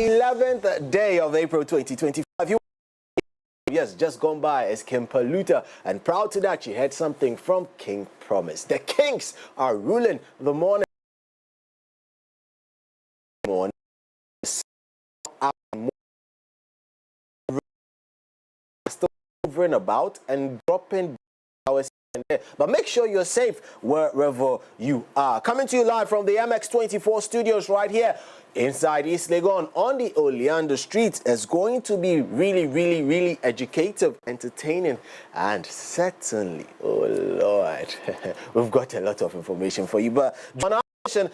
11th day of April 2025. Yes, just gone by as Kim Paluta, and proud to that she had something from King Promise. The Kings are ruling the morning. Still moving about and dropping hours in there. But make sure you're safe wherever you are. Coming to you live from the MX24 studios right here inside East Legon on the Oleander Street is going to be really educative, entertaining, and certainly, oh Lord, we've got a lot of information for you. But on our mission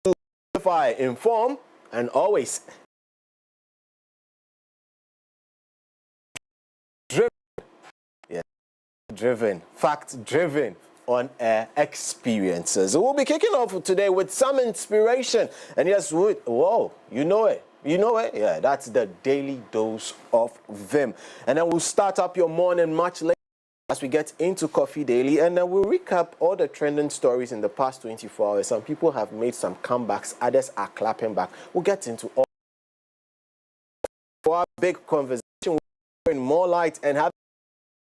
to verify, inform, and always driven, fact-driven on air experiences. We'll be kicking off today with some inspiration. And yes, whoa, you know it. You know it? Yeah, that's the daily dose of Vim. And then we'll start up your morning much later as we get into Coffee Daily. And then we'll recap all the trending stories in the past 24 hours. Some people have made some comebacks. Others are clapping back. We'll get into all. For our big conversation, we'll bring more light and have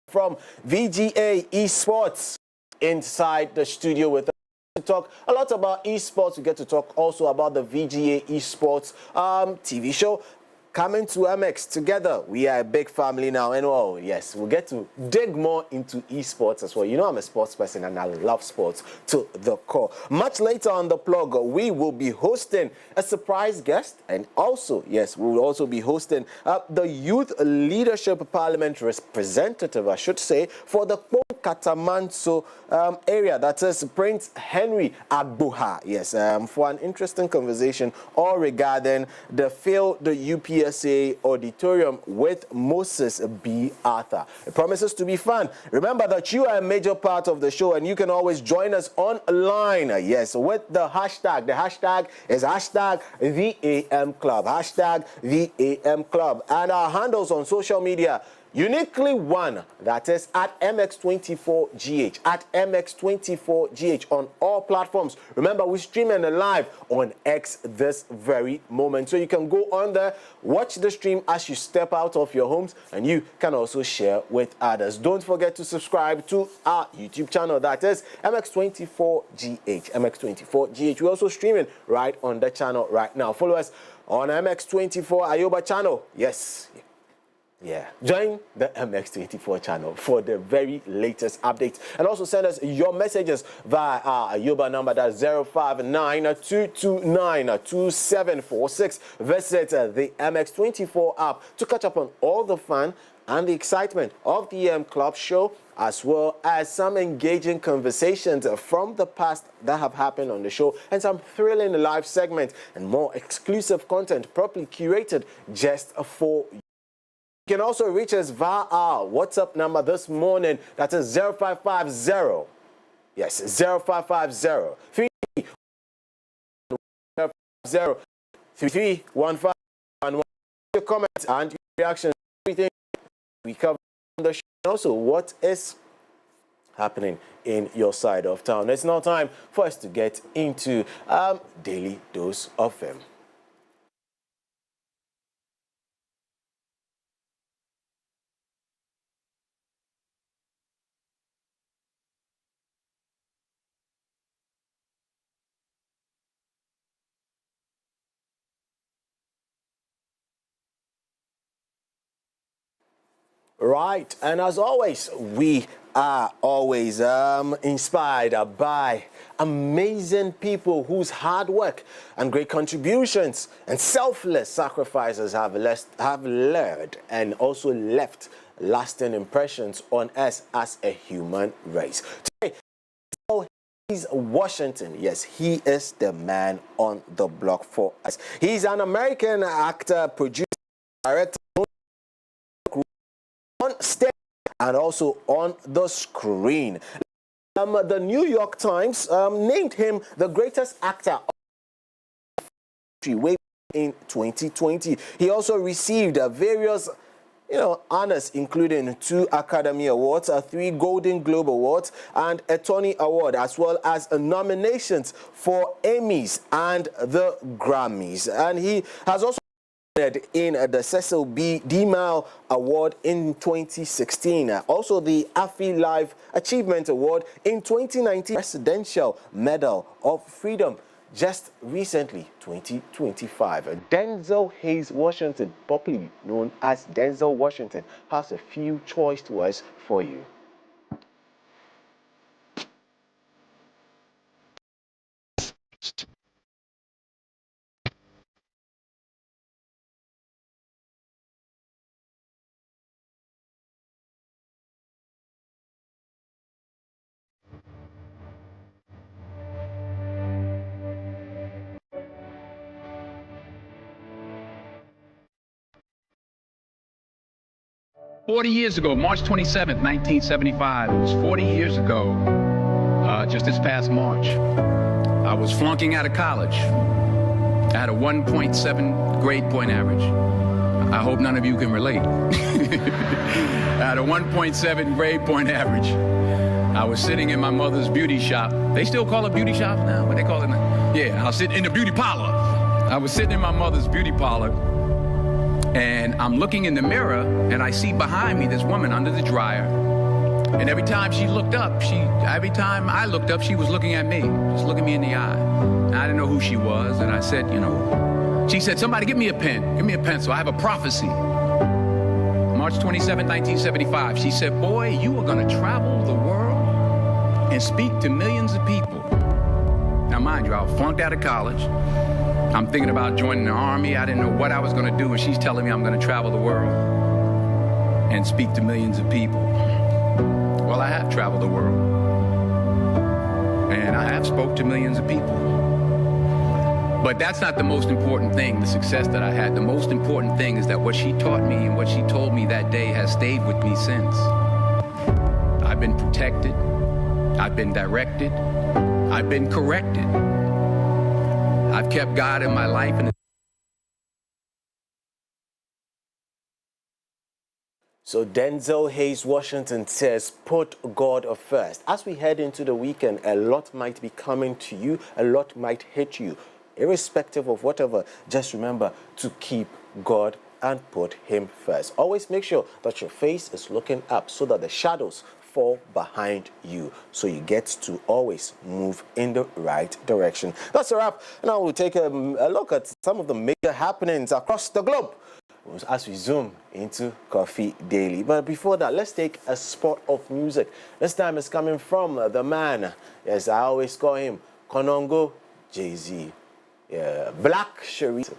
from VGA Esports inside the studio with us to talk a lot about esports. We get to talk also about the VGA Esports TV show coming to MX together. We are a big family now, and oh yes, we'll get to dig more into esports as well. You know, I'm a sports person and I love sports to the core. Much later on the plug, we will be hosting a surprise guest, and also, yes, we will also be hosting the Youth Leadership Parliament representative, I should say, for the Katamanso area, that is Prince-Henry Agoha. Yes, for an interesting conversation all regarding the UPSA auditorium with Moses B. Arthur. It promises to be fun. Remember that you are a major part of the show, and you can always join us online, yes, with the hashtag. The hashtag is hashtag VAMClub, hashtag VAMClub, and our handles on social media. Uniquely one, that is at MX24GH, at MX24GH on all platforms. Remember, we're streaming live on X this very moment. So you can go on there, watch the stream as you step out of your homes, and you can also share with others. Don't forget to subscribe to our YouTube channel, that is MX24GH, MX24GH. We're also streaming right on the channel right now. Follow us on MX24 Ayoba channel. Yes. Yeah, join the MX24 channel for the very latest updates, and also send us your messages via our Ayoba number, that's 059-229-2746. Visit the MX24 app to catch up on all the fun and the excitement of the Club show, as well as some engaging conversations from the past that have happened on the show, and some thrilling live segments and more exclusive content properly curated just for you. You can also reach us via our WhatsApp number this morning. That is 0550. Yes, 0550 3315. Your comments and your reactions, everything we cover on the show. And also, what is happening in your side of town. It's now time for us to get into Daily Dose of Fame. Right, and as always, we are always inspired by amazing people whose hard work and great contributions and selfless sacrifices have led and also left lasting impressions on us as a human race. Today, he's Washington. Yes, he is the man on the block for us. He's an American actor, producer, director, on stage and also on the screen. The New York Times named him the greatest actor way in 2020. He also received various honors, including 2 Academy Awards, 3 Golden Globe Awards, and a Tony Award, as well as nominations for Emmys and the Grammys. And he has also in the Cecil B. DeMille Award in 2016. Also, the AFI Life Achievement Award in 2019. Presidential Medal of Freedom just recently, 2025. Denzel Hayes Washington, popularly known as Denzel Washington, has a few choice words for you. Years ago, March 27th, 1975, it was 40 years ago, just this past March. I was flunking out of college. I had a 1.7 grade point average. I hope none of you can relate. I had a 1.7 grade point average. I was sitting in my mother's beauty shop. They still call it beauty shops now? What they call it now? Yeah, I was sitting in the beauty parlor. I was sitting in my mother's beauty parlor, and I'm looking in the mirror, and I see behind me this woman under the dryer. And every time she looked up, every time I looked up, she was looking at me, just looking me in the eye. And I didn't know who she was, and I said, she said, somebody give me a pen, give me a pencil, I have a prophecy. March 27, 1975, she said, boy, you are gonna travel the world and speak to millions of people. Now mind you, I was flunked out of college. I'm thinking about joining the army. I didn't know what I was going to do, and she's telling me I'm going to travel the world and speak to millions of people. Well, I have traveled the world, and I have spoke to millions of people. But that's not the most important thing, the success that I had. The most important thing is that what she taught me and what she told me that day has stayed with me since. I've been protected. I've been directed. I've been corrected. I've kept God in my life. So Denzel Hayes Washington says, put God first. As we head into the weekend, a lot might be coming to you, a lot might hit you. Irrespective of whatever, just remember to keep God and put Him first. Always make sure that your face is looking up so that the shadows fall behind you, so you get to always move in the right direction. That's a wrap. Now we'll take a look at some of the major happenings across the globe as we zoom into Coffee Daily. But before that, let's take a spot of music. This time it's coming from the man, yes, I always call him Konongo Jay-Z, Black Sharif.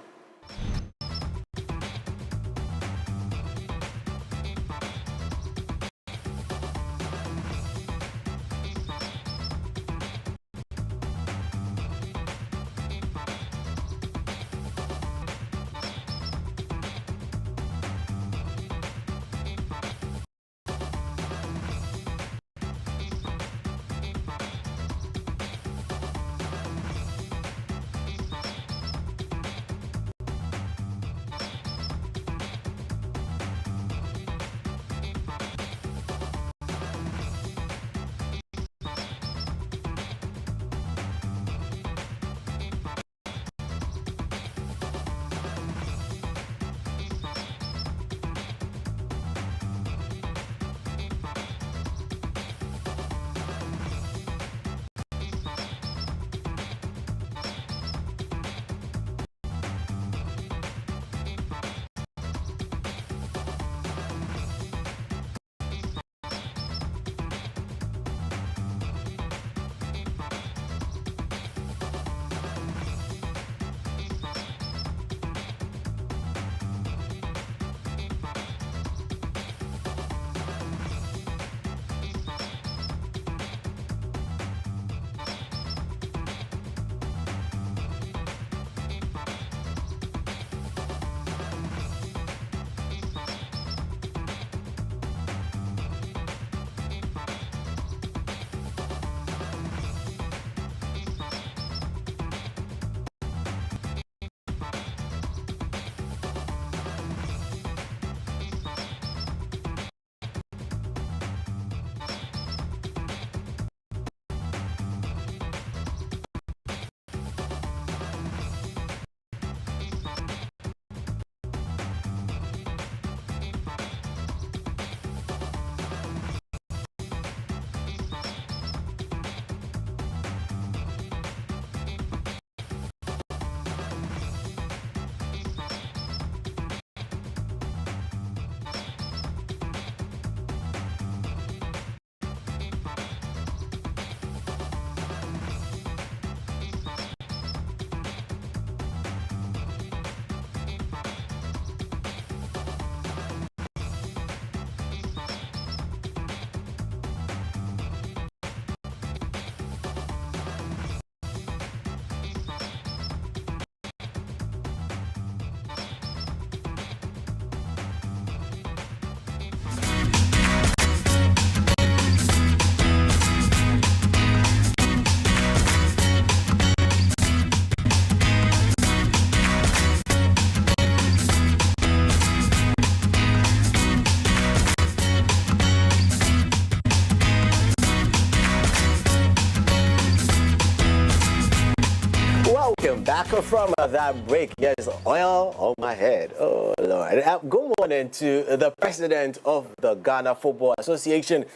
I'm back from that break. Yes, oil on my head. Oh, Lord. Good morning to the president of the Ghana Football Association.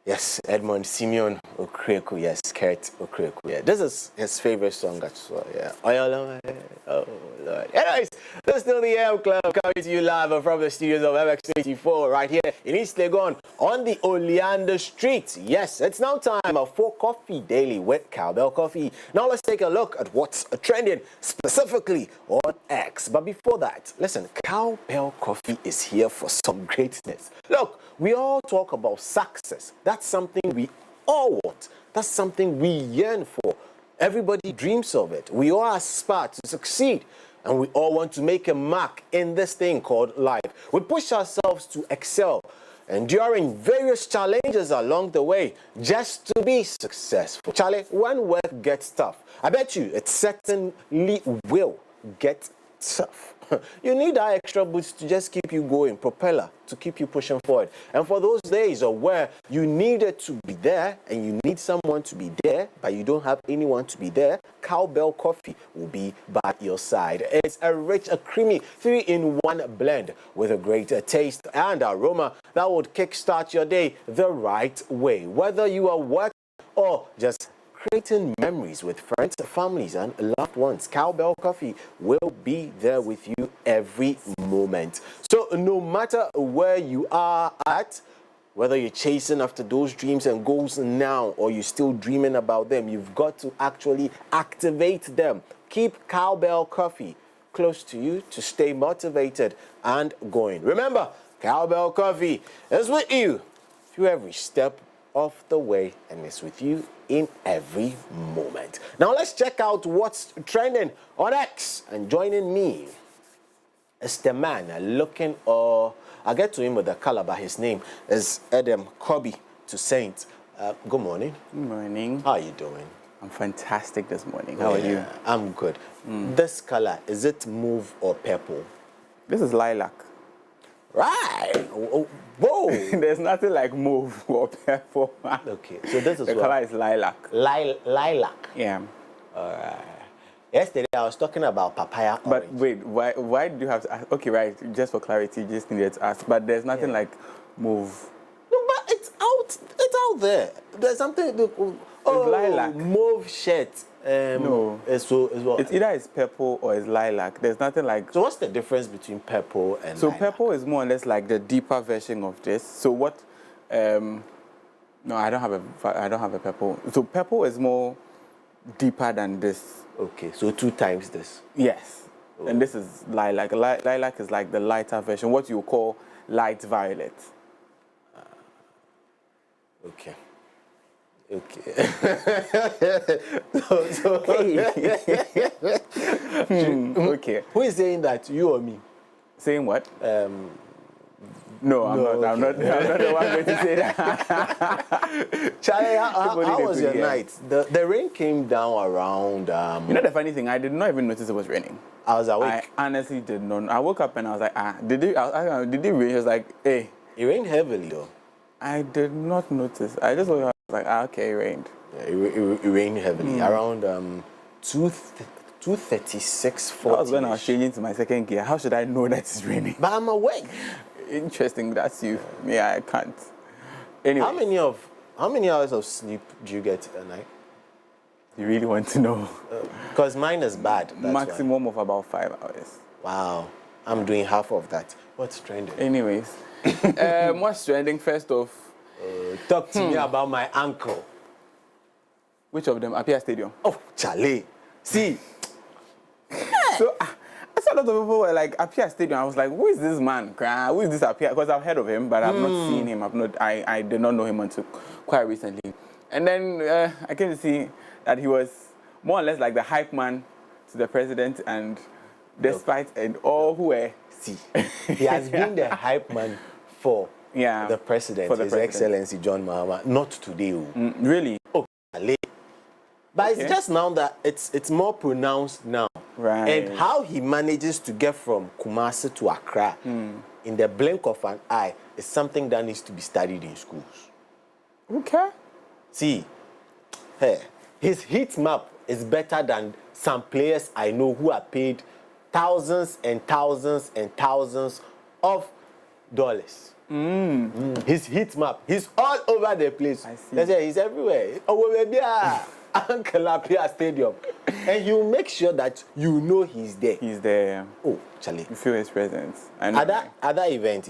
Yes, Edmund Simeon Okreku. Yes, Kurt Okreku. Yeah, this is his favorite song as well. Yeah, oil on my head. Oh, Lord. Anyways, this is still the AM Club coming to you live from the studios of MX24 right here in East Legon on the Oleander Street. Yes, it's now time for Coffee Daily with Cowbell Coffee. Now let's take a look at what's trending specifically on X. But before that, listen, Cowbell Coffee is here for some greatness. Look, we all talk about success. That's something we all want. That's something we yearn for. Everybody dreams of it. We all aspire to succeed. And we all want to make a mark in this thing called life. We push ourselves to excel, enduring various challenges along the way just to be successful. Charlie, when work gets tough, I bet you it certainly will get tough. You need that extra boost to just keep you going, propeller to keep you pushing forward. And for those days of where you needed to be there and you need someone to be there, but you don't have anyone to be there, Cowbell Coffee will be by your side. It's a rich, a creamy 3-in-1 blend with a great taste and aroma that would kickstart your day the right way. Whether you are working or just creating memories with friends, families, and loved ones, Cowbell Coffee will be there with you every moment. So no matter where you are at, whether you're chasing after those dreams and goals now or you're still dreaming about them, you've got to actually activate them. Keep Cowbell Coffee close to you to stay motivated and going. Remember, Cowbell Coffee is with you through every step of the way and is with you in every moment. Now let's check out what's trending on X, and joining me is the man looking, I'll get to him with the color, but his name is Adam Kobe to Saint. Good morning. Good morning. How are you doing? I'm fantastic this morning. How are you? I'm good. This color, is it mauve or purple? This is lilac. Right. Whoa. There's nothing like mauve or purple. Okay, so this is the color is lilac. Lilac. Yeah. Yesterday I was talking about papaya orange. But wait, why do you have to ask? Okay, right, just for clarity, just needed to ask. But there's nothing like mauve. No, but it's out there. There's something. Lilac. Mauve shirt. No. It's what? It's either it's purple or it's lilac. There's nothing like. So what's the difference between purple and So lilac? purple is more or less like the deeper version of this. So what? No, I don't have a purple. So purple is more deeper than this. Okay, so 2 times this. Yes. Oh. And this is lilac. Lilac is like the lighter version, what you call light violet. Okay. Okay. Okay. Who is saying that? You or me? Saying what? No, I'm not the one going to say that. Charlie, how was your night? The rain came down around. You know the funny thing, I did not even notice it was raining. I was awake. I honestly did not. I woke up and I was like, did it rain? He was like, hey. It rained heavily though. I did not notice. I just woke up. I was like, okay, it rained. Yeah, it rained heavily around 2:36. 40. That was when I was changing to my second gear. How should I know that it's raining? But I'm awake. Interesting. That's you. Yeah, I can't. Anyway. How many hours of sleep do you get a night? You really want to know? Because mine is bad. Maximum of about 5 hours. Wow. I'm doing half of that. What's trending? Anyways, what's trending first off? Talk to me about my uncle. Which of them? Apia Stadium. Oh, Charlie. See. So I saw a lot of people were like Apia Stadium. I was like, who is this man? Who is this Apia? Because I've heard of him, but I've not seen him. I did not know him until quite recently. And then I came to see that he was more or less like the hype man to the president, and despite and all who were he has been the hype man for the president, His Excellency John Mahama. Not today. Really? Oh, but it's just now that it's more pronounced now. Right. And how he manages to get from Kumasi to Accra in the blink of an eye is something that needs to be studied in schools. Okay. See, his heat map is better than some players I know who are paid thousands and thousands and thousands of dollars. His heat map, he's all over the place. I see. That's it, he's everywhere. Oh, maybe Uncle Apia Stadium. And he'll make sure that you know he's there. He's there. Oh, Charlie. You feel his presence. I know. At that event,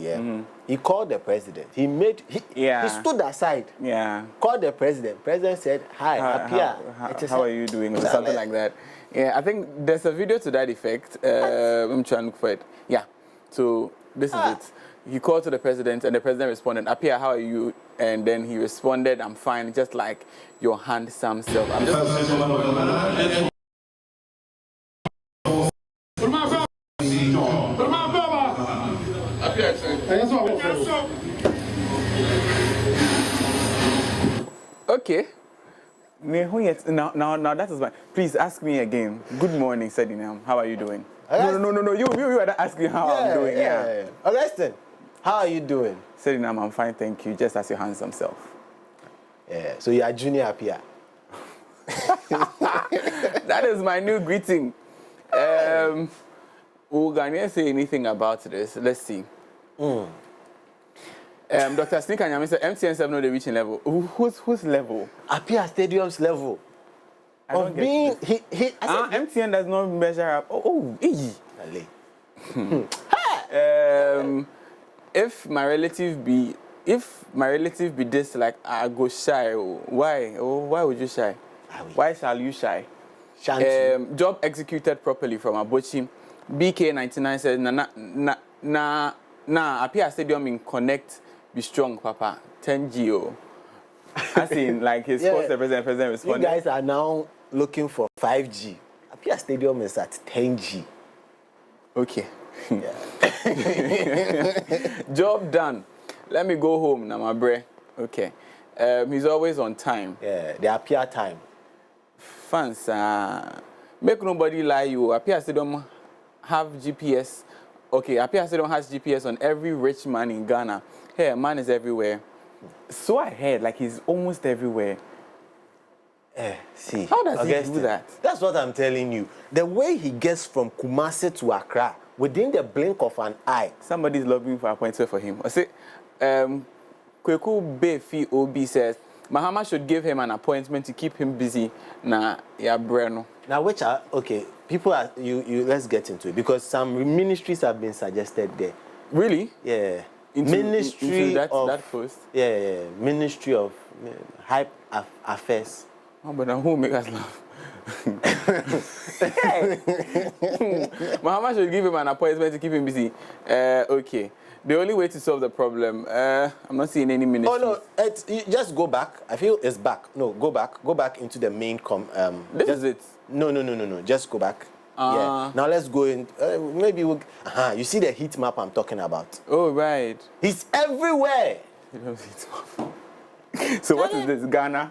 he called the president. He stood aside. Yeah. Called the president. President said, "Hi, Apia. How are you doing?" Or something like that. Yeah, I think there's a video to that effect. I'm trying to look for it. Yeah. So this is it. He called to the president, and the president responded, "Apia, how are you?" And then he responded, "I'm fine, just like your handsome self." I'm just. Okay. Now that is fine. Please ask me again. Good morning, Sedinam. How are you doing? No. You are asking how I'm doing. Yeah. Augustine, how are you doing? Sedinam, I'm fine, thank you. Just as your handsome self. Yeah. So you are Junior Apia. That is my new greeting. Will Ghanaians say anything about this? Let's see. Dr. Sneak and Yami said MTN 7 know the reaching level. Whose level? Apia Stadium's level. Of being MTN does not measure up. If my relative be this, like, I go shy. Why? Why would you shy? Why shall you shy? Job executed properly from Abochi. BK99 says na Apia Stadium in Connect be strong, Papa. 10G. As in, like, his course, the president responded. You guys are now looking for 5G. Apia Stadium is at 10G. Okay. Job done. Let me go home now, my bre. Okay. He's always on time. Yeah, the Apia time. Fans, make nobody lie you. Apia Stadium have GPS. Okay, Apia Stadium has GPS on every rich man in Ghana. Hey, man is everywhere. So I heard, like, he's almost everywhere. See. How does he do that? That's what I'm telling you. The way he gets from Kumasi to Accra within the blink of an eye. Somebody's lobbying for appointment for him. I say, Kweku Befi Obi says Mahama should give him an appointment to keep him busy. Now which are okay. People are you. Let's get into it because some ministries have been suggested there. Really? Yeah. Into that post. Yeah. Ministry of Hype Affairs. Oh, but now who make us laugh? Mahama should give him an appointment to keep him busy. Okay. The only way to solve the problem, I'm not seeing any ministry. Oh no, just go back. I feel it's back. No, go back into the main this is it. No. Just go back. Yeah. Now let's go in. Maybe we'll. You see the heat map I'm talking about. Oh right. He's everywhere. You don't see heat map. So what is this, Ghana?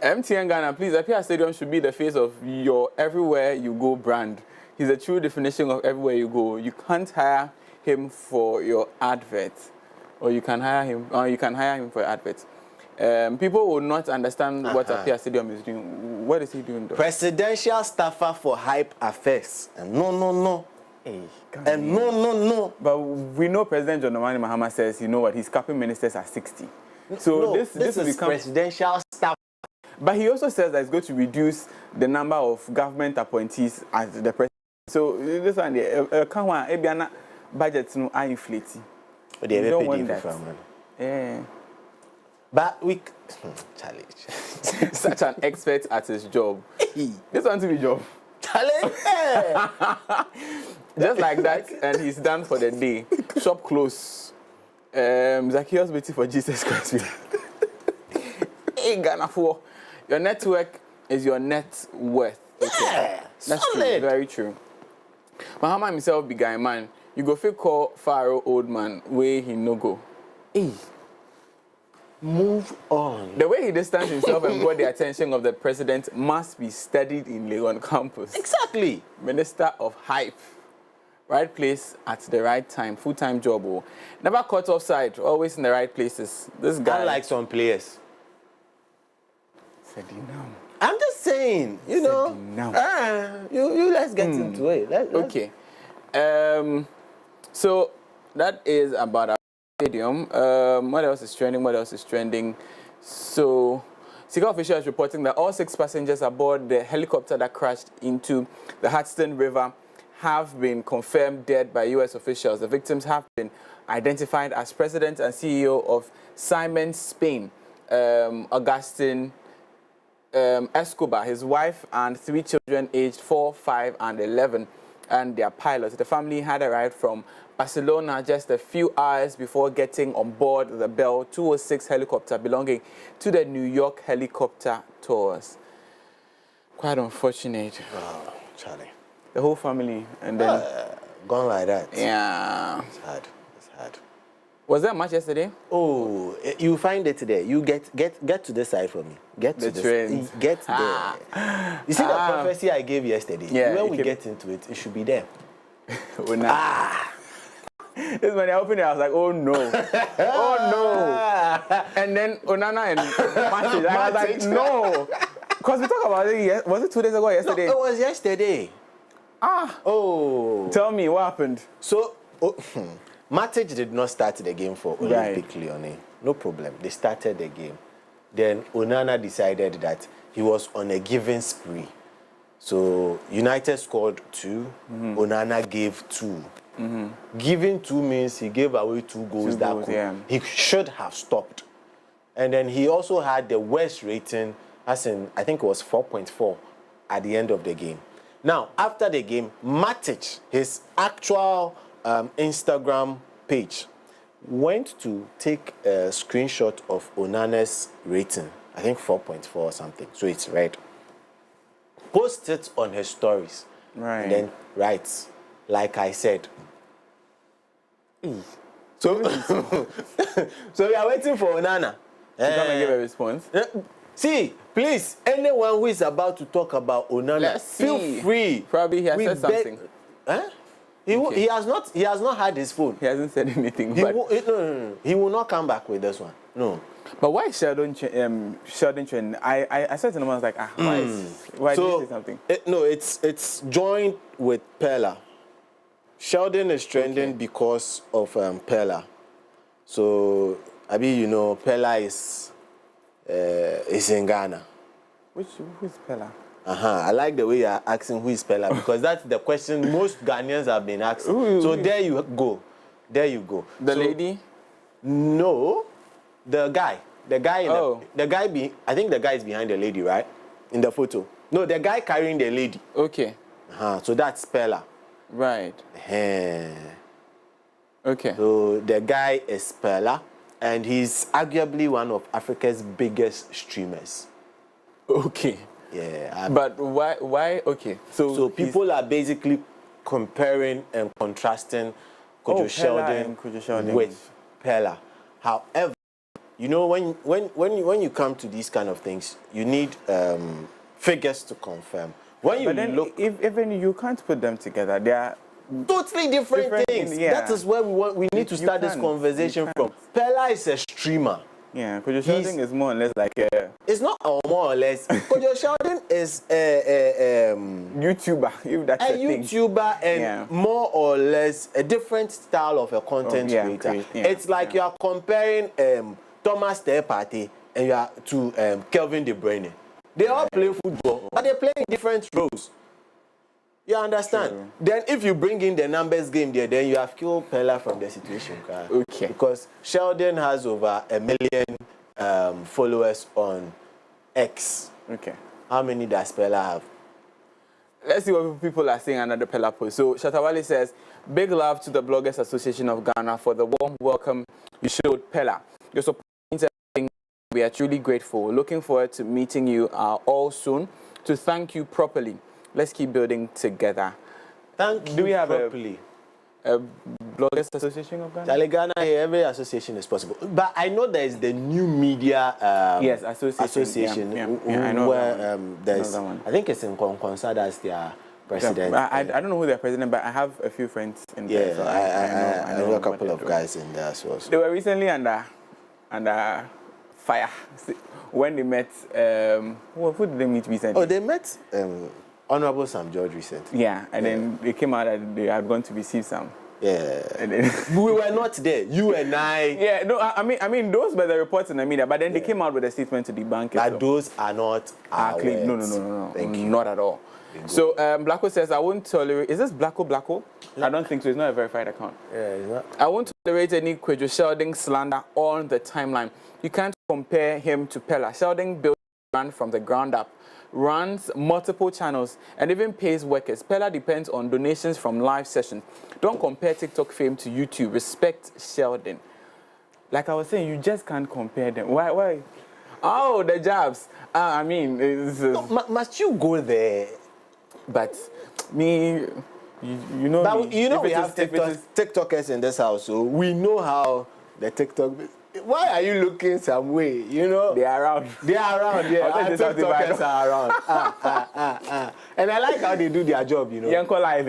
MTN Ghana, please. Apia Stadium should be the face of your everywhere you go brand. He's a true definition of everywhere you go. You can't hire him for your advert, or you can hire him for your advert. People will not understand what Apia Stadium is doing. What is he doing though? Presidential staffer for Hype Affairs. No. No. But we know President John Dramani Mahama says, you know what, he's capping ministers at 60. So no, this is presidential staff. But he also says that it's going to reduce the number of government appointees at the president. So this one, the budgets no are inflating. We don't want that. Yeah. But we challenge. Such an expert at his job. This one to be job. Challenge. Just like that, and he's done for the day. Shop close. Zacchaeus waiting for Jesus Christ. Hey, Ghana, for your network is your net worth. Okay. Yeah, that's solid. True, very true. Mahama himself be guy man. You go fit call Pharaoh old man where he no go. Hey. Move on. The way he distanced himself and got the attention of the president must be studied in Legon campus. Exactly. Minister of Hype. Right place at the right time. Full-time job. Oh. Never caught offside. Always in the right places. This guy. Unlike some players. I'm just saying, you know. You let's get into it. Okay. So that is about our stadium. What else is trending? So, Sika official is reporting that all 6 passengers aboard the helicopter that crashed into the Hudson River have been confirmed dead by U.S. officials. The victims have been identified as President and CEO of Simon Spain, Augustine Escobar, his wife, and 3 children aged 4, 5, and 11, and their pilots. The family had arrived from Barcelona just a few hours before getting on board the Bell 206 helicopter belonging to the New York Helicopter Tours. Quite unfortunate. Oh, Charlie. The whole family, and then gone like that. Yeah. It's hard. It's hard. Was there much yesterday? Oh, you find it today. You get to this side for me. Get to the train. Get there. You see the prophecy I gave yesterday? Yeah. When we get into it, it should be there. Oh, no. This when I opened it, I was like, oh no. Oh no. And then Onana and Matic, I was like, no. Because we talked about it, was it 2 days ago or yesterday? No, it was yesterday. Oh. Tell me, what happened? So, Matic did not start the game for Olympic Lyonnais. No problem. They started the game. Then Onana decided that he was on a giving spree. So, United scored 2. Onana gave 2. Giving 2 means he gave away 2 goals he should have stopped. And then he also had the worst rating, as in, I think it was 4.4 at the end of the game. Now, after the game, Matic, his actual Instagram page, went to take a screenshot of Onana's rating, I think 4.4 or something, so it's red. Post it on his stories. Right. And then writes, like I said. So, so we are waiting for Onana. To come and give a response. See, please, anyone who is about to talk about Onana, feel free. Probably he has said something. He has not had his phone. He hasn't said anything. No. He will not come back with this one. No. But why Sheldon Chen? I said to him, I was like, why did you say something? It's joined with Pella. Sheldon is trending because of Pella. So, Pella is in Ghana. Who's Pella? I like the way you're asking who is Pella because that's the question most Ghanaians have been asking. So there you go. There you go. The lady? No. The guy. I think the guy is behind the lady, right? In the photo. No, the guy carrying the lady. Okay. So that's Pella. Right. Okay. So the guy is Pella, and he's arguably one of Africa's biggest streamers. Okay. Yeah. But why? Okay. So people are basically comparing and contrasting Kojo Sheldon with Pella. However, when you come to these kind of things, you need figures to confirm. Even you can't put them together. They are totally different things. Yeah. That is where we need to start this conversation from. Pella is a streamer. Yeah, Kojo Sheldon is more or less like a... It's not more or less. Kojo Sheldon is a YouTuber, if that's a thing. YouTuber and more or less a different style of a content creator. It's like you are comparing Thomas Partey and you are to Kelvin De Bruyne. They all play football, but they play in different roles. You understand? True. Then if you bring in the numbers game there, then you have killed Pella from the situation. Okay. Because Sheldon has over 1 million followers on X. Okay. How many does Pella have? Let's see what people are saying under the Pella post. So Shatawale says, big love to the Bloggers Association of Ghana for the warm welcome you showed Pella. Your support means everything. We are truly grateful. Looking forward to meeting you all soon to thank you properly. Let's keep building together. Do we have properly? A Bloggers Association of Ghana? Ghana, every association is possible. But I know there is the new media association. I know where there's, that one. I think it's in Consa, that's their president. I don't know who their president, but I have a few friends in there. So I know a couple of guys in there as well. They were recently under fire. When they met, who did they meet recently? Oh, they met Honorable Sam George recently. Yeah, and then they came out that they had gone to receive some. Yeah. And then We were not there. You and I. Yeah, no, I mean, those were the reports in the media, but then they came out with a statement to debunk it. But those are not our words. No. Thank you. Not at all. So, Blacko says, I won't tolerate... Is this Blacko? I don't think so. It's not a verified account. Yeah, it's not. I won't tolerate any Kwadwo Sheldon slander on the timeline. You can't compare him to Pella. Sheldon built a brand from the ground up, runs multiple channels, and even pays workers. Pella depends on donations from live sessions. Don't compare TikTok fame to YouTube. Respect Sheldon. Like I was saying, you just can't compare them. Why? Oh, the jabs. I mean... No, must you go there? But me, you know, but you know we have TikTok, TikTokers in this house, so we know how the TikTok. Why are you looking some way? You know they are around. They are around. Yeah, our TikTokers are around. And I like how they do their job. You know. Yanko live.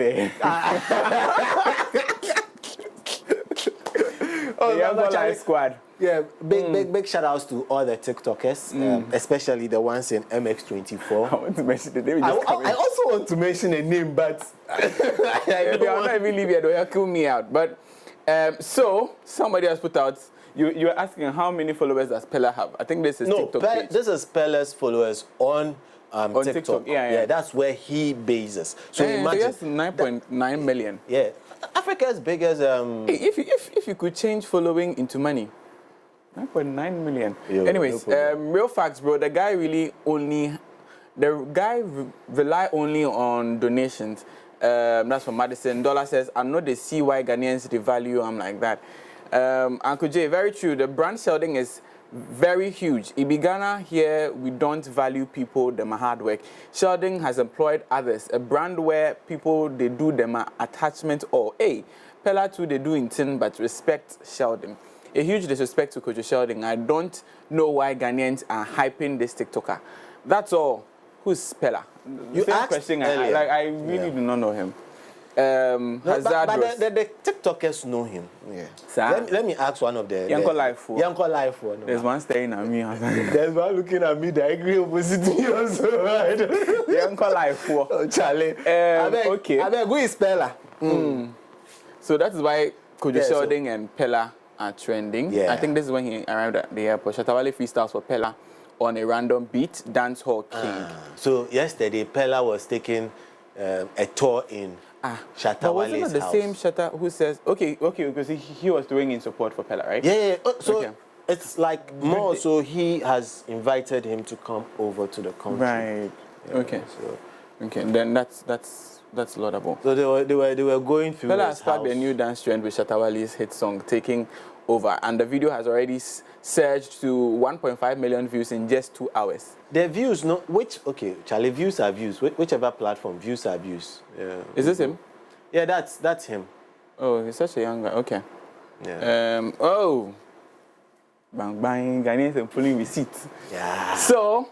Oh, the Yanko live squad. Yeah, big shout outs to all the TikTokers, especially the ones in MX24. I want to mention the name. I also want to mention a name, but I don't not even leave here. They'll kill me out. But so somebody has put out. You're asking how many followers does Pella have? I think this is TikTok page. This is Pella's followers on TikTok. Yeah, that's where he bases. So imagine 9.9 million. Yeah, Africa's biggest. If you could change following into money. 9.9 million. Yo, anyways, no real facts, bro. The guy rely only on donations. That's from Madison. Dollar says, I know they see why Ghanaians devalue. I'm like that. Uncle Jay, very true. The brand Sheldon is very huge. In Ghana here, we don't value people, them hard work. Sheldon has employed others. A brand where people, they do them attachment or, hey, Pella too, they do in tin, but respect Sheldon. A huge disrespect to Kwadwo Sheldon. I don't know why Ghanaians are hyping this TikToker. That's all. Who's Pella? You asked question. Earlier. I really do not know him. But the TikTokers know him. Yeah. Let me ask one of the... Yanko Life. Yanko Life. No. There's one staring at me. There's one looking at me. The agree opposite to you also, right? Yanko Life. Oh, Charlie. Okay. I beg, who is Pella? So that is why Kwadwo Sheldon and Pella are trending. Yeah. I think this is when he arrived at the airport. Shatawale freestyles for Pella on a random beat, Dancehall King. So yesterday, Pella was taking a tour in Shatawale's house. But wasn't it the same Shatta who says, okay, because he was doing in support for Pella, right? Yeah. So it's like more, so he has invited him to come over to the country. Right. Yeah, Okay, then that's laudable. So they were going through. Pella has sparked a new dance trend with Shatawale's hit song Taking Over, and the video has already surged to 1.5 million views in just 2 hours. The views, Charlie, views are views. Whichever platform, views are views. Yeah. Is this him? Yeah, that's him. Oh, he's such a young guy. Okay. Yeah. Bang, Ghanaians are pulling receipts. Yeah. So,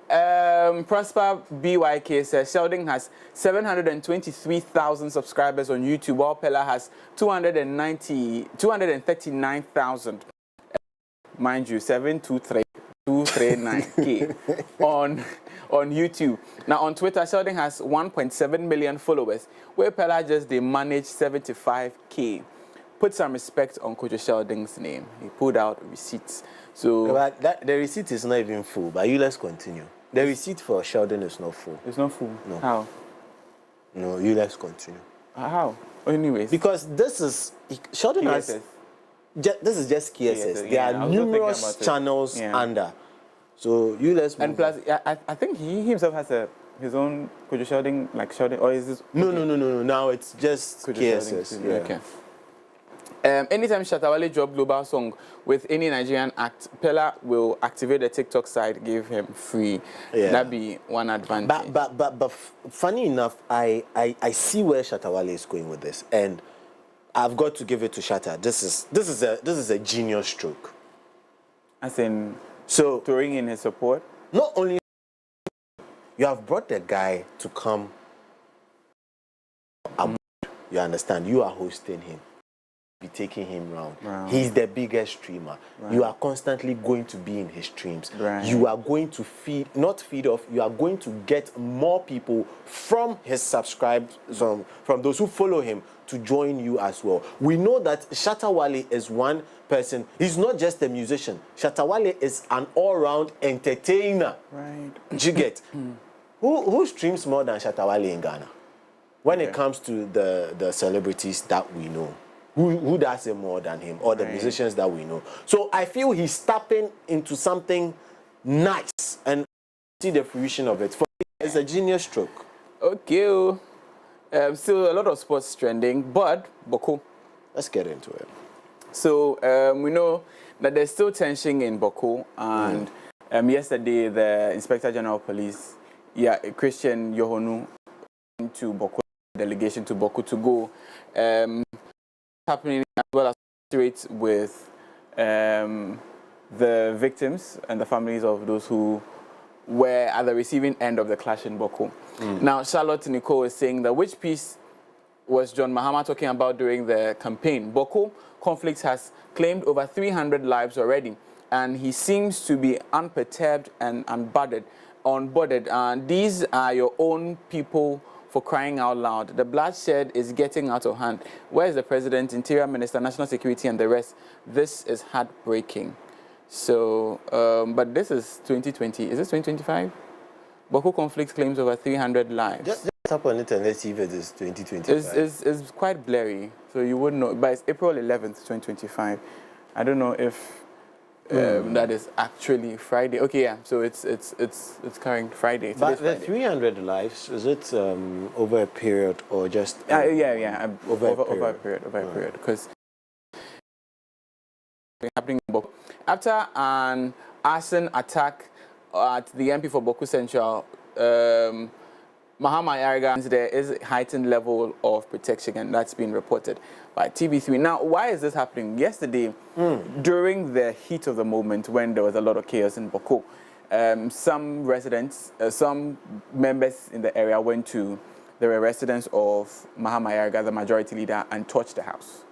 Prosper BYK says Sheldon has 723,000 subscribers on YouTube, while Pella has 239,000. Mind you, 723,239K on YouTube. Now on Twitter, Sheldon has 1.7 million followers, where Pella they manage 75K. Put some respect on Kwadwo Sheldon's name. He pulled out receipts. So but the receipt is not even full, but let's continue. The receipt for Sheldon is not full. It's not full? No. How? No, let's continue. How? Anyways. Because this is, Sheldon has, this is just KSS. There are numerous channels under. So let's move. And plus, I think he himself has his own Kwadwo Sheldon, like Sheldon, or is this? No. Now it's just KSS. Yeah. Okay. Anytime Shatawale drop global song with any Nigerian act, Pella will activate the TikTok side, give him free. Yeah. That'd be one advantage. But funny enough, I see where Shatawale is going with this, and I've got to give it to Shatta. This is a genius stroke. As in, so throwing in his support. Not only you have brought the guy to come, you understand. You are hosting him. be taking him round. Wow. He's the biggest streamer. Right. You are constantly going to be in his streams. Right. You are going to not feed off, you are going to get more people from his subscribers, from those who follow him, to join you as well. We know that Shatta Wale is one person. He's not just a musician. Shatta Wale is an all-round entertainer. Right. Do you get? Who streams more than Shatta Wale in Ghana? When it comes to the celebrities that we know, who does it more than him, or the musicians that we know? So I feel he's tapping into something nice, and see the fruition of it. For me, it's a genius stroke. Okay. So a lot of sports trending, but Boko. Let's get into it. So we know that there's still tension in Boko, and yesterday the Inspector General of Police, Christian Yohonu, to Boko, delegation to Boko to go happening as well as straight with the victims and the families of those who were at the receiving end of the clash in Boko. Now, Charlotte Nicole is saying that which piece was John Mahama talking about during the campaign? Boko conflict has claimed over 300 lives already, and he seems to be unperturbed and unbothered. And these are your own people, for crying out loud. The bloodshed is getting out of hand. Where is the president, interior minister, national security, and the rest? This is heartbreaking. So, but this is 2020. Is this 2025? Boko conflict claims over 300 lives. Just tap on it and let's see if it is 2025. It's quite blurry, so you wouldn't know. But it's April 11th, 2025. I don't know if that is actually Friday. Okay, yeah. So it's current Friday. But Friday. the 300 lives, is it over a period or just over a period? Because happening in Boko after an arson attack at the MP for Boko Central. Mahama Yarga, there is a heightened level of protection, and that's been reported by TV3. Now, why is this happening? Yesterday, during the heat of the moment, when there was a lot of chaos in Boko, some residents, some members in the area went to the residence of Mahama Yarga, the majority leader, and torched the house.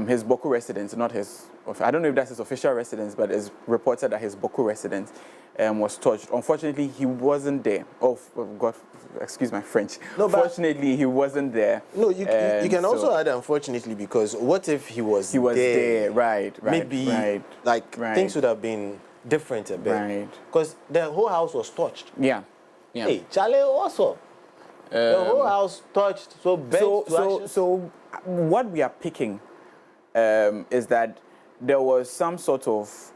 His Boko residence, not his, I don't know if that's his official residence, but it's reported that his Boko residence was torched. Unfortunately, he wasn't there. Oh, God, excuse my French. No, fortunately, he wasn't there. No, you can also add unfortunately, because what if he was there? Right. Maybe things would have been different a bit. Right. Because the whole house was touched. Yeah. Hey, Charlie also. The whole house touched. So what we are picking is that there was some sort of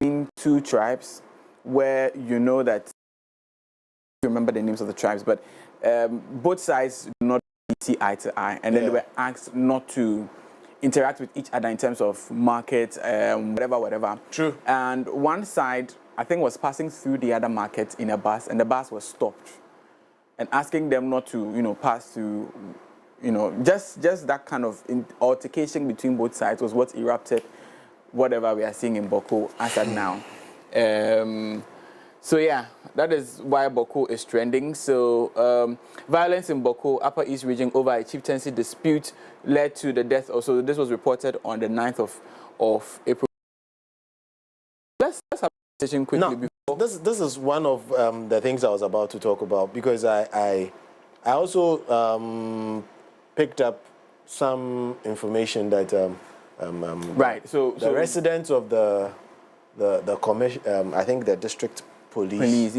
in two tribes where you know that, you remember the names of the tribes, but both sides do not see eye to eye, and then they were asked not to interact with each other in terms of market, whatever. True. And one side, I think, was passing through the other market in a bus, and the bus was stopped, and asking them not to, pass through, just that kind of altercation between both sides was what erupted whatever we are seeing in Boko as at now. So yeah, that is why Boko is trending. So violence in Boko, Upper East region over a chieftaincy dispute led to the death. Also, this was reported on the 9th of April. Let's have a conversation quickly. No, this is one of the things I was about to talk about, because I also picked up some information that So the residents of the commission, I think the district police,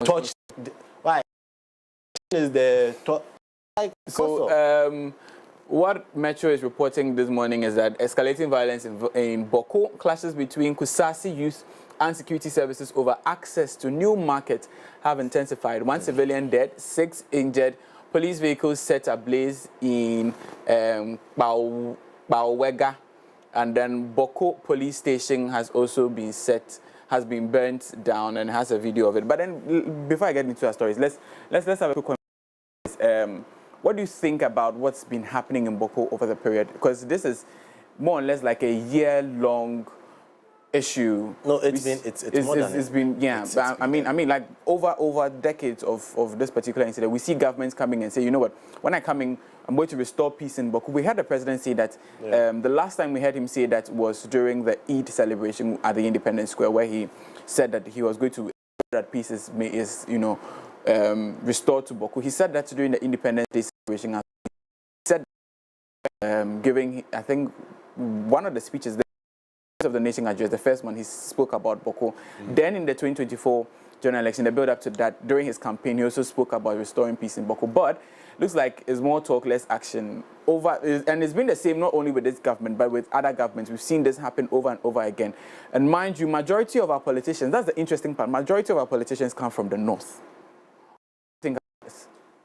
touched. Why is the what Metro is reporting this morning is that escalating violence in Boko, clashes between Kusasi youth and security services over access to new market have intensified. 1 civilian dead, 6 injured. Police vehicles set ablaze in Bawega, and then Boko police station has also been burnt down, and has a video of it. But then, before I get into our stories, let's have a quick conversation. What do you think about what's been happening in Boko over the period? Because this is more or less like a year-long issue. No, it's more than it's been I mean like over decades of this particular incident. We see governments coming and say, you know what, when I come in, I'm going to restore peace in Baku. We had the president say that the last time we heard him say that was during the Eid celebration at the Independence Square, where he said that he was going to that peace is restored to Baku. He said that during the Independence Day celebration. He said, giving, I think, one of the speeches of the nation address, the first one, he spoke about Baku. Then in the 2024 general election, the build up to that, during his campaign, he also spoke about restoring peace in Baku. But looks like it's more talk, less action. And it's been the same not only with this government, but with other governments. We've seen this happen over and over again. And mind you, majority of our politicians, that's the interesting part, majority of our politicians come from the north.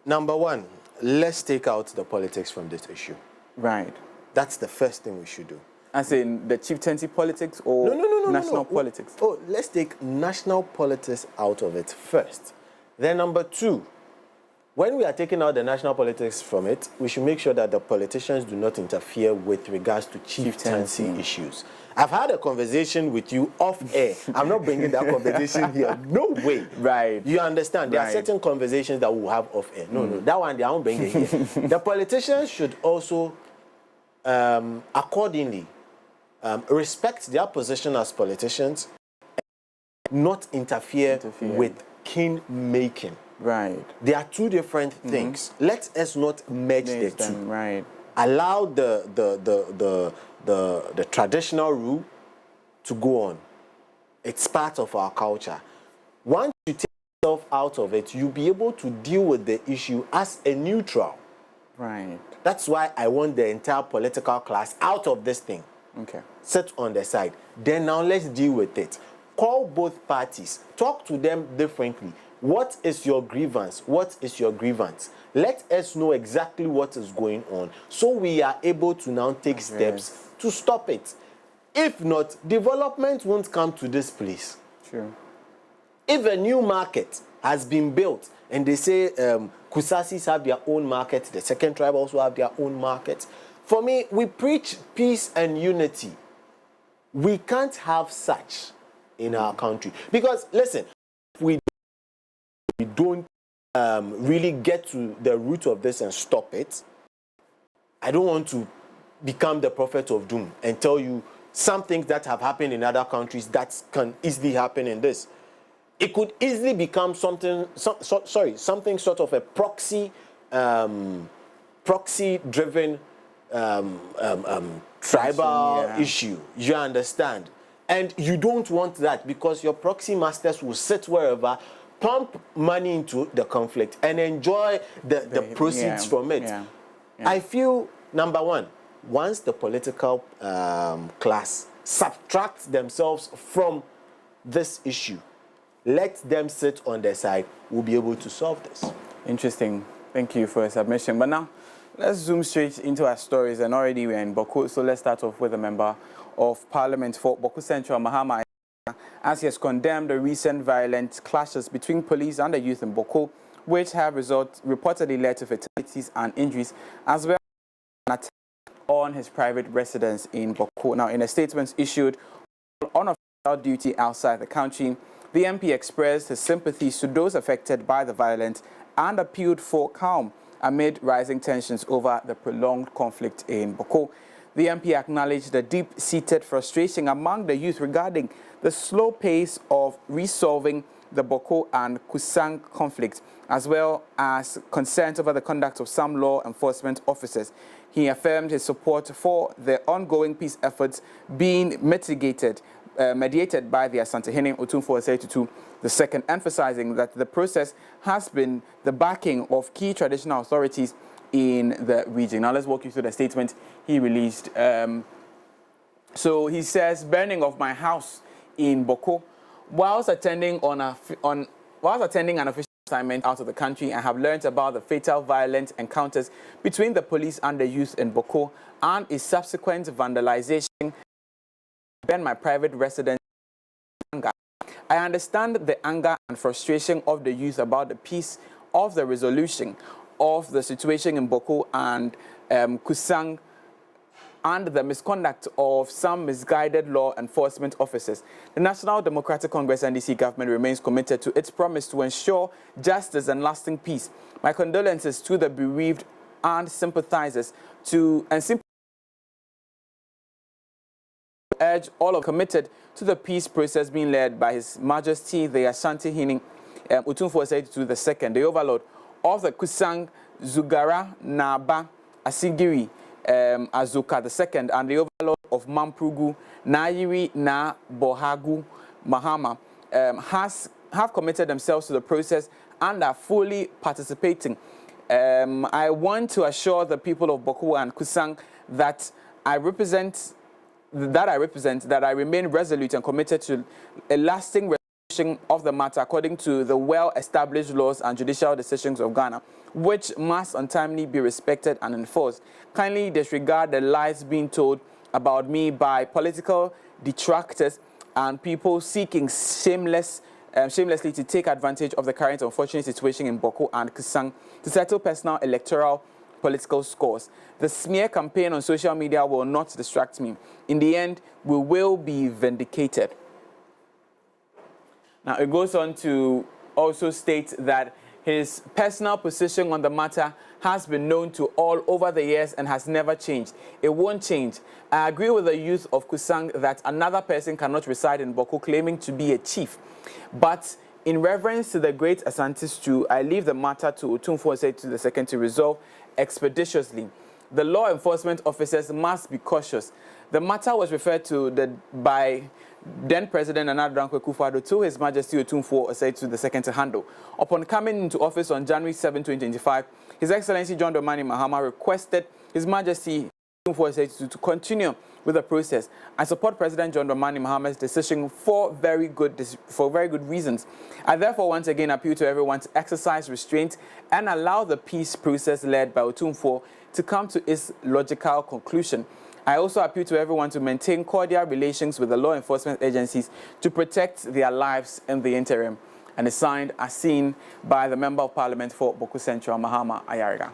Number one, let's take out the politics from this issue. Right. That's the first thing we should do. As in the chieftaincy politics or national politics? Oh, let's take national politics out of it first. Then number two, when we are taking out the national politics from it, we should make sure that the politicians do not interfere with regards to chieftaincy issues. I've had a conversation with you off air. I'm not bringing that conversation here. No way. Right. You understand? There are certain conversations that we'll have off air. No, that one, I won't bring it here. The politicians should also, accordingly, respect their position as politicians, and not interfere with king making. Right. They are two different things. Let us not merge the two. Right. Allow the traditional rule to go on. It's part of our culture. Once you take yourself out of it, you'll be able to deal with the issue as a neutral. Right. That's why I want the entire political class out of this thing. Okay. Sit on the side. Then now let's deal with it. Call both parties. Talk to them differently. What is your grievance? What is your grievance? Let us know exactly what is going on so we are able to now take steps to stop it. If not, development won't come to this place. True. If a new market has been built and they say Kusasis have their own market, the second tribe also have their own market. For me, we preach peace and unity. We can't have such in our country. Because, listen, if we don't really get to the root of this and stop it, I don't want to become the prophet of doom and tell you some things that have happened in other countries that can easily happen in this. It could easily become something, something sort of a proxy-driven tribal issue. You understand? And you don't want that because your proxy masters will sit wherever, pump money into the conflict and enjoy the proceeds from it. I feel, number one, once the political class subtracts themselves from this issue, let them sit on their side, we'll be able to solve this. Interesting. Thank you for your submission. But now, let's zoom straight into our stories. And already we're in Baku, so let's start off with a member of Parliament for Baku Central, Mahama, as he has condemned the recent violent clashes between police and the youth in Baku, which have reportedly led to fatalities and injuries, as well as an attack on his private residence in Baku. Now, in a statement issued on official duty outside the country, the MP expressed his sympathies to those affected by the violence and appealed for calm amid rising tensions over the prolonged conflict in Baku. The MP acknowledged the deep-seated frustration among the youth regarding the slow pace of resolving the Baku and Kusang conflict, as well as concerns over the conduct of some law enforcement officers. He affirmed his support for the ongoing peace efforts being mediated by the Asantehene Otumfuo Osei II, emphasizing that the process has been the backing of key traditional authorities in the region. Now let's walk you through the statement he released. So he says, burning of my house in Baku, whilst attending an official assignment out of the country, I have learned about the fatal violent encounters between the police and the youth in Baku and its subsequent vandalization in my private residence. I understand the anger and frustration of the youth about the peace of the resolution of the situation in Baku and Kusang and the misconduct of some misguided law enforcement officers. The National Democratic Congress NDC government remains committed to its promise to ensure justice and lasting peace. My condolences to the bereaved and sympathizers to urge all of committed to the peace process being led by His Majesty the Ashanti Hini Otumfuo Osei II, the overlord of the Kusang Zugara Naba Asigiri Azuka II, and the overlord of Mamprugu Nairi Na Bohagu Mahama, have committed themselves to the process and are fully participating. I want to assure the people of Bokua and Kusang that I remain resolute and committed to a lasting resolution of the matter according to the well-established laws and judicial decisions of Ghana, which must untimely be respected and enforced. Kindly disregard the lies being told about me by political detractors and people seeking shamelessly to take advantage of the current unfortunate situation in Boko and Kusang to settle personal electoral political scores. The smear campaign on social media will not distract me. In the end, we will be vindicated. Now, it goes on to also state that his personal position on the matter has been known to all over the years and has never changed. It won't change. I agree with the youth of Kusang that another person cannot reside in Boko claiming to be a chief. But in reverence to the great Asante Stew, I leave the matter to Otumfuo Osei II to resolve expeditiously. The law enforcement officers must be cautious. The matter was referred to by then President Nana Addo Akufo-Addo to His Majesty Otumfuo Osei II to handle. Upon coming into office on January 7, 2025, His Excellency John Dramani Mahama requested His Majesty Otumfuo Osei II to continue with the process. I support President John Dramani Mahama's decision for very good reasons. I therefore once again appeal to everyone to exercise restraint and allow the peace process led by Otumfuo to come to its logical conclusion. I also appeal to everyone to maintain cordial relations with the law enforcement agencies to protect their lives in the interim. And is signed as seen by the Member of Parliament for Boku Central, Mahama Ayariga.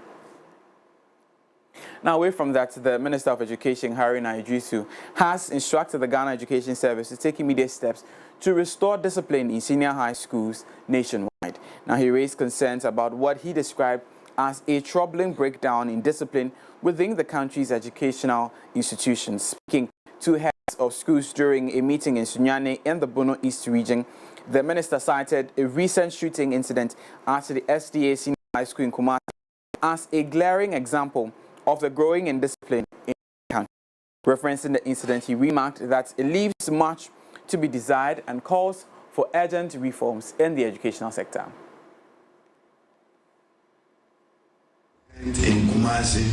Now, away from that, the Minister of Education, Haruna Idrisu, has instructed the Ghana Education Service to take immediate steps to restore discipline in senior high schools nationwide. Now, he raised concerns about what he described as a troubling breakdown in discipline within the country's educational institutions. Speaking to heads of schools during a meeting in Sunyane in the Bono East region, the minister cited a recent shooting incident at the SDA Senior High School in Kumasi as a glaring example of the growing indiscipline in the country. Referencing the incident, he remarked that it leaves much to be desired and calls for urgent reforms in the educational sector. In Kumasi,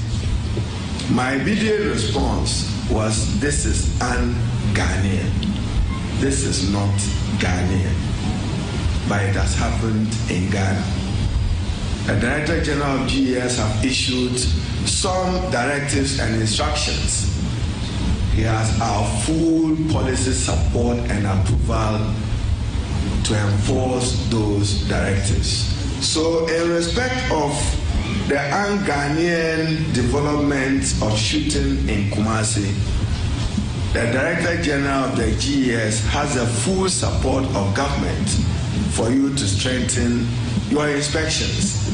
my immediate response was, this is un-Ghanaian. This is not Ghanaian, but it has happened in Ghana. The Director General of GES have issued some directives and instructions. He has our full policy support and approval to enforce those directives. So in respect of the un-Ghanaian development of shooting in Kumasi, the Director General of the GES has the full support of government for you to strengthen your inspections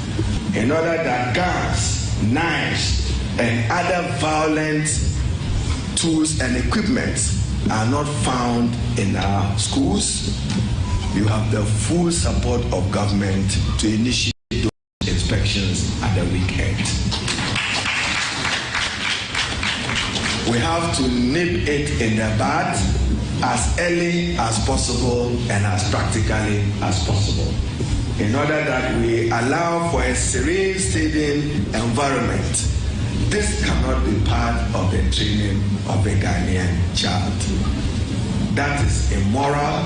in order that guns, knives, and other violent tools and equipment are not found in our schools. You have the full support of government to initiate those inspections at the weekend. We have to nip it in the bud as early as possible and as practically as possible, in order that we allow for a serene studying environment. This cannot be part of the training of a Ghanaian child. That is immoral,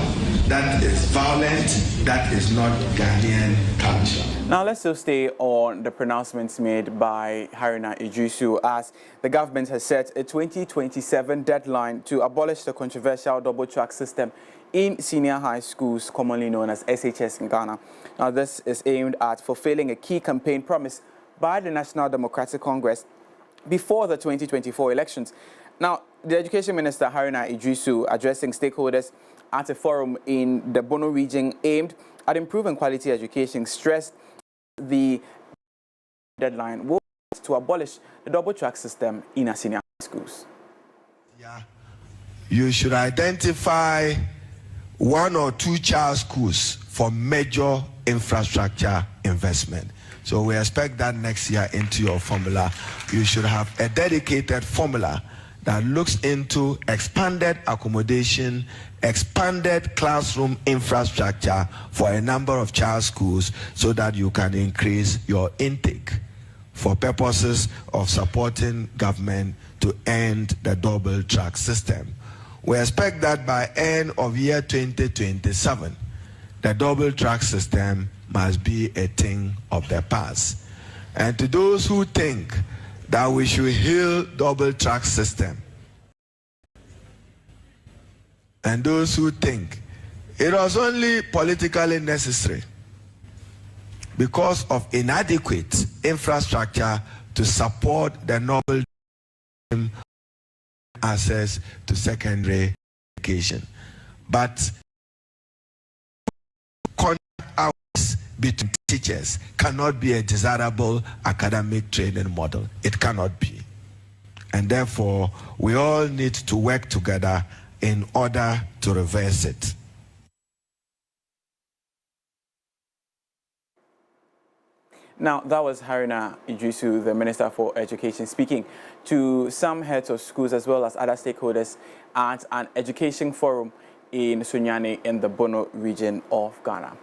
that is violent, that is not Ghanaian culture. Now let's still stay on the pronouncements made by Haruna Idrisu, as the government has set a 2027 deadline to abolish the controversial double-track system in senior high schools, commonly known as SHS in Ghana. Now this is aimed at fulfilling a key campaign promise by the National Democratic Congress before the 2024 elections. Now, the Education Minister, Haruna Idrisu, addressing stakeholders at a forum in the Bono region aimed at improving quality education, stressed the deadline will to abolish the double track system in our senior schools. Yeah. You should identify 1 or 2 child schools for major infrastructure investment. So we expect that next year into your formula, you should have a dedicated formula that looks into expanded accommodation, expanded classroom infrastructure for a number of child schools so that you can increase your intake for purposes of supporting government to end the double track system. We expect that by end of year 2027, the double track system must be a thing of the past. And to those who think that we should heal double track system, and those who think it was only politically necessary because of inadequate infrastructure to support the novel access to secondary education. But contact hours between teachers cannot be a desirable academic training model. It cannot be. And therefore, we all need to work together in order to reverse it. Now, that was Haruna Idrisu, the Minister for Education, speaking to some heads of schools as well as other stakeholders at an education forum in Sunyani in the Bono region of Ghana.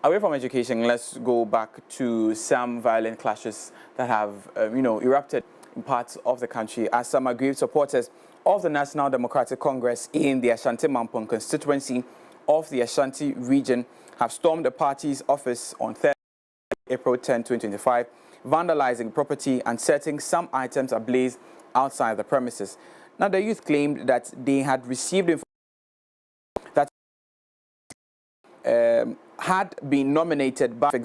Away from education, let's go back to some violent clashes that have, erupted in parts of the country as some aggrieved supporters of the National Democratic Congress in the Ashanti Mampong constituency of the Ashanti region have stormed the party's office on Thursday, April 10, 2025, vandalizing property and setting some items ablaze outside the premises. Now, the youth claimed that they had received information that had been nominated by,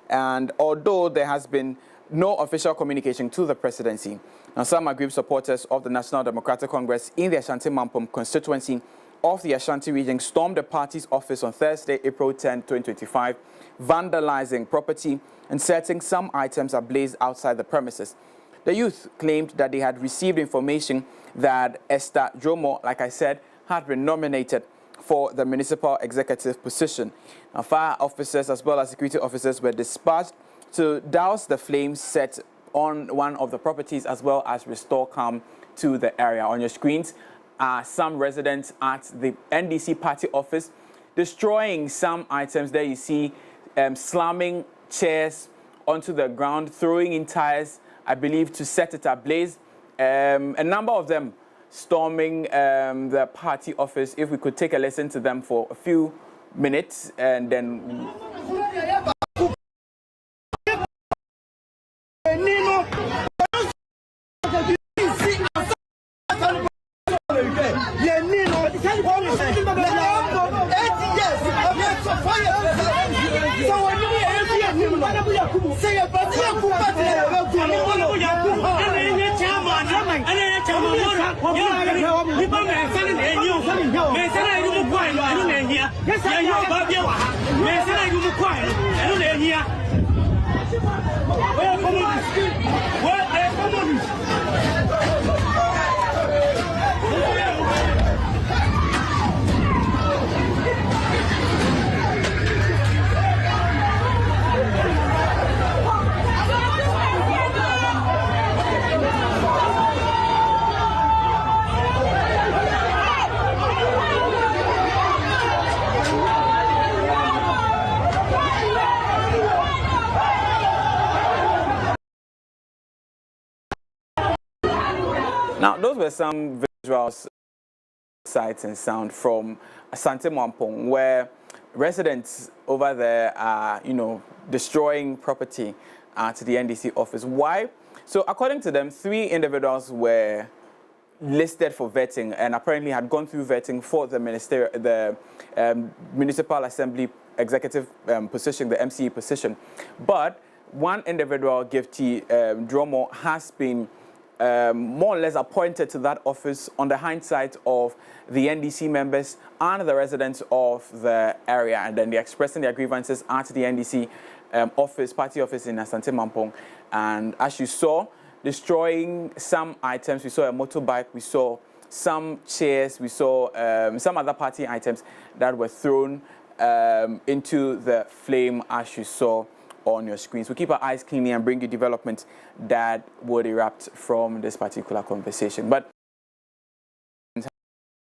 and although there has been no official communication to the presidency, now some aggrieved supporters of the National Democratic Congress in the Ashanti Mampong constituency of the Ashanti region stormed the party's office on Thursday, April 10, 2025, vandalizing property and setting some items ablaze outside the premises. The youth claimed that they had received information that Esther Jomo, like I said, had been nominated for the municipal executive position. Now, fire officers as well as security officers were dispatched to douse the flames set on one of the properties as well as restore calm to the area. On your screens are some residents at the NDC party office destroying some items. There you see slamming chairs onto the ground, throwing in tires, I believe, to set it ablaze. A number of them storming the party office. If we could take a listen to them for a few minutes and then... Now, those were some visuals, sights and sound from Asante Mampong, where residents over there are, destroying property to the NDC office. Why? So, according to them, 3 individuals were listed for vetting and apparently had gone through vetting for the Municipal Assembly Executive position, the MCE position. But one individual, Gifty Dromo, has been more or less appointed to that office on the hindsight of the NDC members and the residents of the area, and then they're expressing their grievances at the NDC party office in Asante Mampong. And as you saw, destroying some items. We saw a motorbike, we saw some chairs, we saw some other party items that were thrown into the flame, as you saw on your screens. We'll keep our eyes clean and bring you developments that would erupt from this particular conversation. But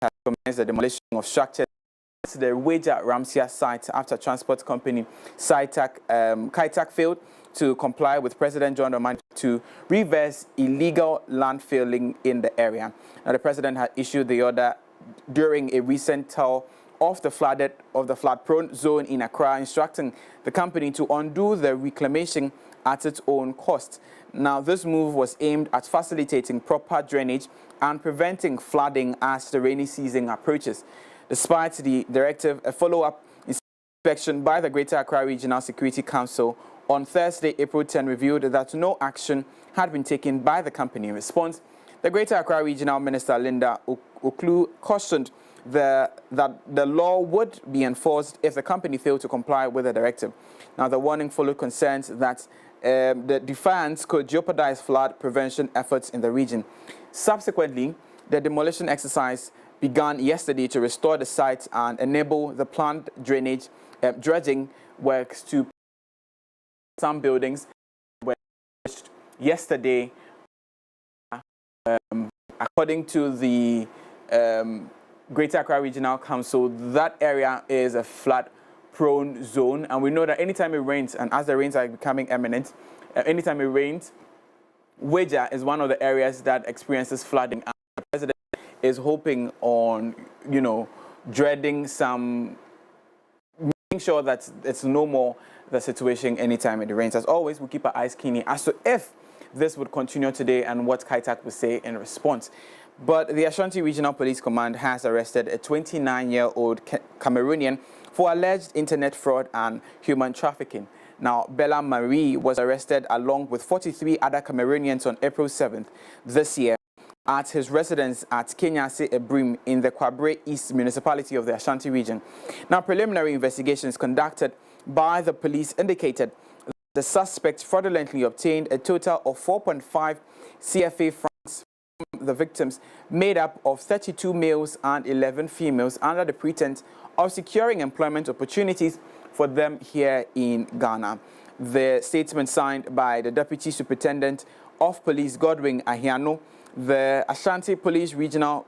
has commenced the demolition of structures at the Weja Ramsia site after transport company Kaitak failed to comply with President John Mahama to reverse illegal landfilling in the area. Now, the president had issued the order during a recent tour of the flood-prone zone in Accra, instructing the company to undo the reclamation at its own cost. Now, this move was aimed at facilitating proper drainage and preventing flooding as the rainy season approaches. Despite the directive, a follow-up inspection by the Greater Accra Regional Security Council on Thursday, April 10, revealed that no action had been taken by the company. In response, the Greater Accra Regional Minister Linda Oklu cautioned that the law would be enforced if the company failed to comply with the directive. Now, the warning followed concerns that the defiance could jeopardize flood prevention efforts in the region. Subsequently, the demolition exercise began yesterday to restore the site and enable the planned drainage dredging works to some buildings were finished yesterday. According to the Greater Accra Regional Council, that area is a flood-prone zone, and we know that anytime it rains, and as the rains are becoming imminent, anytime it rains, Weja is one of the areas that experiences flooding, and the president is hoping on, dreading some, making sure that it's no more the situation anytime it rains. As always, we'll keep our eyes keen as to if this would continue today and what Kaitak will say in response. But the Ashanti Regional Police Command has arrested a 29-year-old Cameroonian for alleged internet fraud and human trafficking. Now, Bella Marie was arrested along with 43 other Cameroonians on April 7th this year at his residence at Kenyase Ebrim in the Kwabre East municipality of the Ashanti region. Now, preliminary investigations conducted by the police indicated that the suspect fraudulently obtained a total of 4.5 CFA francs from the victims, made up of 32 males and 11 females, under the pretense of securing employment opportunities for them here in Ghana. The statement signed by the Deputy Superintendent of Police, Godwin Ahiano, the Ashanti Police Regional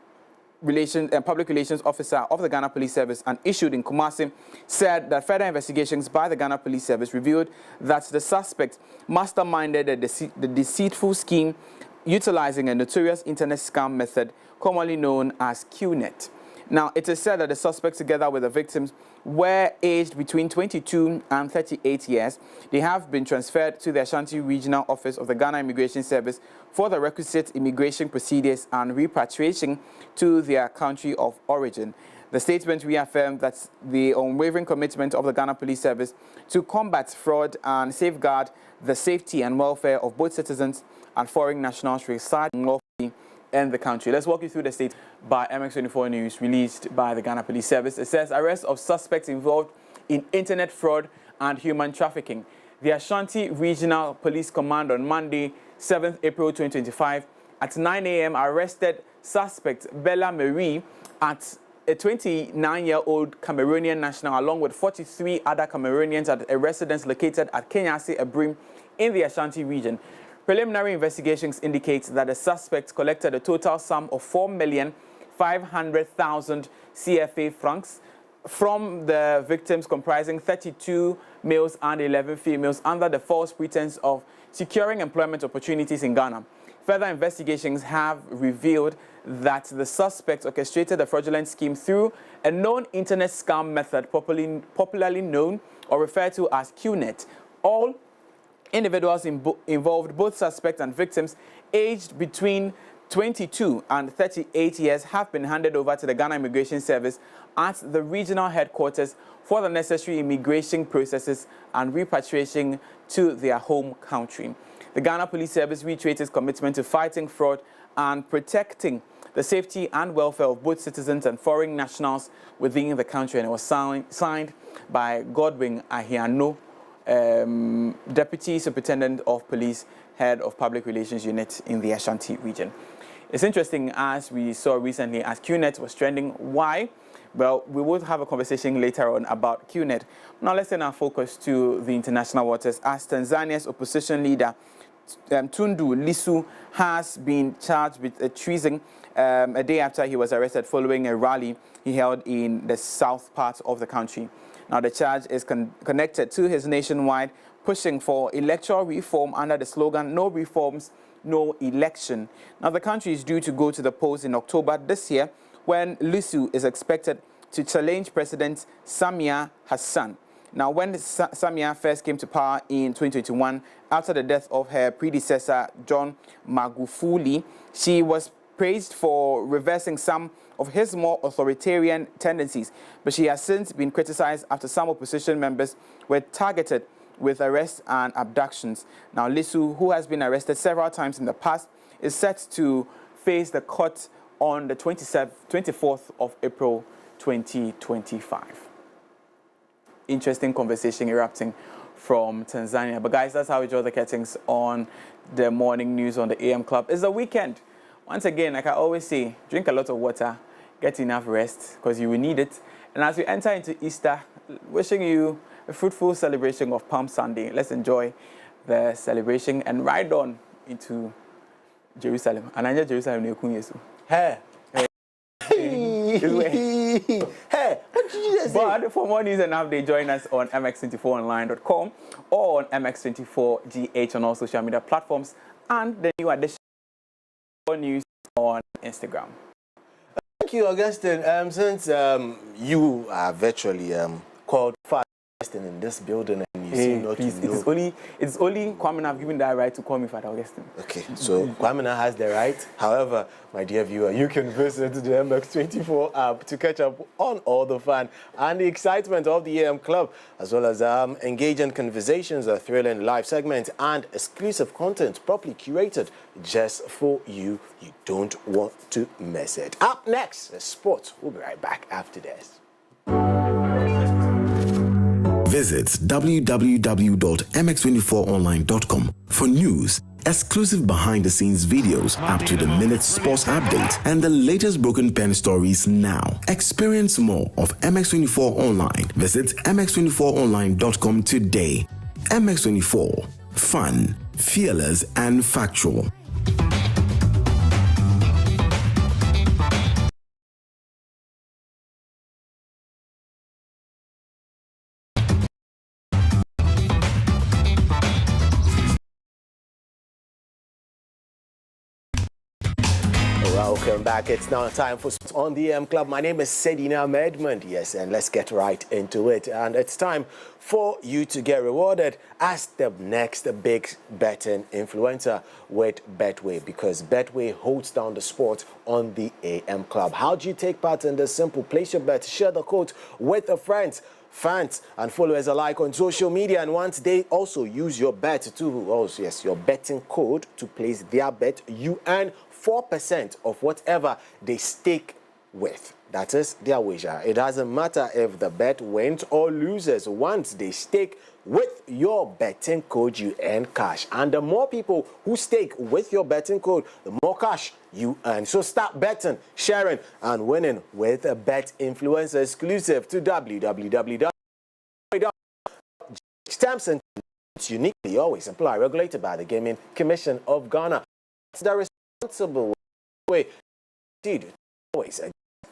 Public Relations Officer of the Ghana Police Service, and issued in Kumasi, said that further investigations by the Ghana Police Service revealed that the suspect masterminded the deceitful scheme utilizing a notorious internet scam method commonly known as QNet. Now, it is said that the suspects, together with the victims, were aged between 22 and 38 years. They have been transferred to the Ashanti Regional Office of the Ghana Immigration Service for the requisite immigration procedures and repatriation to their country of origin. The statement reaffirmed that the unwavering commitment of the Ghana Police Service to combat fraud and safeguard the safety and welfare of both citizens and foreign nationals residing lawfully in the country. Let's walk you through the statement by MX24 News released by the Ghana Police Service. It says, arrest of suspects involved in internet fraud and human trafficking. The Ashanti Regional Police Command on Monday, 7th April 2025, at 9 a.m. arrested suspect Bella Marie, at a 29-year-old Cameroonian national, along with 43 other Cameroonians at a residence located at Kenyase Ebrim in the Ashanti region. Preliminary investigations indicate that the suspects collected a total sum of 4,500,000 CFA francs from the victims, comprising 32 males and 11 females, under the false pretense of securing employment opportunities in Ghana. Further investigations have revealed that the suspects orchestrated the fraudulent scheme through a known internet scam method popularly known or referred to as QNet. All individuals involved, both suspects and victims, aged between 22 and 38 years, have been handed over to the Ghana Immigration Service at the regional headquarters for the necessary immigration processes and repatriation to their home country. The Ghana Police Service reiterates its commitment to fighting fraud and protecting the safety and welfare of both citizens and foreign nationals within the country, and it was signed by Godwin Ahiano, Deputy Superintendent of Police, Head of Public Relations Unit in the Ashanti region. It's interesting, as we saw recently, as QNet was trending. Why? Well, we will have a conversation later on about QNet. Now let's turn our focus to the international waters, as Tanzania's opposition leader Tundu Lissu has been charged with treason a day after he was arrested following a rally he held in the south part of the country. Now the charge is connected to his nationwide pushing for electoral reform under the slogan "No reforms, no election." Now the country is due to go to the polls in October this year, when Lissu is expected to challenge President Samia Hassan. Now, when Samia first came to power in 2021, after the death of her predecessor, John Magufuli, she was praised for reversing some of his more authoritarian tendencies. But she has since been criticized after some opposition members were targeted with arrests and abductions. Now, Lissu, who has been arrested several times in the past, is set to face the court on the 24th of April 2025. Interesting conversation erupting from Tanzania. But guys, that's how we draw the curtains on the morning news on the AM Club. It's the weekend. Once again, like I always say, drink a lot of water, get enough rest, because you will need it. And as we enter into Easter, wishing you a fruitful celebration of Palm Sunday. Let's enjoy the celebration and ride on into Jerusalem. And I know Jerusalem. Hey. Hey, what did you just say? But for more news and updates, join us on mx24online.com or on mx24gh on all social media platforms, and the new edition of news on Instagram. Thank you, Augustine. Since you are virtually called fast in this building, and you seem not please, to know. it's only Kwame have given that right to call me Father Augustine. Okay, so Kwame has the right. However, my dear viewer, you can visit the MX24 app to catch up on all the fun and the excitement of the AM Club, as well as engaging conversations, thrilling live segments, and exclusive content properly curated just for you. You don't want to miss it. Up next, sports. We'll be right back after this. Visit www.mx24online.com for news, exclusive behind-the-scenes videos, up-to-the-minute sports updates, and the latest broken pen stories now. Experience more of MX24 Online. Visit mx24online.com today. MX24. Fun, fearless, and factual. Welcome back. It's now time for Sports on the AM Club. My name is Sedina Medmond. Yes, and let's get right into it. And it's time for you to get rewarded as the next big betting influencer with Betway, because Betway holds down the sport on the AM Club. How do you take part in this simple? Place your bet, share the code with your friends, fans and followers alike on social media, and once they also use your bet to your betting code to place their bet, you earn 4% of whatever they stake with. That is their wager. It doesn't matter if the bet wins or loses. Once they stake with your betting code, you earn cash. And the more people who stake with your betting code, the more cash you earn. So start betting, sharing, and winning with a Bet Influencer exclusive to www. Terms and conditions uniquely always apply, regulated by the Gaming Commission of Ghana. It's the responsible way to always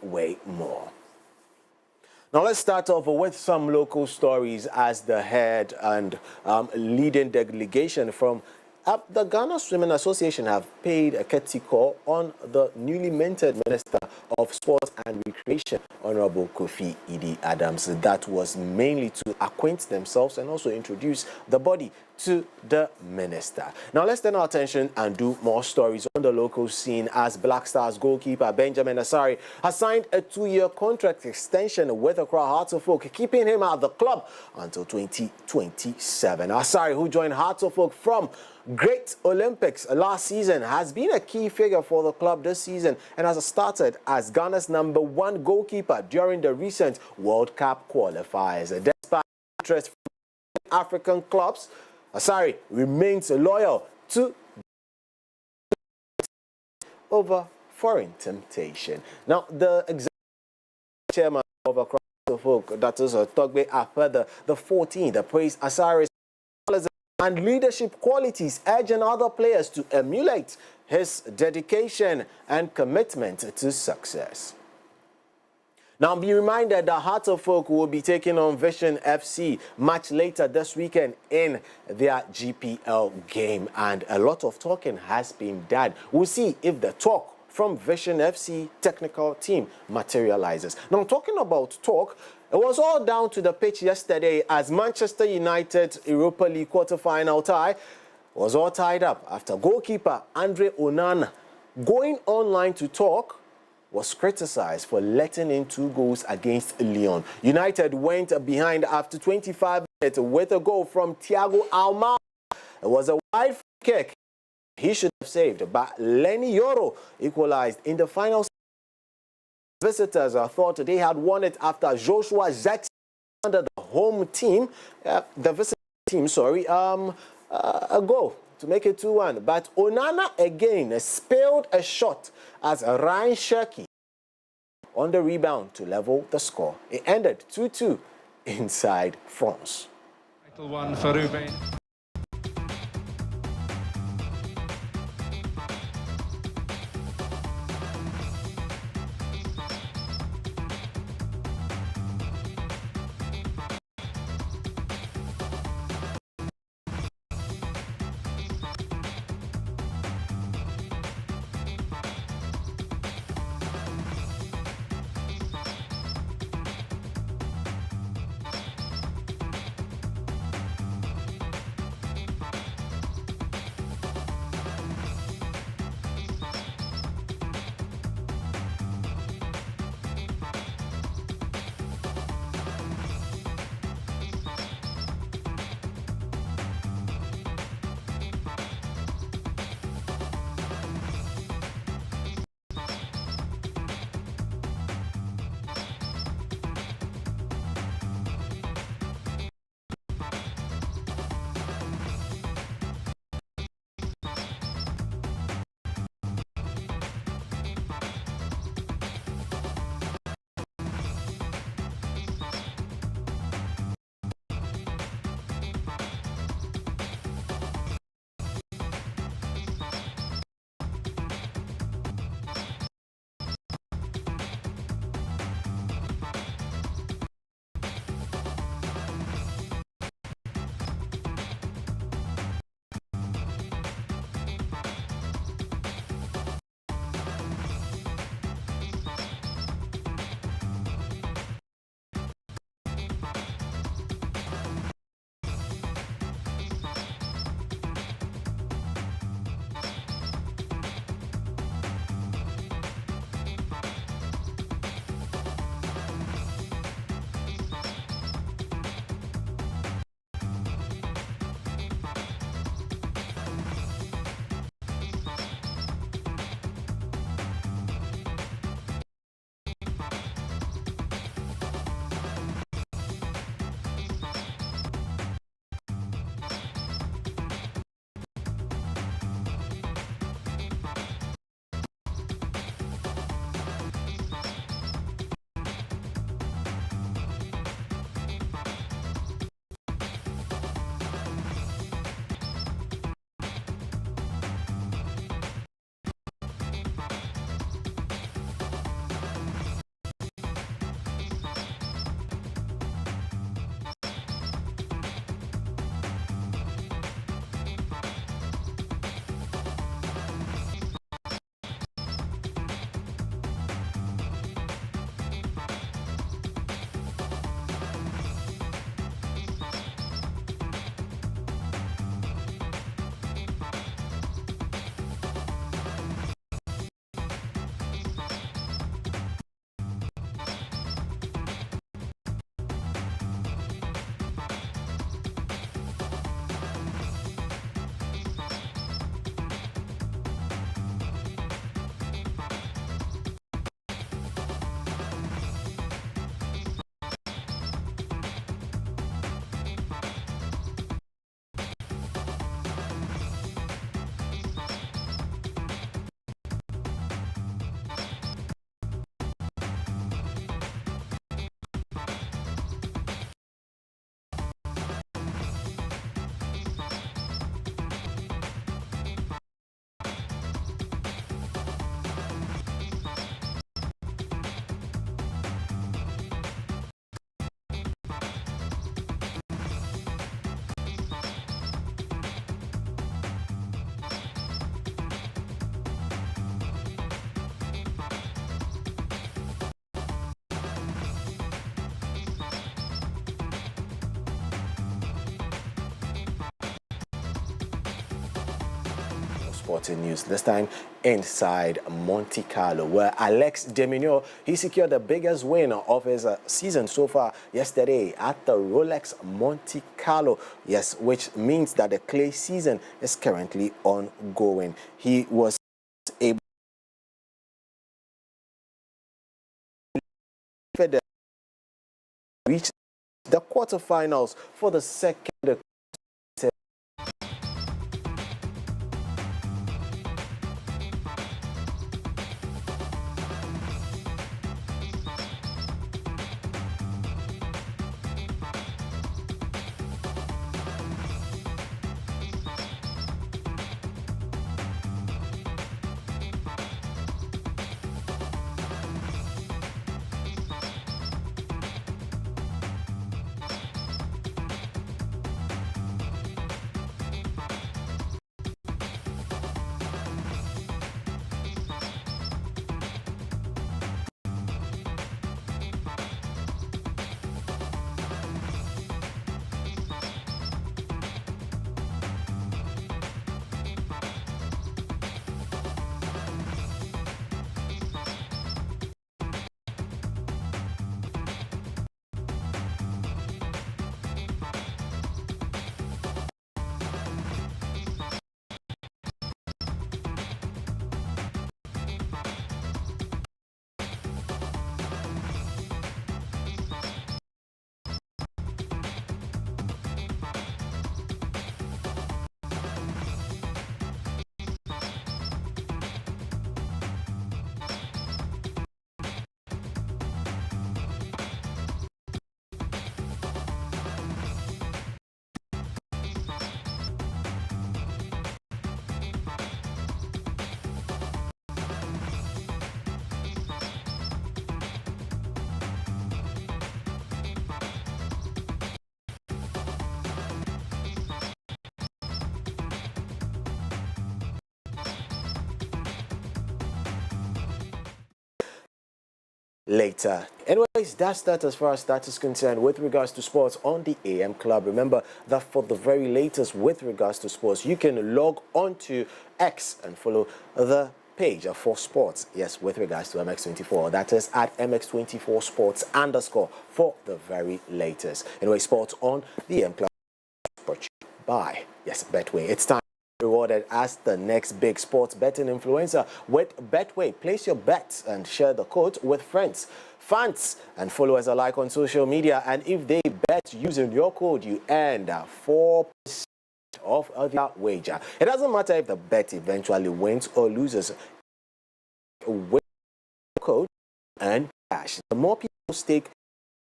way more. Now let's start off with some local stories, as the head and leading delegation from the Ghana Swimming Association have paid a courtesy call on the newly minted Minister of Sports and Recreation, Honorable Kofi Idi Adams. That was mainly to acquaint themselves and also introduce the body to the minister. Now let's turn our attention and do more stories on the local scene, as Black Stars goalkeeper Benjamin Asari has signed a 2-year contract extension with Accra Hearts of Oak, keeping him at the club until 2027. Asari, who joined Hearts of Oak from Great Olympics last season, has been a key figure for the club this season and has started as Ghana's #1 goalkeeper during the recent World Cup qualifiers. Despite interest from African clubs, remains loyal to over foreign temptation. Now, the executive chairman of Across the Folk, that is Togbe Afeda, the 14th, praised Asari's and leadership qualities, urging other players to emulate his dedication and commitment to success. Now, be reminded that Heart of Folk will be taking on Vision FC much later this weekend in their GPL game, and a lot of talking has been done. We'll see if the talk from Vision FC technical team materializes. Now, talking about talk, it was all down to the pitch yesterday as Manchester United Europa League quarter-final tie was all tied up after goalkeeper Andre Onana, going online to talk, was criticized for letting in 2 goals against Lyon. United went behind after 25 minutes with a goal from Thiago Almada. It was a wide free kick he should have saved, but Lenny Yoro equalized in the final. Visitors thought they had won it after Joshua Jackson under the home team, the visitor team, a goal to make it 2-1. But Onana again spilled a shot as Ryan Cherki on the rebound to level the score. It ended 2-2 inside France. Title 1 for Ruben. sporting news, this time inside Monte Carlo, where Alex de Minaur, he secured the biggest win of his season so far yesterday at the Rolex Monte Carlo. Yes, which means that the clay season is currently ongoing. He was able to reach the quarterfinals for the second. Later. Anyways, that's that as far as that is concerned with regards to sports on the AM Club. Remember that for the very latest with regards to sports, you can log on to X and follow the page for sports. Yes, with regards to MX24. That is at MX24 Sports _ for the very latest. Anyway, sports on the AM Club. By yes, Betway. It's time. Rewarded as the next big sports betting influencer with Betway. Place your bets and share the code with friends, fans, and followers alike on social media. And if they bet using your code, you earn 4% of their wager. It doesn't matter if the bet eventually wins or loses. With your code and cash. The more people stake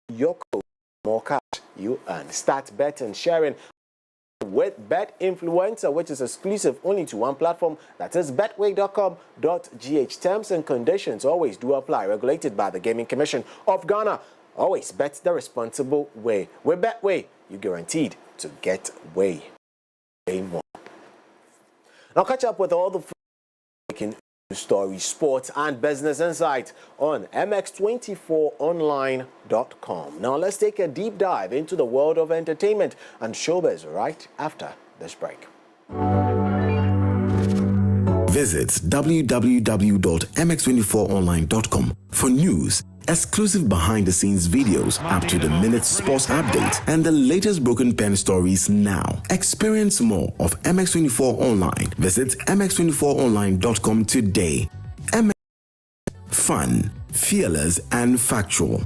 your code, the more cash you earn. Start betting, sharing with Bet Influencer, which is exclusive only to one platform, that is betway.com.gh. Terms and conditions always do apply. Regulated by the Gaming Commission of Ghana. Always bet the responsible way. With Betway, you're guaranteed to get way more. Now catch up with all the breaking stories, sports and business insight on mx24online.com. Now let's take a deep dive into the world of entertainment and showbiz right after this break. Visit www.mx24online.com for news, exclusive behind-the-scenes videos, up-to-the-minute sports updates, and the latest broken pen stories now. Experience more of MX24 Online. Visit mx24online.com today. MX, fun, fearless, and factual.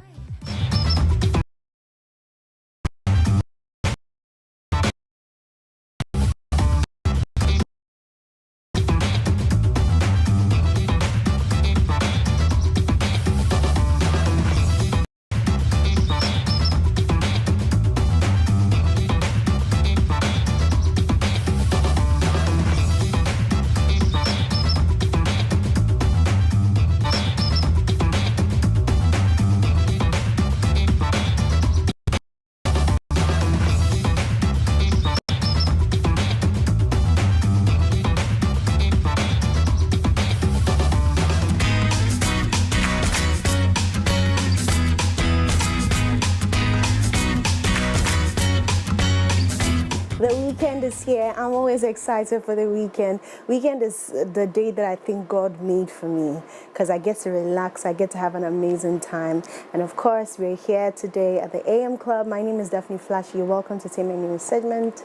weekend is here. I'm always excited for the weekend. Weekend is the day that I think God made for me because I get to relax, I get to have an amazing time. And of course, we're here today at the AM Club. My name is Daphne Flashy. Welcome to Team News segment.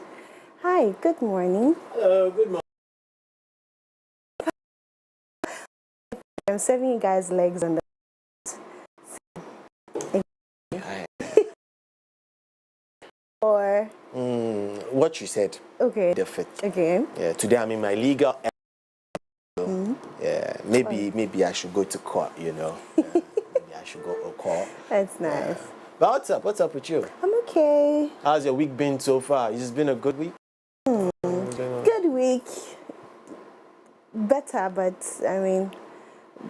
Hi, good morning. Hello, good morning. I'm serving you guys legs on the or What you said. okay. The fit. Okay. Yeah, today I'm in my legal. Yeah, maybe I should go to court, you know. Maybe I should go to court. That's nice. But what's up? What's up with you? I'm okay. How's your week been so far? It's been a good week? Good week. Better, but I mean,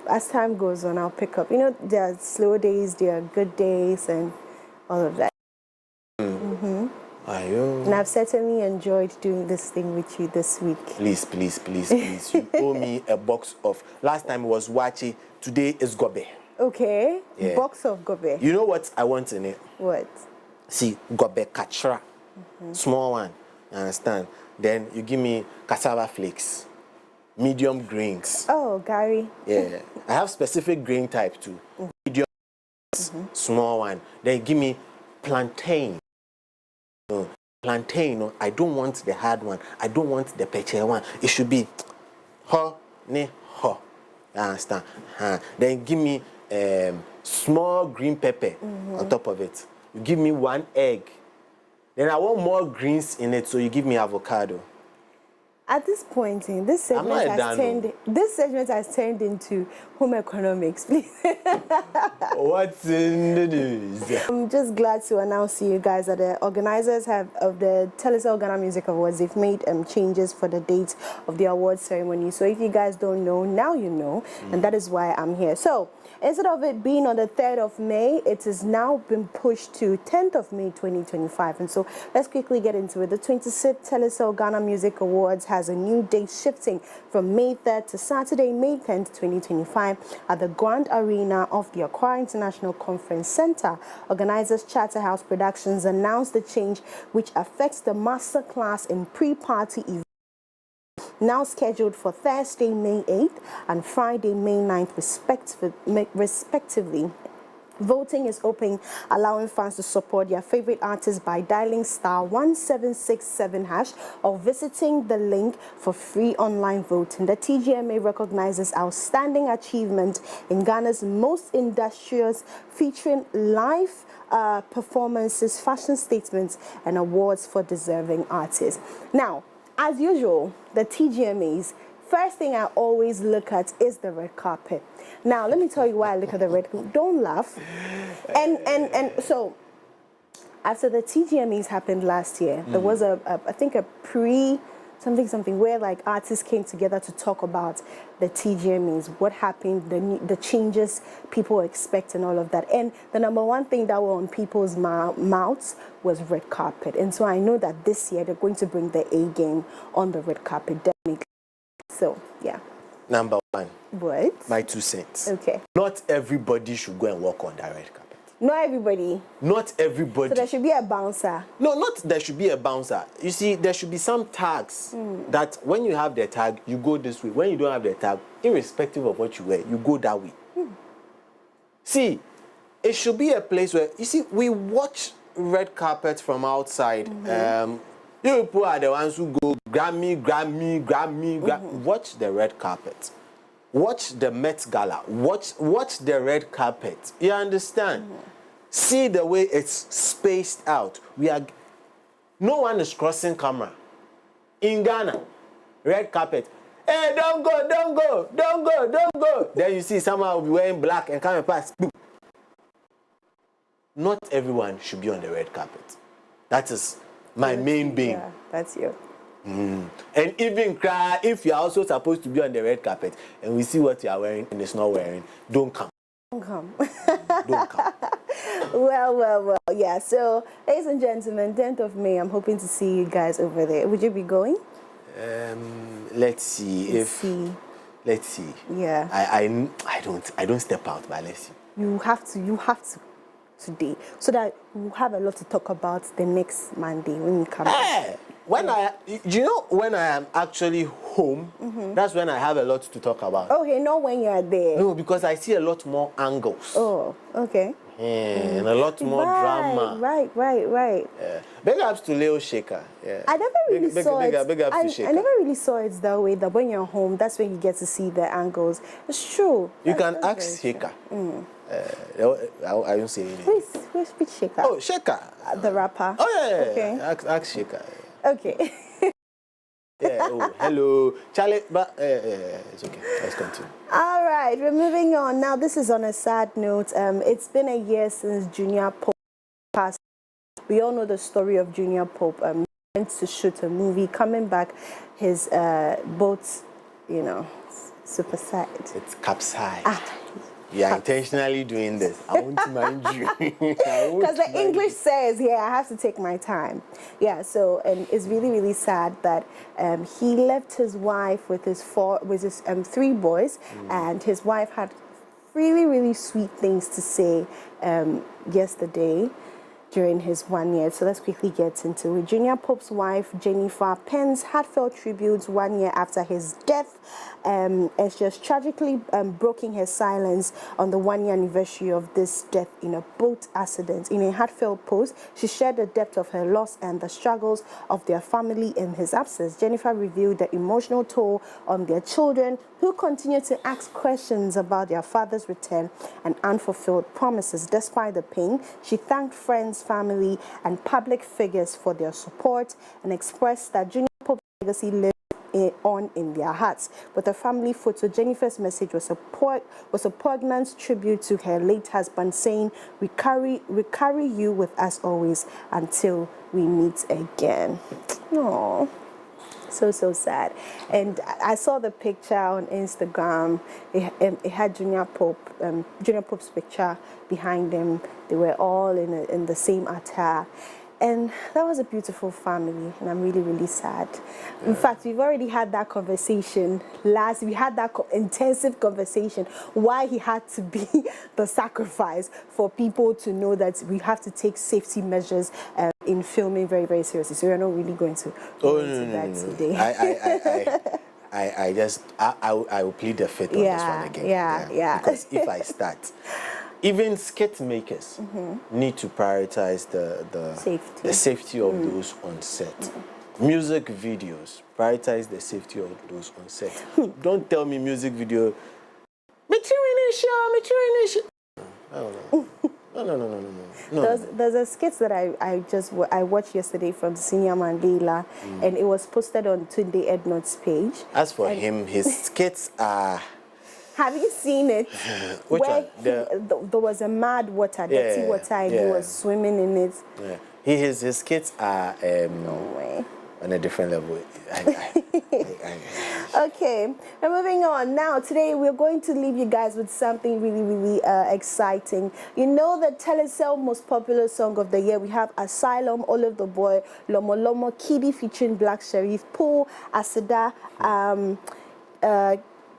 as time goes on, I'll pick up. You know, there are slow days, there are good days, and all of that. Ayo. And I've certainly enjoyed doing this thing with you this week. Please. You owe me a box of. Last time it was Wachi. Today is Gobe. Okay. Yeah. Box of gobe. You know what I want in it? What? See, Gobe Kachra. Small one. You understand? Then you give me cassava flakes. Medium grains. Oh, Gary. Yeah. I have specific grain type too. Medium, small one. Then give me plantain. Plantain, I don't want the hard one. I don't want the peche one. It should be ho, ne, ho. You understand? Then give me small green pepper on top of it. You give me 1 egg. Then I want more greens in it, so you give me avocado. At this point in this segment has turned into home economics, please. What's in the news? I'm just glad to announce to you guys that the organizers of the Telecel Ghana Music Awards, they've made changes for the date of the awards ceremony. So if you guys don't know, now you know, and that is why I'm here. So instead of it being on the 3rd of May, it has now been pushed to 10th of May 2025. And so let's quickly get into it. The 26th Telecel Ghana Music Awards has a new date shifting from May 3rd to Saturday, May 10th, 2025 at the Grand Arena of the Accra International Conference Center. Organizers Charterhouse Productions announced the change, which affects the masterclass in pre-party events, now scheduled for Thursday, May 8th and Friday, May 9th, respectively. Voting is open, allowing fans to support their favorite artists by dialing *1767# or visiting the link for free online voting. The TGMA recognizes outstanding achievement in Ghana's most industrious, featuring live performances, fashion statements, and awards for deserving artists. Now, as usual, the TGMAs, first thing I always look at is the red carpet. Now, let me tell you why I look at the red carpet. Don't laugh. And so, after the TGMAs happened last year, there was I think a something where like artists came together to talk about the TGMAs, what happened, the changes people expect and all of that. And the number one thing that were on people's mouths was red carpet. And so I know that this year they're going to bring the A game on the red carpet, definitely. So, yeah. Number one. What? My 2 cents. Okay. Not everybody should go and walk on that red carpet. Not everybody. Not everybody. So there should be a bouncer. No, not there should be a bouncer. You see, there should be some tags that when you have the tag, you go this way. When you don't have the tag, irrespective of what you wear, you go that way. See, it should be a place where, you see, we watch red carpet from outside. You people are the ones who go, Grammy. Watch the red carpet. Watch the Met Gala. Watch the red carpet. You understand? See the way it's spaced out. No one is crossing camera. In Ghana, red carpet. Hey, don't go. Then you see someone will be wearing black and coming past. Boom. Not everyone should be on the red carpet. That is my main being. Yeah, that's you. And even if you're also supposed to be on the red carpet and we see what you are wearing and it's not wearing, don't come. Don't come. Don't come. Well. Yeah, so, ladies and gentlemen, 10th of May, I'm hoping to see you guys over there. Would you be going? Let's see. Let's see. Yeah. I don't step out, but let's see. You have to today, so that we'll have a lot to talk about the next Monday when we come back. when when I am actually home, that's when I have a lot to talk about. Okay, not when you're there. No, because I see a lot more angles. Oh, okay. And a lot more drama. Right. Yeah. Big ups to Leo Shaker. Yeah. I never really saw it. Big ups to Shaker. I never really saw it that way, that when you're home, that's when you get to see the angles. It's true. You can ask Shaker. I don't say anything. Which Shaker? Oh, Shaker. The rapper. Oh, yeah. Okay. Ask Shaker. Okay. Yeah, oh, hello. Charlie, but it's okay. Let's continue. All right, we're moving on. Now, this is on a sad note. It's been a year since Junior Pope passed. We all know the story of Junior Pope. He went to shoot a movie. Coming back, his boat, supersized. It's capsized. You are intentionally doing this. I won't mind you. Because the English says, I have to take my time. Yeah, so and it's really, really sad that he left his wife with his 3 boys, and his wife had really, really sweet things to say yesterday during his 1 year. So let's quickly get into it. Junior Pope's wife, Jennifer, pens heartfelt tributes 1 year after his death. And she has tragically broken her silence on the 1 year anniversary of this death in a boat accident. In a heartfelt post, she shared the depth of her loss and the struggles of their family in his absence. Jennifer revealed the emotional toll on their children, who continue to ask questions about their father's return and unfulfilled promises. Despite the pain, she thanked friends, family, and public figures for their support and expressed that Junior Pope's legacy lives on in their hearts. With a family photo, Jennifer's message was a poignant tribute to her late husband, saying, we carry you with us always until we meet again. Aww. So sad. And I saw the picture on Instagram. It had Junior Pope's picture behind them. They were all in the same attire. And that was a beautiful family, and I'm really, really sad. In fact, we've already had that conversation we had that intensive conversation why he had to be the sacrifice, for people to know that we have to take safety measures in filming very, very seriously. So we're not really going to go into that today. I will plead the fifth on this one again. Yeah. Because if I start, even skit makers need to prioritize the safety of those on set. Music videos, prioritize the safety of those on set. Don't tell me music video. No. There's a skit that I watched yesterday from Senior Mandela, and it was posted on Tunde Ednot's page. As for him, his skits are... Have you seen it? Which one? There was a mad water, dirty water, and he was swimming in it. Yeah. His skits are no way. On a different level. Okay, we're moving on. Now, today we're going to leave you guys with something really, really exciting. You know the Telecel most popular song of the year. We have Asylum, Olive the Boy, Lomo Lomo, Kiddy featuring Black Sherif, Pool, Asada,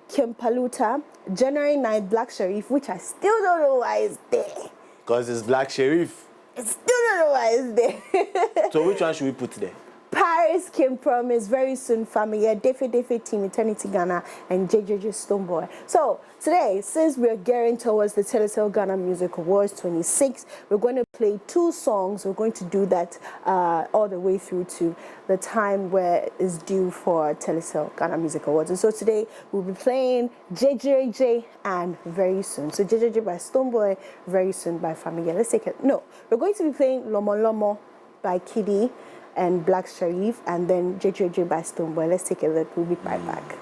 Kimpaluta, January 9th, Black Sherif, which I still don't know why it's there. Because it's Black Sherif. I still don't know why it's there. So which one should we put there? Paris Kim Promise, very soon Familia, Defe Team, Eternity Ghana, and JJJ Stoneboy. So today, since we're gearing towards the Telecel Ghana Music Awards 26, we're going to play 2 songs. We're going to do that all the way through to the time where it's due for Telecel Ghana Music Awards. And so today, we'll be playing JJJ and Very Soon. So JJJ by Stoneboy, Very Soon by Familia. Let's take it. No, we're going to be playing Lomo Lomo by Kiddy and Black Sherif, and then JJJ by Stoneboy. Let's take a look. We'll be right back.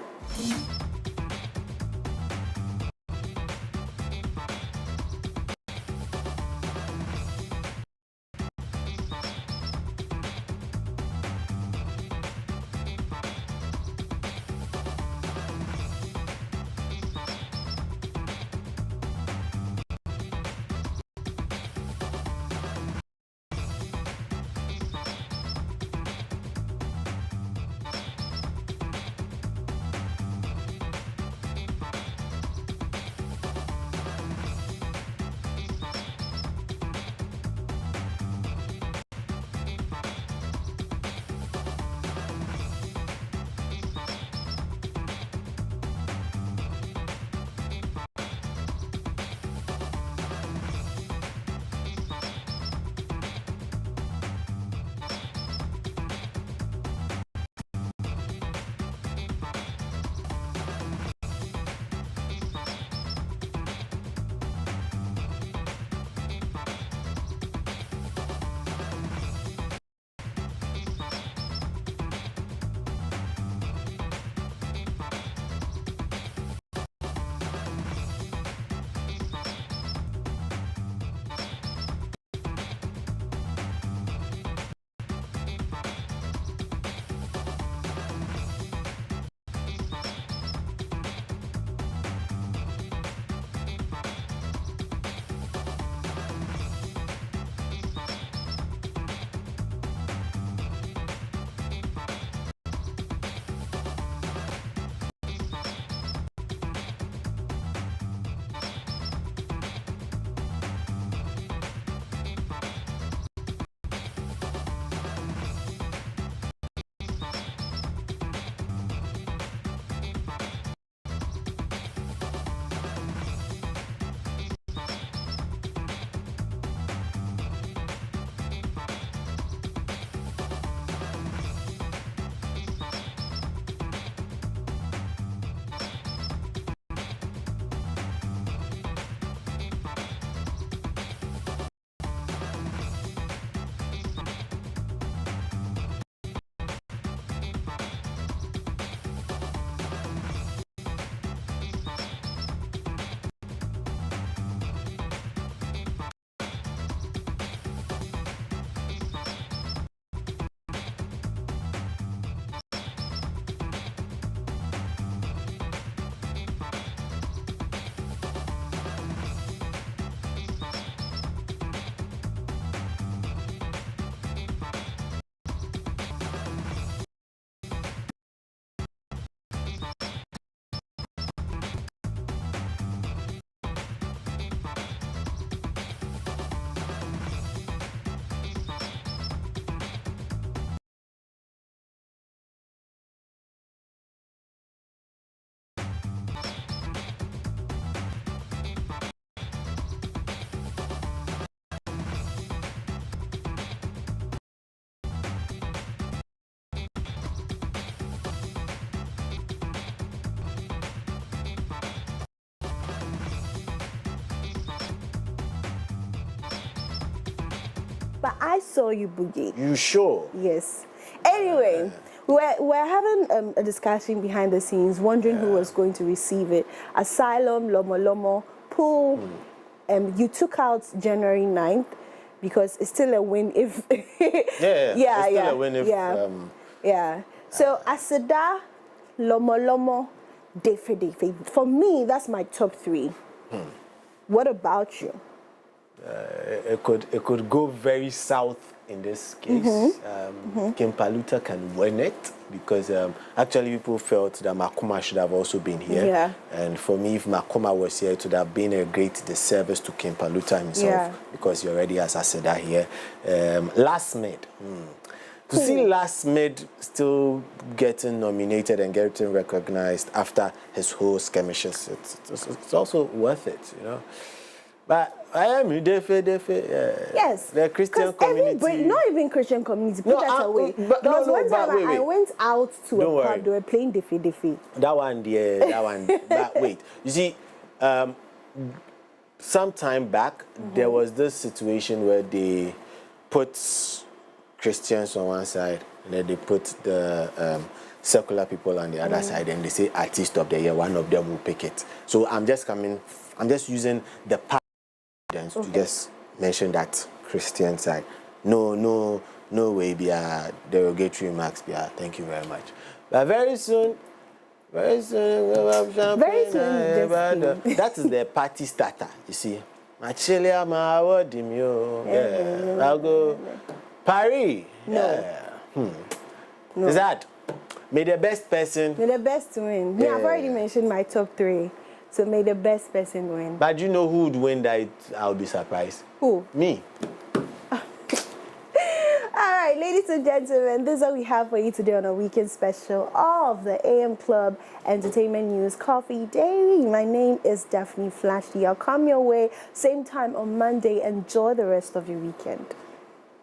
I saw you boogie. You sure? Yes. Anyway, we're having a discussion behind the scenes, wondering who was going to receive it. Asylum, Lomo Lomo, Pool. You took out January 9th because it's still a win if... It's still a win if... So, Aseda, Lomo Lomo, Defe. For me, that's my top 3. What about you? It could go very south in this case. Kimpaluta can win it because actually people felt that Makoma should have also been here. Yeah. And for me, if Makoma was here, it would have been a great disservice to Kimpaluta himself because he already has Aseda here. Last mid. To see Last Mid still getting nominated and getting recognized after his whole skirmishes, it's also worth it, you know. But I am Defe. Yes. The Christian community. Not even Christian community. Put that away. Because one time I went out to a pub, they were playing Defe. That one. But wait, you see, some time back, there was this situation where they put Christians on one side, and then they put the secular people on the other side, and they say artist of the year, one of them will pick it. So I'm just using the past to just mention that Christian side. No way be a derogatory remarks be a thank you very much. But very soon, that is the party starter, you see. Machilia ma awardimio. Yeah. I'll go Paris. No. No. Is that? May the best person. May the best win. Yeah, I've already mentioned my top 3. So may the best person win. But you know who would win that? I'll be surprised. Who? Me. All right, ladies and gentlemen, this is what we have for you today on a weekend special of the AM Club Entertainment News Coffee Daily. My name is Daphne Flashy. I'll come your way same time on Monday. Enjoy the rest of your weekend.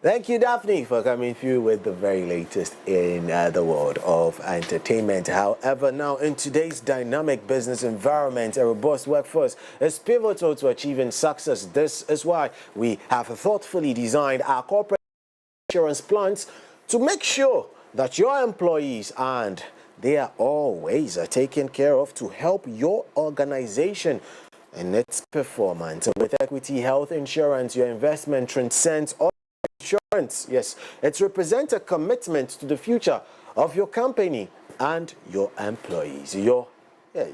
Thank you, Daphne, for coming through with the very latest in the world of entertainment. However, now in today's dynamic business environment, a robust workforce is pivotal to achieving success. This is why we have thoughtfully designed our corporate insurance plans to make sure that your employees and they are always taken care of to help your organization and its performance. With Equity Health Insurance, your investment transcends all insurance. Yes, it represents a commitment to the future of your company and your employees.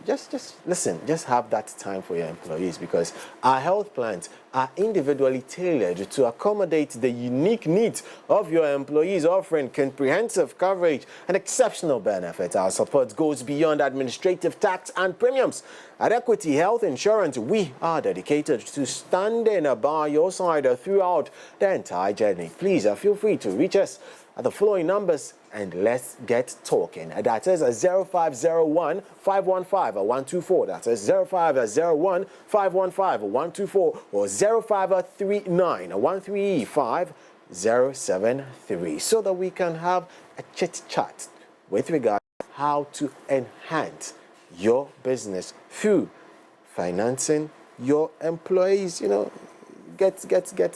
Just listen, just have that time for your employees, because our health plans are individually tailored to accommodate the unique needs of your employees, offering comprehensive coverage and exceptional benefits. Our support goes beyond administrative tax and premiums. At Equity Health Insurance, we are dedicated to standing by your side throughout the entire journey. Please feel free to reach us at the following numbers and let's get talking. That is 0501 515 124. That is 0501 515 124 or 0539 135 073, so that we can have a chit chat with regard to how to enhance your business through financing your employees. Get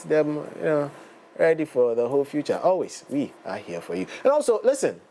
them ready for the whole future. Always, we are here for you. And also, listen,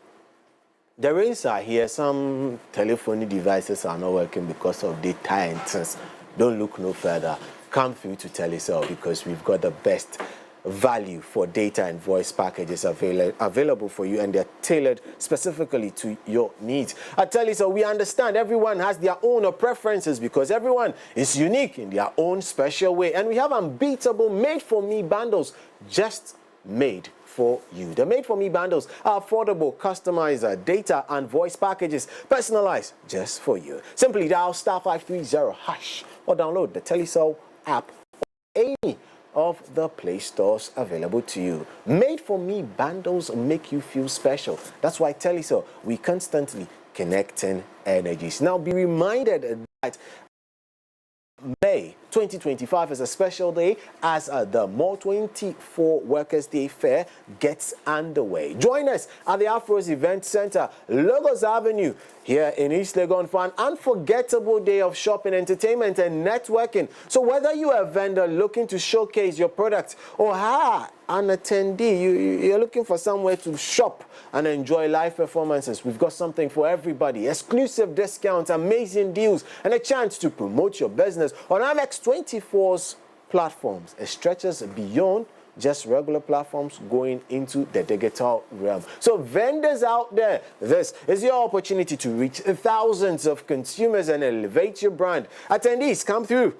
the rains are here. Some telephony devices are not working because of data and things. Don't look no further. Come through to Telecel, because we've got the best value for data and voice packages available for you, and they're tailored specifically to your needs. At Telecel, we understand everyone has their own preferences, because everyone is unique in their own special way, and we have unbeatable made-for-me bundles just made for you. The made-for-me bundles are affordable, customized data and voice packages personalized just for you. Simply dial *530# or download the Telecel app or any of the Play Stores available to you. Made-for-me bundles make you feel special. That's why Telecel, we constantly connecting energies. Now be reminded that May 2025 is a special day as the More 24 Workers' Day Fair gets underway. Join us at the Afros Event Center, Lagos Avenue, here in East Legon, for an unforgettable day of shopping, entertainment, and networking. So whether you are a vendor looking to showcase your product or an attendee, you're looking for somewhere to shop and enjoy live performances, we've got something for everybody. Exclusive discounts, amazing deals, and a chance to promote your business on MX24's platforms. It stretches beyond just regular platforms going into the digital realm. So vendors out there, this is your opportunity to reach thousands of consumers and elevate your brand. Attendees, come through,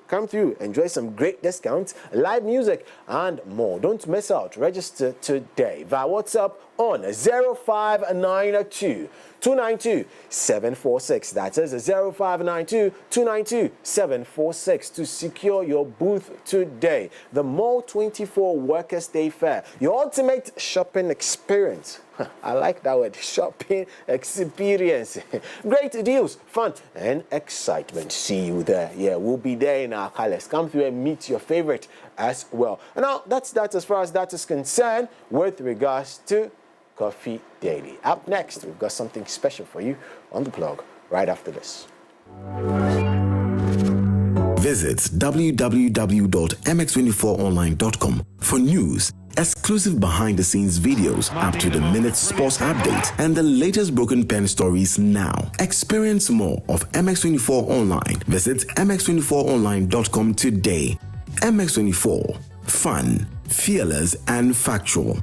enjoy some great discounts, live music, and more. Don't miss out. Register today via WhatsApp on 0592 292 746. That is 0592 292 746 to secure your booth today. The Mall 24 Workers' Day Fair, your ultimate shopping experience. I like that word, shopping experience. Great deals, fun, and excitement. See you there. Yeah, we'll be there in our colors. Come through and meet your favorite as well. And now, that's that as far as that is concerned with regards to Coffee Daily. Up next, we've got something special for you on the blog right after this. Visit www.mx24online.com for news, exclusive behind-the-scenes videos, up-to-the-minute sports updates, and the latest broken pen stories now. Experience more of MX24 Online. Visit mx24online.com today. MX24. Fun, fearless, and factual.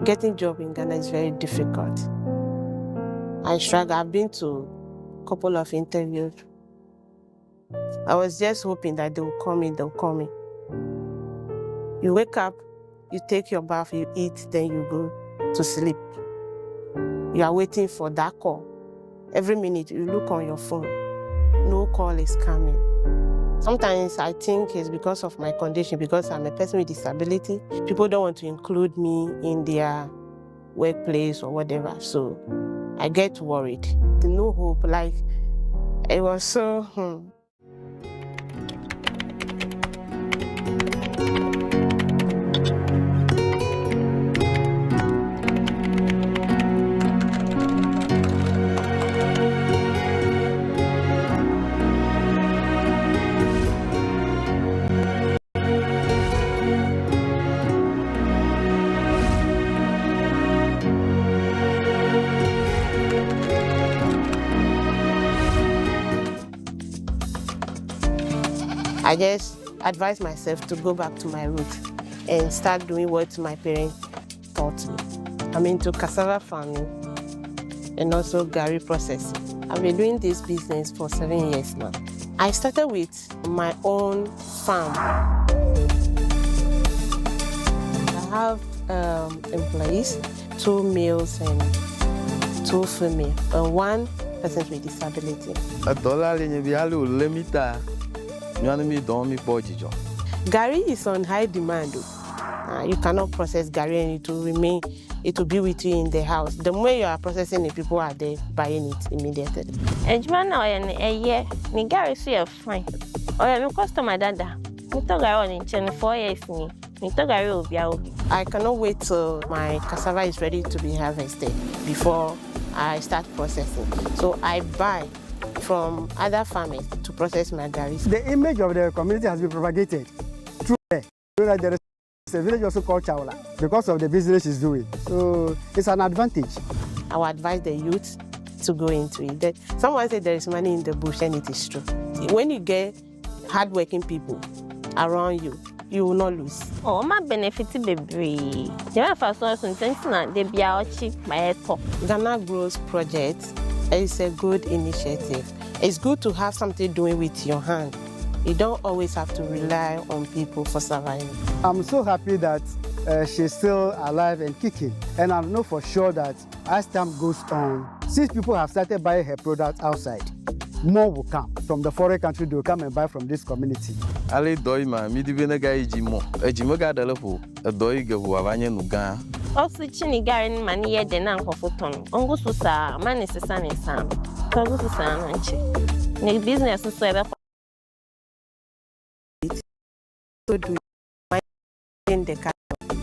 Getting a job in Ghana is very difficult. I struggle. I've been to a couple of interviews. I was just hoping that they'll call me. You wake up, you take your bath, you eat, then you go to sleep. You are waiting for that call. Every minute you look on your phone, no call is coming. Sometimes I think it's because of my condition, because I'm a person with disability. People don't want to include me in their workplace or whatever, so I get worried. No hope, like it was so. I just advised myself to go back to my roots and start doing what my parents taught me. I'm into cassava farming and also garri processing. I've been doing this business for 7 years now. I started with my own farm. I have employees, 2 males and 2 females, and 1 person with disability. Garri is on high demand. You cannot process garri and it will be with you in the house. The more you are processing it, people are there buying it immediately. And now ni garri so fine. My customer dada. Me to garri on 4 years ni. Me to garri obi. I cannot wait till my cassava is ready to be harvested before I start processing. So I buy from other farmers to process my garri. The image of the community has been propagated through there. There is a village also called Chaula because of the business she's doing. So it's an advantage. I would advise the youth to go into it. Someone said there is money in the bush, and it is true. When you get hardworking people around you, you will not lose. Oh, my benefit baby. The first one they be out cheap my top. Ghana Grows Project is a good initiative. It's good to have something doing with your hand. You don't always have to rely on people for surviving. I'm so happy that she's still alive and kicking. And I know for sure that as time goes on, since people have started buying her products outside, more will come. From the foreign country, they will come and buy from this community. Ali doi ma midi bena ga ejimo. Ejimo ga delepo. Doi ga hu avanye nuga. Also chini garden mani ye denan kofoton. Ongo susa mani sesa ne sam. Because this is an anchi. The business is so do in the car,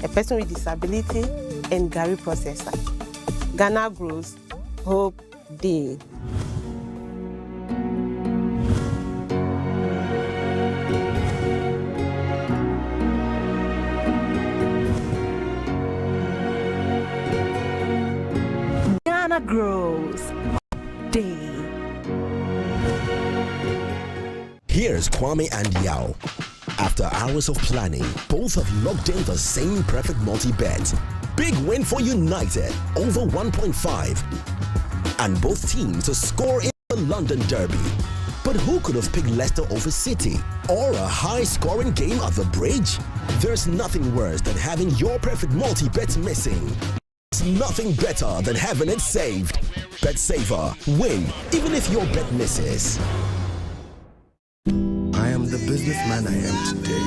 a person with disability and Gary processor. Ghana grows, hope day. Ghana grows day. Here's Kwame and Yao. After hours of planning, both have locked in the same perfect multi-bet. Big win for United, over 1.5. And both teams to score in the London Derby. But who could have picked Leicester over City? Or a high-scoring game at the Bridge? There's nothing worse than having your perfect multi-bet missing. It's nothing better than having it saved. Bet saver, win, even if your bet misses. I am the businessman I am today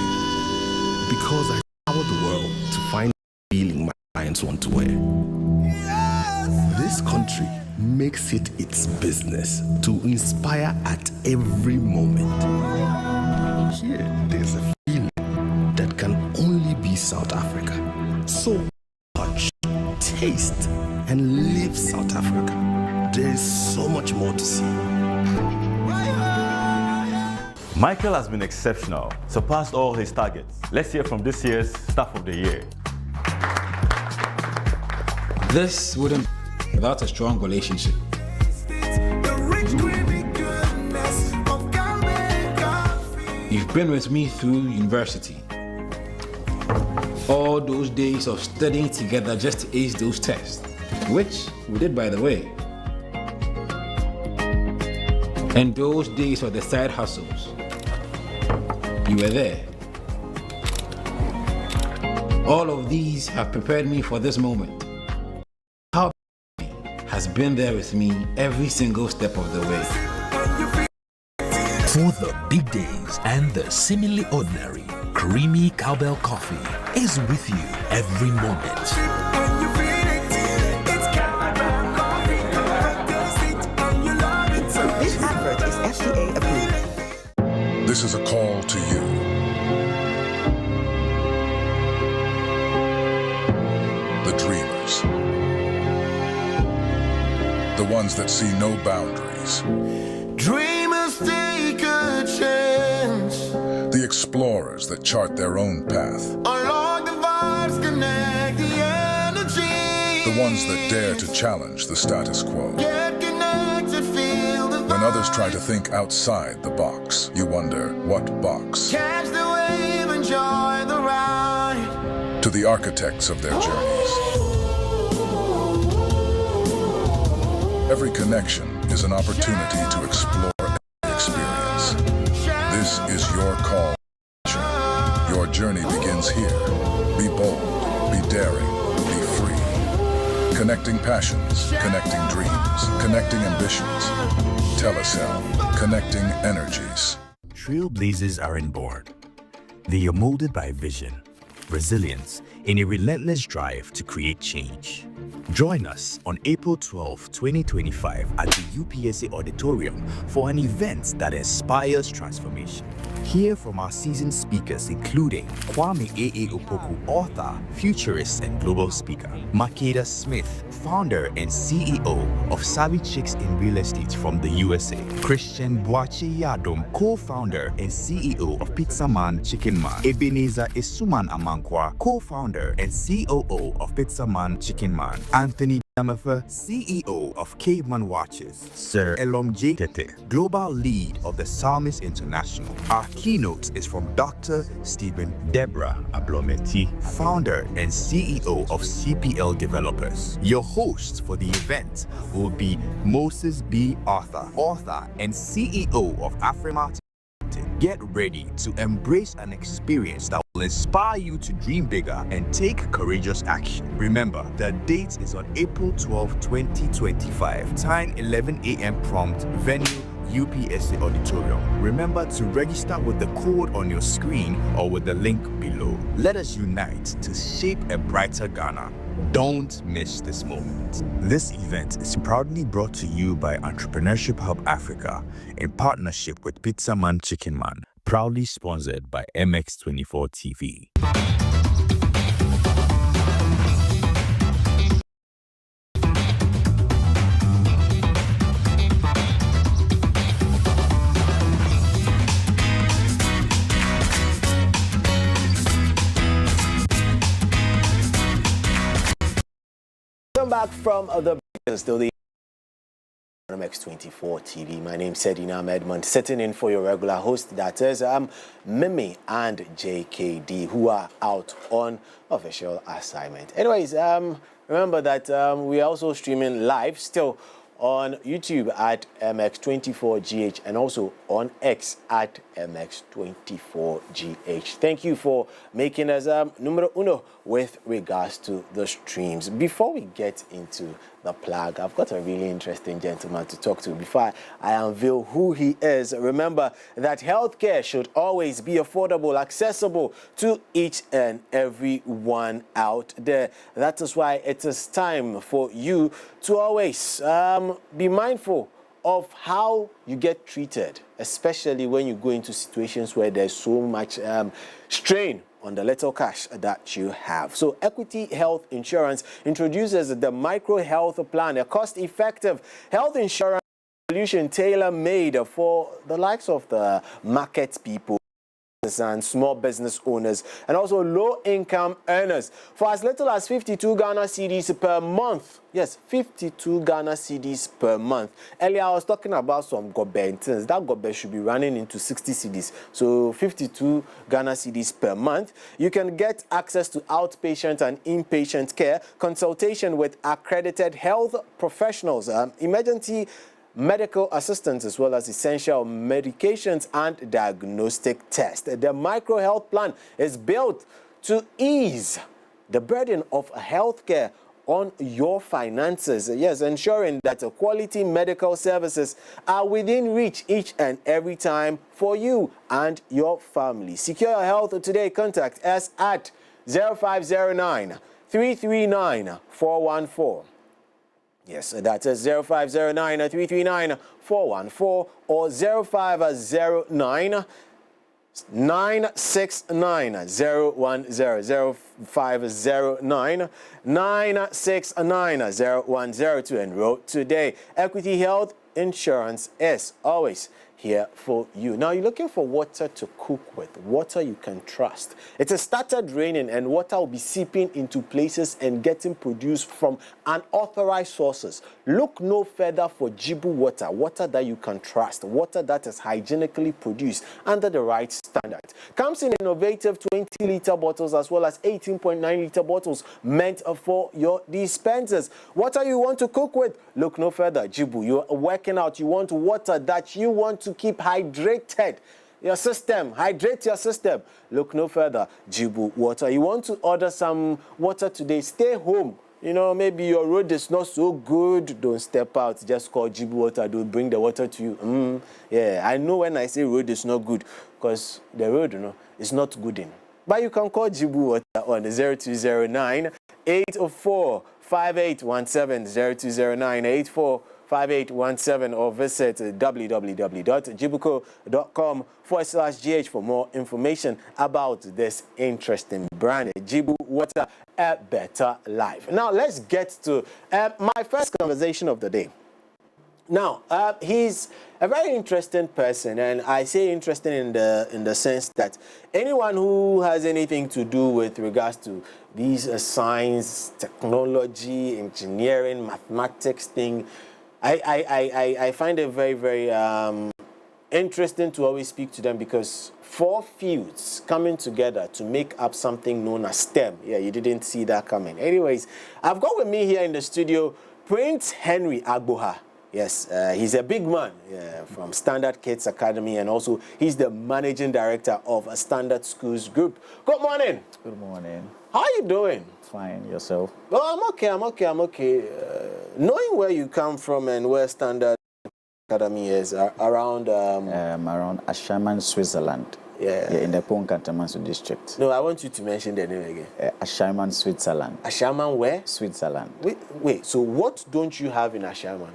because I traveled the world to find the feeling my clients want to wear. This country makes it its business to inspire at every moment. Here, there's a feeling that can only be South Africa. So touch, taste, and live South Africa. There is so much more to see. Michael has been exceptional, surpassed all his targets. Let's hear from this year's Staff of the Year. This wouldn't be without a strong relationship. You've been with me through university. All those days of studying together just to ace those tests, which we did, by the way. And those days of the side hustles. You were there. All of these have prepared me for this moment. How has been there with me every single step of the way. For the big days and the seemingly ordinary, creamy cowbell coffee is with you every moment. This advert is FDA approved. This is a call to you. The dreamers. The ones that see no boundaries. Dreamers take a chance. The explorers that chart their own path. Along the vibes, connect the energy. The ones that dare to challenge the status quo. Get connected, feel the When others try to think outside the box, you wonder, what box? catch the wave, enjoy the ride. To the architects of their journeys. Every connection is an opportunity to explore and experience. This is your call. Your journey begins here. Be bold, be daring, be free. Connecting passions, connecting dreams, connecting ambitions. Telecel, connecting energies. Trailblazers aren't born. They are molded by vision, resilience, and a relentless drive to create change. Join us on April 12, 2025 at the UPSA Auditorium for an event that inspires transformation. Hear from our seasoned speakers including Kwame A.A. Opoku, author, futurist, and global speaker. Makeda Smith, founder and CEO of Savvy Chicks in Real Estate from the USA. Christian Boache Yadom, co-founder and CEO of Pizza Man Chicken Man. Ebenezer Isuman Amankwa, co-founder and COO of Pizza Man Chicken Man. Anthony Damafer, CEO of Caveman Watches. Sir Elom J. Tete, global lead of the Psalmist International. Our keynote is from Dr. Stephen Deborah Ablometi, founder and CEO of CPL Developers. Your host for the event will be Moses B. Arthur, author and CEO of Afrimart. Get ready to embrace an experience that will inspire you to dream bigger and take courageous action. Remember, the date is on April 12, 2025. Time 11 a.m. prompt. Venue UPSA Auditorium. Remember to register with the code on your screen or with the link below. Let us unite to shape a brighter Ghana. Don't miss this moment. This event is proudly brought to you by Entrepreneurship Hub Africa in partnership with Pizza Man Chicken Man, proudly sponsored by MX24 TV. Come back from the still the MX24 TV. My name is Sedina Medmond, sitting in for your regular host. That is Mimi and JKD, who are out on official assignment. Anyways, remember that we are also streaming live still on YouTube at MX24GH and also on X at MX24GH. Thank you for making us numero uno with regards to the streams. Before we get into the plug, I've got a really interesting gentleman to talk to before I unveil who he is. Remember that healthcare should always be affordable, accessible to each and every one out there. That is why it is time for you to always be mindful of how you get treated, especially when you go into situations where there's so much strain on the little cash that you have. So Equity Health Insurance introduces the Micro Health Plan, a cost-effective health insurance solution tailor-made for the likes of the market people and small business owners and also low-income earners for as little as 52 Ghana cedis per month. Yes, 52 Ghana cedis per month. Earlier I was talking about some gobe. That gobe should be running into 60 cedis. So 52 Ghana cedis per month. You can get access to outpatient and inpatient care, consultation with accredited health professionals, emergency medical assistance, as well as essential medications and diagnostic tests. The Micro Health Plan is built to ease the burden of healthcare on your finances. Yes, ensuring that quality medical services are within reach each and every time for you and your family. Secure your health today. Contact us at 0509 339 414. Yes, that is 0509 339 414 or 0509 969 010 0509 969 010 to enroll today. Equity Health Insurance is always here for you. Now you're looking for water to cook with, water you can trust. It has started raining and water will be seeping into places and getting produced from unauthorized sources. Look no further for Jibu water, water that you can trust, water that is hygienically produced under the right standard. Comes in innovative 20-liter bottles as well as 18.9-liter bottles meant for your dispensers. Water you want to cook with, look no further. Jibu, you're working out, you want water that you want to keep hydrated. Your system, hydrate your system. Look no further. Jibu water. You want to order some water today, stay home. You know, maybe your road is not so good. Don't step out. Just call Jibu water. They'll bring the water to you. Yeah, I know when I say road is not good because the road, you know, is not good in. But you can call Jibu water on 0209 804 5817 0209 804 5817 or visit www.jibuco.com/GH for more information about this interesting brand, Jibu Water, a better life. Now let's get to my first conversation of the day. Now, he's a very interesting person, and I say interesting in the sense that anyone who has anything to do with regards to these science, technology, engineering, mathematics thing, I find it very, very interesting to always speak to them because 4 fields coming together to make up something known as STEM. Yeah, you didn't see that coming. Anyways, I've got with me here in the studio Prince-Henry Agoha. Yes, he's a big man from Standard Kids Academy, and also he's the managing director of a Standard Schools Group. Good morning. Good morning. How are you doing? Fine. Yourself? Well, I'm okay. Knowing where you come from and where Standard Academy is, around... around Ashaman, Switzerland. Yeah. In the Pont-Cantamasso district. No, I want you to mention the name again. Ashaman, Switzerland. Ashaman where? Switzerland. Wait. So what don't you have in Ashaman?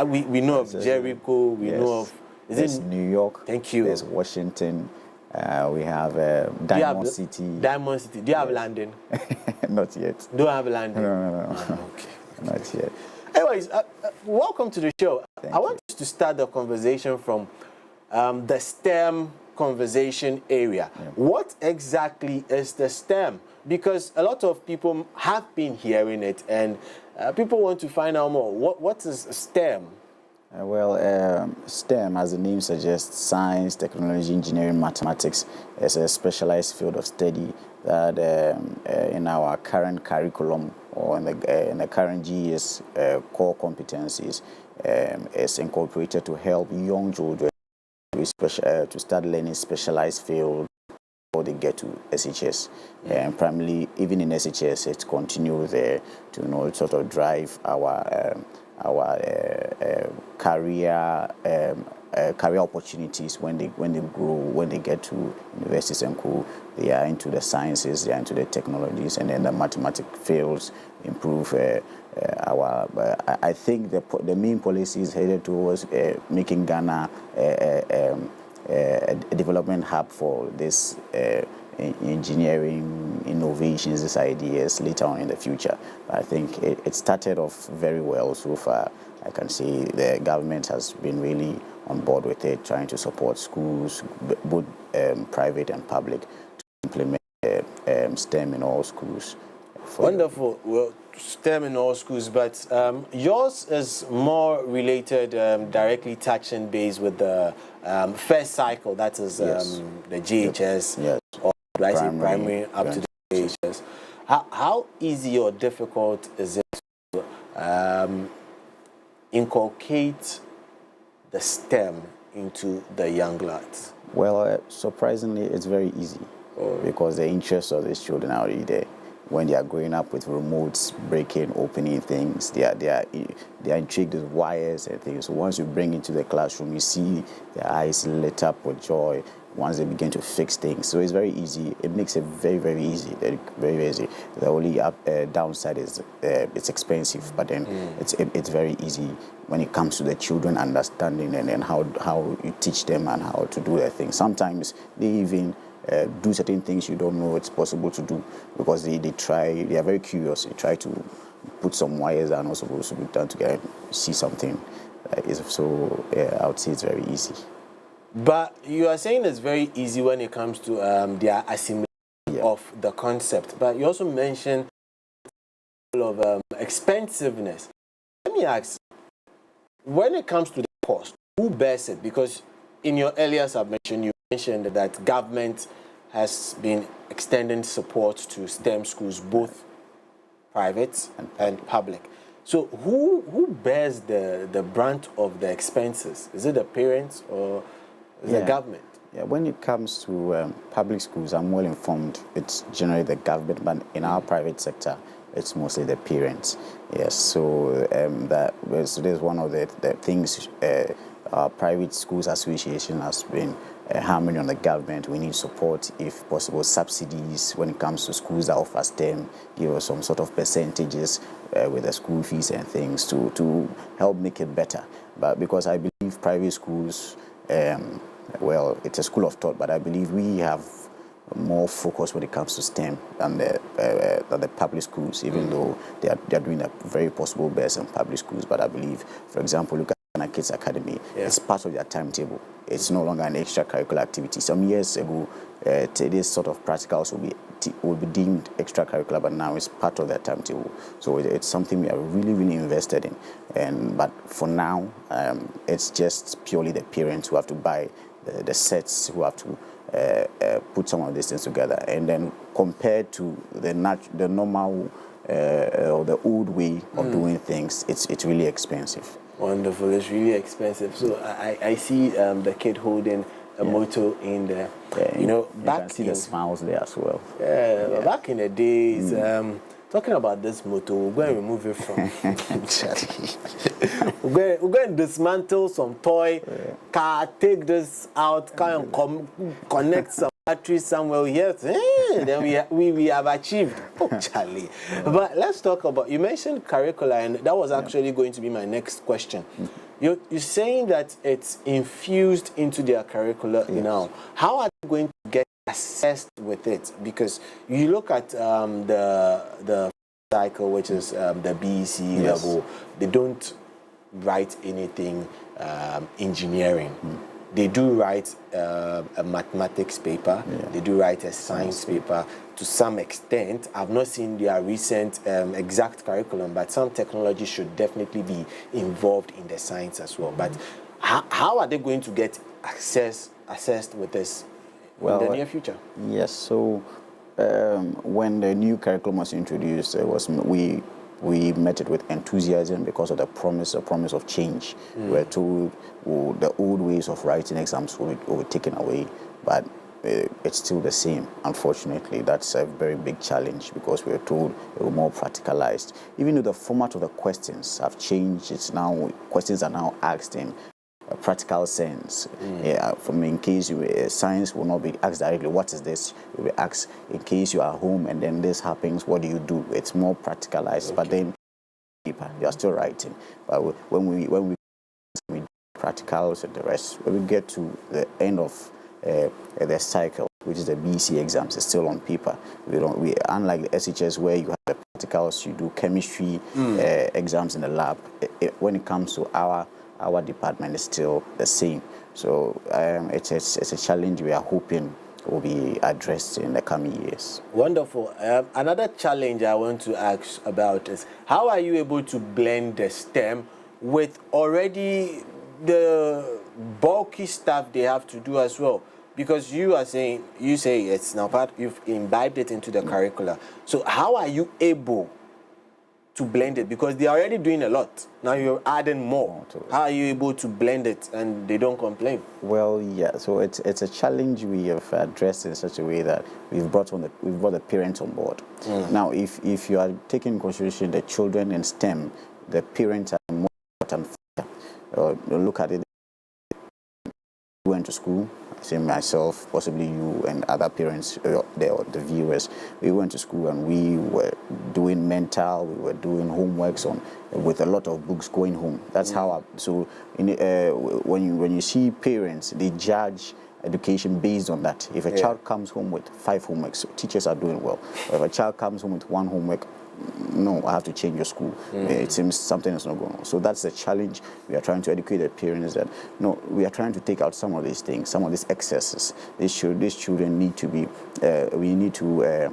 we know of Jericho. We know of. There's New York. Thank you. There's Washington. We have Diamond City. Diamond City. Do you have London? Not yet. Don't have London? No. Okay. Not yet. Anyways, welcome to the show. I want us to start the conversation from the STEM conversation area. Yeah. What exactly is the STEM? Because a lot of people have been hearing it, and people want to find out more. What is STEM? STEM, as the name suggests, science, technology, engineering, mathematics, is a specialized field of study that in our current curriculum or in the current GES core competencies is incorporated to help young children to start learning specialized fields before they get to SHS. And primarily, even in SHS, it continues there to sort of drive our career opportunities when they grow, when they get to universities and school. They are into the sciences, they are into the technologies, and then the mathematics fields improve I think the main policy is headed towards making Ghana a development hub for this engineering innovations, these ideas later on in the future. I think it started off very well so far. I can see the government has been really on board with it, trying to support schools, both private and public, to implement STEM in all schools. Wonderful. Well, STEM in all schools, but yours is more related, directly touching base with the first cycle, that is the GHS, or primary up to the GHS. How easy or difficult is it to inculcate the STEM into the young lads? Well, surprisingly, it's very easy because the interests of these children are already there. When they are growing up with remotes, breaking, opening things, they are intrigued with wires and things. So once you bring into the classroom, you see their eyes lit up with joy once they begin to fix things. So it's very easy. It makes it very, very easy. Very easy. The only downside is it's expensive, but then it's very easy when it comes to the children understanding and then how you teach them and how to do their things. Sometimes they even do certain things you don't know it's possible to do because they are very curious. They try to put some wires that are not supposed to be done together and see something. So I would say it's very easy. But you are saying it's very easy when it comes to their assimilation of the concept. But you also mentioned of expensiveness. Let me ask, when it comes to the cost, who bears it? Because in your earlier submission, you mentioned that government has been extending support to STEM schools, both private and public. So who bears the brunt of the expenses? Is it the parents or the government? Yeah, when it comes to public schools, I'm well informed. It's generally the government, but in our private sector, it's mostly the parents. Yes, so there's one of the things our private schools association has been hammering on the government. We need support, if possible, subsidies when it comes to schools that offer STEM, give us some sort of percentages with the school fees and things to help make it better. But because I believe private schools, well, it's a school of thought, but I believe we have more focus when it comes to STEM than the public schools, even though they are doing a very possible best in public schools. But I believe, for example, look at Kids Academy. It's part of their timetable. It's no longer an extracurricular activity. Some years ago, this sort of practicals will be deemed extracurricular, but now it's part of their timetable. So it's something we are really, really invested in. But for now, it's just purely the parents who have to buy the sets, who have to put some of these things together. And then compared to the normal or the old way of doing things, it's really expensive. Wonderful. It's really expensive. So I see the kid holding a motto in there. Yeah, you can see the smiles there as well. Back in the days, talking about this motor, we're going to remove it from we're going to dismantle some toy car, take this out, kind of connect some batteries somewhere. Yes, then we have achieved. Oh, Charlie. But let's talk about, you mentioned curricula, and that was actually going to be my next question. You're saying that it's infused into their curricula now. How are they going to get assessed with it? Because you look at the cycle, which is the BEC level, they don't write anything engineering. They do write a mathematics paper. They do write a science paper. To some extent, I've not seen their recent exact curriculum, but some technology should definitely be involved in the science as well. But how are they going to get assessed with this in the near future? Yes, so when the new curriculum was introduced, we met it with enthusiasm because of the promise of change. We were told the old ways of writing exams will be taken away, but it's still the same. Unfortunately, that's a very big challenge because we were told it will be more practicalized. Even though the format of the questions have changed, it's now questions are now asked in a practical sense. In case science will not be asked directly, what is this? It will be asked in case you are home and then this happens, what do you do? It's more practicalized, but then paper, you are still writing. But when we do practicals and the rest, when we get to the end of the cycle, which is the BC exams, it's still on paper. We unlike the SHS where you have the practicals, you do chemistry exams in the lab. When it comes to our department, is still the same. So it's a challenge we are hoping will be addressed in the coming years. Wonderful. Another challenge I want to ask about is how are you able to blend the STEM with already the bulky stuff they have to do as well? Because you say it's now part, you've imbibed it into the curricula. So how are you able to blend it? Because they're already doing a lot. Now you're adding more. How are you able to blend it and they don't complain? Well, yeah, so it's a challenge we have addressed in such a way that we've brought the parents on board. Now, if you are taking into consideration the children in STEM, the parents are more important factor. Look at it. We went to school. Say myself, possibly you and other parents, the viewers, we went to school and we were doing mental, we were doing homeworks with a lot of books going home. That's how. When you see parents, they judge education based on that. If a child comes home with 5 homeworks, teachers are doing well. If a child comes home with 1 homework, no, I have to change your school. It seems something is not going on. So that's the challenge. We are trying to educate the parents that, no, we are trying to take out some of these things, some of these excesses. These children need to be, we need to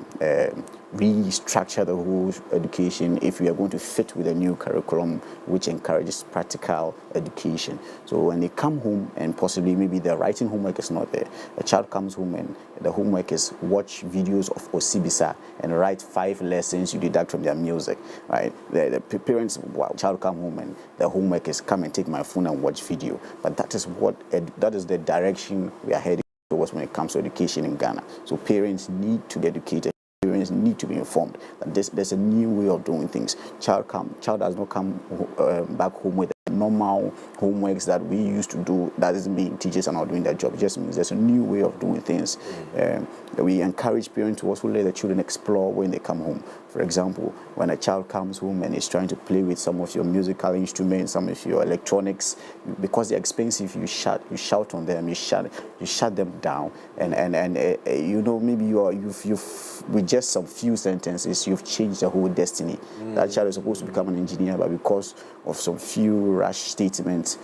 restructure the whole education if we are going to fit with a new curriculum which encourages practical education. So when they come home and possibly maybe their writing homework is not there, a child comes home and the homework is watch videos of Osibisa and write 5 lessons you deduct from their music, right? The parents, child come home and the homework is come and take my phone and watch video. But that is the direction we are heading towards when it comes to education in Ghana. So parents need to be educated. Parents need to be informed that there's a new way of doing things. Child does not come back home with normal homeworks that we used to do. That doesn't mean teachers are not doing their job. It just means there's a new way of doing things. We encourage parents to also let the children explore when they come home. For example, when a child comes home and is trying to play with some of your musical instruments, some of your electronics, because they're expensive, you shout on them, you shut them down, and maybe you've with just some few sentences you've changed the whole destiny. That child is supposed to become an engineer, but because of some few rash statements,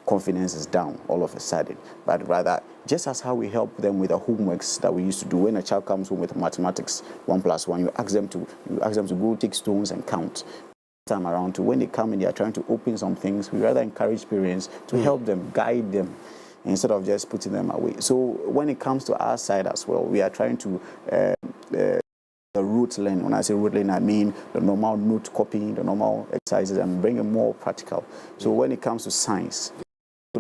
confidence is down all of a sudden. But rather, just as how we help them with the homeworks that we used to do, when a child comes home with mathematics 1 + 1, you ask them to go take stones and count. Time around to when they come and they are trying to open some things, we rather encourage parents to help them, guide them, instead of just putting them away. So when it comes to our side as well, we are trying to the rote learning. When I say rote learning, I mean the normal note copying, the normal exercises, and bring it more practical. So when it comes to science,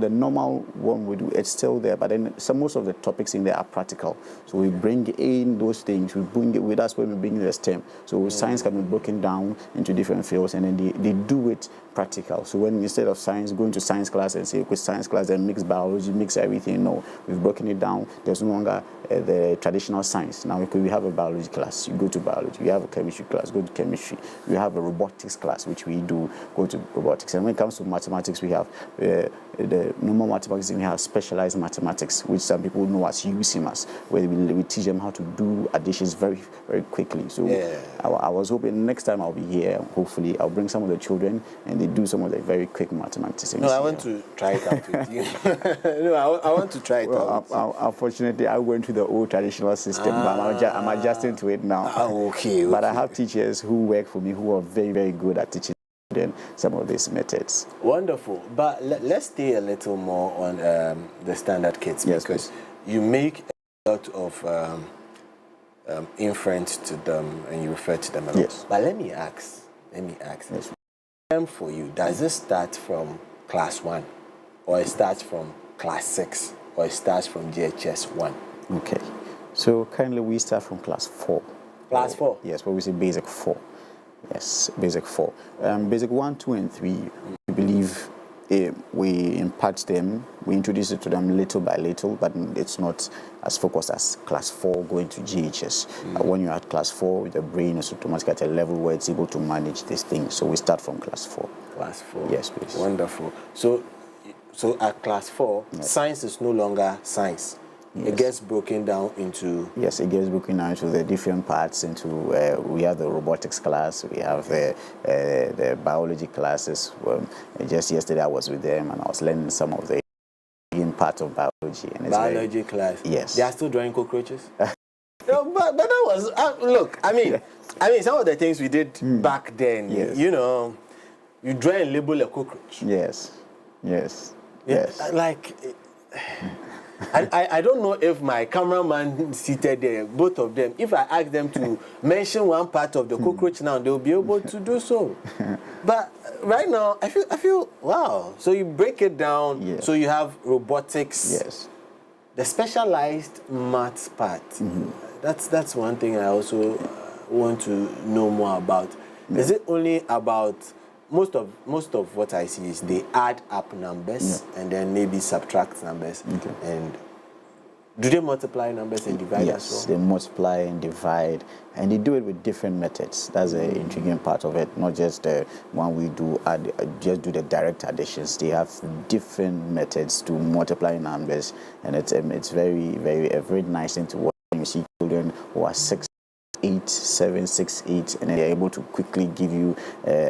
the normal one we do, it's still there, but then most of the topics in there are practical. So we bring in those things, we bring it with us when we bring the STEM. So science can be broken down into different fields, and then they do it practical. So when instead of science, going to science class and say, okay, science class and mix biology, mix everything, no, we've broken it down. There's no longer the traditional science. Now we have a biology class, you go to biology. We have a chemistry class, go to chemistry. We have a robotics class, which we do, go to robotics. And when it comes to mathematics, we have the normal mathematics, and we have specialized mathematics, which some people know as UCMAS, where we teach them how to do additions very, very quickly. So I was hoping next time I'll be here, hopefully I'll bring some of the children and they do some of the very quick mathematics. No, I want to try it out with you. No, I want to try it out. Unfortunately, I went to the old traditional system, but I'm adjusting to it now. Okay. But I have teachers who work for me who are very, very good at teaching some of these methods. Wonderful. But let's stay a little more on the standard kits, because you make a lot of inference to them and you refer to them a lot. Yes. But let me ask. Yes. For you, does it start from class 1, or it starts from class 6, or it starts from GHS 1? Okay. So currently we start from class 4. Class 4? Yes, but we say basic 4. Yes, basic 4. Basic 1, 2, and 3, we believe we impact them, we introduce it to them little by little, but it's not as focused as class 4 going to GHS. When you're at class 4, the brain is automatically at a level where it's able to manage this thing. So we start from class 4. Class 4. Yes, please. Wonderful. So at class 4, science is no longer science. Yes. It gets broken down into... Yes, it gets broken down into the different parts. We have the robotics class, we have the biology classes. Just yesterday I was with them and I was learning some of the part of biology. And biology class? Yes. They are still drawing cockroaches? No, but that was... look, I mean, some of the things we did back then, you know, you draw and label a cockroach. Yes. Like... I don't know if my cameraman seated there, both of them, if I ask them to mention one part of the cockroach now, they'll be able to do so. But right now, I feel wow. So you break it down, so you have robotics, the specialized maths part. That's one thing I also want to know more about. Is it only about... Most of what I see is they add up numbers and then maybe subtract numbers. And do they multiply numbers and divide as well? Yes, they multiply and divide, and they do it with different methods. That's the intriguing part of it. Not just the one we do, just do the direct additions. They have different methods to multiply numbers, and it's very, very, a very nice thing to watch. You see children who are 6, 8, 7, 6, 8, and they're able to quickly give you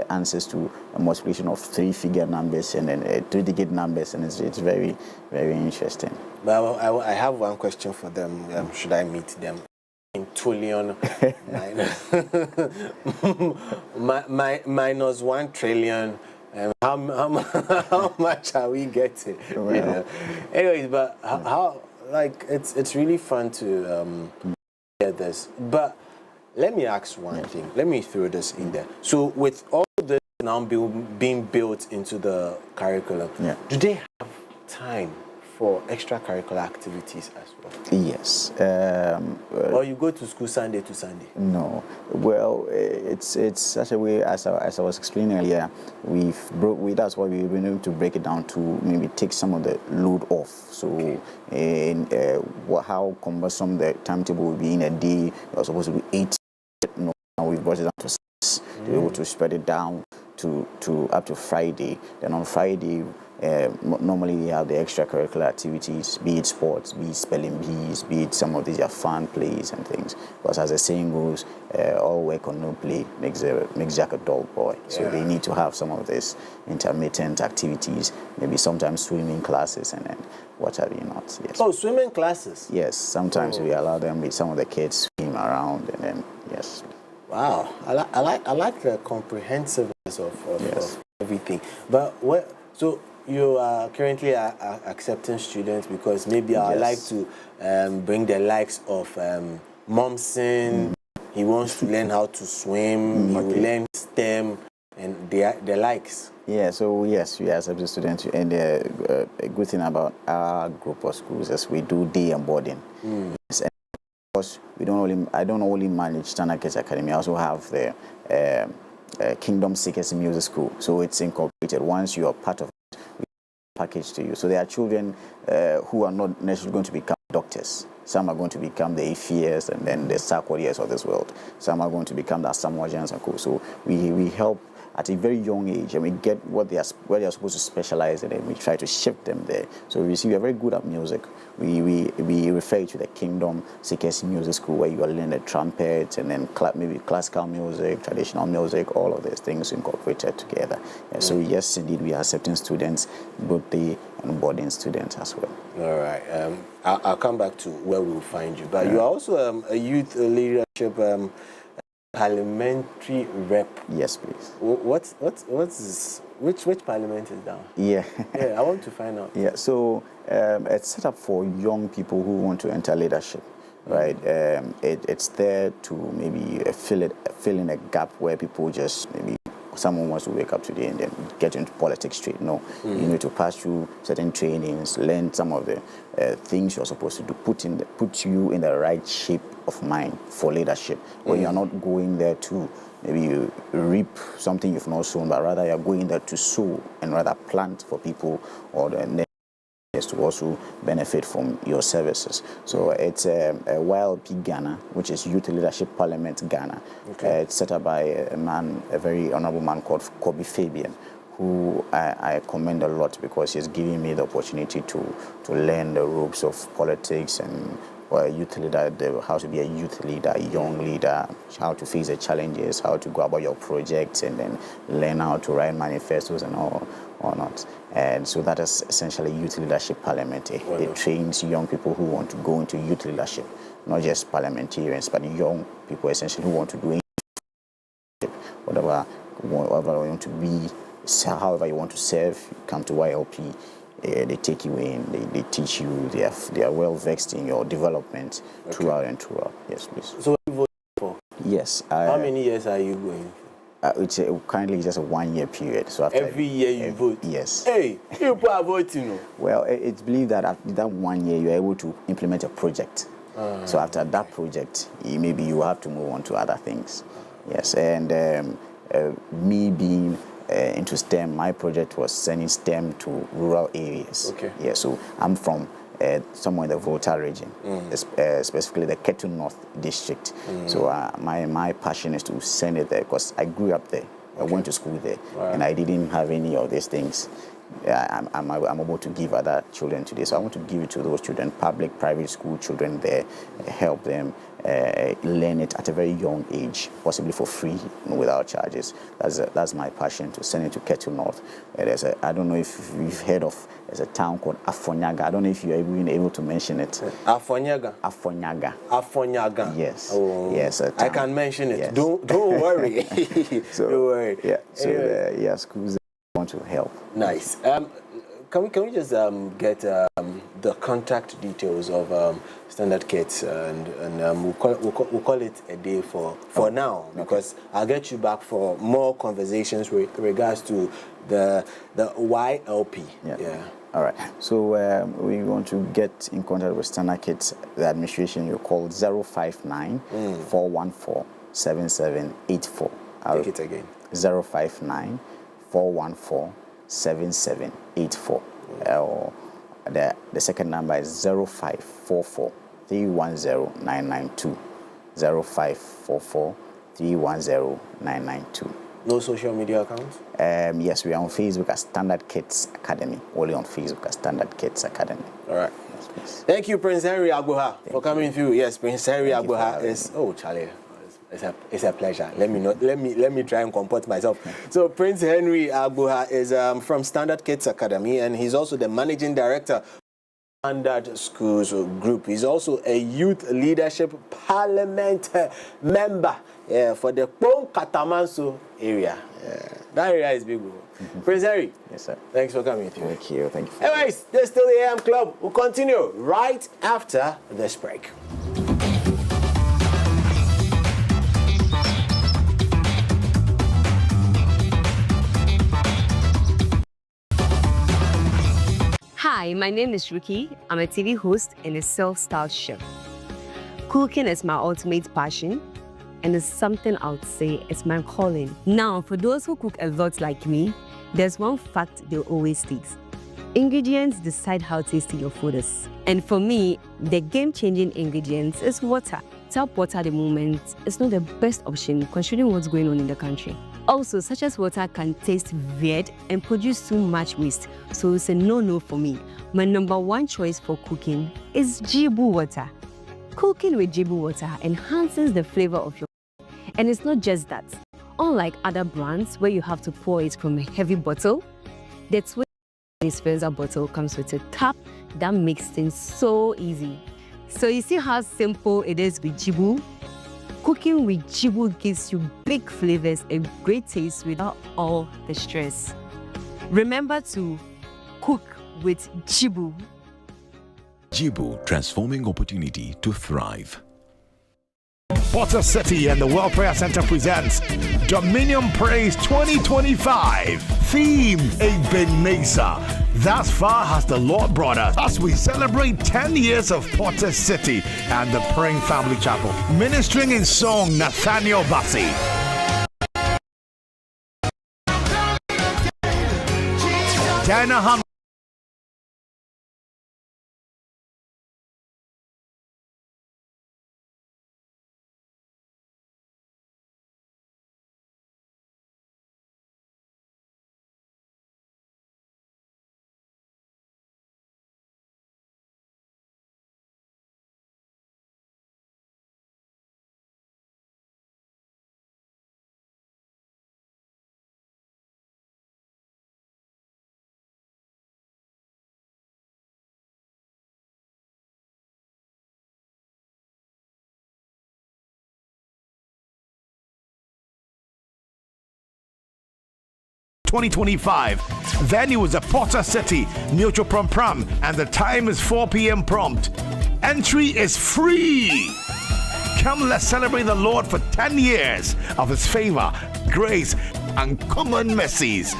answers to a multiplication of 3-figure numbers and then 3-digit numbers, and it's very, very interesting. But I have one question for them. Should I meet them? In trillion minus 1 trillion. How much are we getting? Well. You know? Anyways, but how like it's really fun to get this. But let me ask one thing. Let me throw this in there. So with all this now being built into the curriculum, do they have time for extracurricular activities as well? Yes. Or you go to school Sunday to Sunday? No. Well, it's such a way, as I was explaining earlier, that's why we've been able to break it down to maybe take some of the load off. So how cumbersome the timetable will be in a day. We're supposed to be 8. No, now we've brought it down to 6 to be able to spread it down to up to Friday. Then on Friday, normally we have the extracurricular activities, be it sports, be it spelling bees, be it some of these are fun plays and things. Because as the saying goes, all work or no play makes Jack a dull boy. So they need to have some of these intermittent activities, maybe sometimes swimming classes and then what have you not. Yes. Oh, swimming classes? Yes, sometimes we allow them with some of the kids swim around and then, yes. Wow, I like the comprehensiveness of everything. But so you are currently accepting students because maybe I like to bring the likes of Momsen. He wants to learn how to swim. He will learn STEM. and the likes. Yeah, so yes, we are accepted students, and a good thing about our group of schools is we do day and boarding. Yes, and of course, I don't only manage Standard Kids Academy. I also have the Kingdom Seekers Music School, so it's incorporated. Once you are part of it, we package to you. So there are children who are not necessarily going to become doctors. Some are going to become the AFES and then the Sarkodiyes of this world. Some are going to become the Samoans and co. So we help at a very young age, and we get where they are supposed to specialize in, and we try to shift them there. So we see we are very good at music. We refer you to the Kingdom Seekers Music School, where you are learning the trumpet and then maybe classical music, traditional music, all of these things incorporated together. Yeah, so yes, indeed, we are accepting students, both day and boarding students as well. All right. I'll come back to where we will find you. But you are also a youth leadership parliamentary rep. Yes, please. What's this? Which parliament is that? Yeah. Yeah, I want to find out. Yeah, so it's set up for young people who want to enter leadership, right? It's there to maybe fill in a gap where people just maybe someone wants to wake up today and then get into politics straight. No, you need to pass through certain trainings, learn some of the things you're supposed to do, put you in the right shape of mind for leadership, where you're not going there to maybe you reap something you've not sown, but rather you're going there to sow and rather plant for people or the next to also benefit from your services. So it's a YLP Ghana, which is Youth Leadership Parliament Ghana. Okay. It's set up by a very honorable man called Kobe Fabian, who I commend a lot because he's giving me the opportunity to learn the ropes of politics and youth leader, how to be a youth leader, a young leader, how to face the challenges, how to go about your projects, and then learn how to write manifestos and all or not. And so that is essentially Youth Leadership Parliament. It trains young people who want to go into youth leadership, not just parliamentarians, but young people essentially who want to do whatever you want to be, however you want to serve. You come to YLP. They take you in, they teach you, they are well vexed in your development throughout and throughout. Yes, please. So what are you voting for? Yes. How many years are you going for? It's currently just a 1 year period. So after every year you vote? Yes. Hey, people are voting. Well, it's believed that after that 1 year, you're able to implement a project. So after that project, maybe you have to move on to other things. Yes, and me being into STEM, my project was sending STEM to rural areas. Okay. Yeah, so I'm from somewhere in the Volta region, specifically the Ketu North district. So my passion is to send it there because I grew up there. I went to school there, and I didn't have any of these things. I'm able to give other children today. So I want to give it to those children, public, private school children there, help them learn it at a very young age, possibly for free, without charges. That's my passion, to send it to Ketu North. I don't know if you've heard of, there's a town called Afonyaga. I don't know if you're even able to mention it. Afonyaga? Afonyaga. Afonyaga. Yes. Oh. Yes. I can mention it. Yes. Don't worry. So, don't worry. Yeah. So schools want to help. Nice. Can we just get the contact details of Standard Kids, and we'll call it a day for now, because I'll get you back for more conversations with regards to the YLP. Yeah. All right. So we want to get in contact with Standard Kids, the administration. You call 059 414 7784. Take it again. 059 414 7784. The second number is 0544 310 992. 0544 310 992. No social media accounts? Yes, we are on Facebook as Standard Kids Academy. Only on Facebook as Standard Kids Academy. All right. Yes, thank you, Prince-Henry Agoha, for coming through. Yes, Prince-Henry Agoha is. Oh, Charlie. It's a pleasure. Let me try and comport myself. So Prince-Henry Agoha is from Standard Kids Academy, and he's also the managing director of Standard Schools Group. He's also a youth leadership parliament member for the Pong Katamanso area. That area is big. Prince-Henry. Yes, sir. Thanks for coming. Thank you. Thank you. Anyways, this is still the AM Club. We'll continue right after this break. Hi, my name is Ruki. I'm a TV host and a self-styled chef. Cooking is my ultimate passion, and it's something I would say is my calling. Now, for those who cook a lot like me, there's one fact they always state. Ingredients decide how tasty your food is. And for me, the game-changing ingredients is water. Tap water at the moment is not the best option considering what's going on in the country. Also, such as water can taste weird and produce too much waste, so it's a no-no for me. My number one choice for cooking is Jibu water. Cooking with Jibu water enhances the flavor of your food. And it's not just that. Unlike other brands where you have to pour it from a heavy bottle, the dispenser bottle comes with a tap that makes things so easy. So you see how simple it is with Jibu? Cooking with Jibu gives you big flavors and great taste without all the stress. Remember to cook with Jibu. Jibu, transforming opportunity to thrive. Potter City and the Welfare Center presents Dominion Praise 2025. Theme Ebenezer. Thus far has the Lord brought us as we celebrate 10 years of Potter City and the Praying Family Chapel. Ministering in song, Nathaniel Bassi. Dana (2025). Venue is a Potter City, Mutual Prom, and the time is 4 p.m. prompt. Entry is free. Come, let's celebrate the Lord for 10 years of His favor, grace, and common mercies.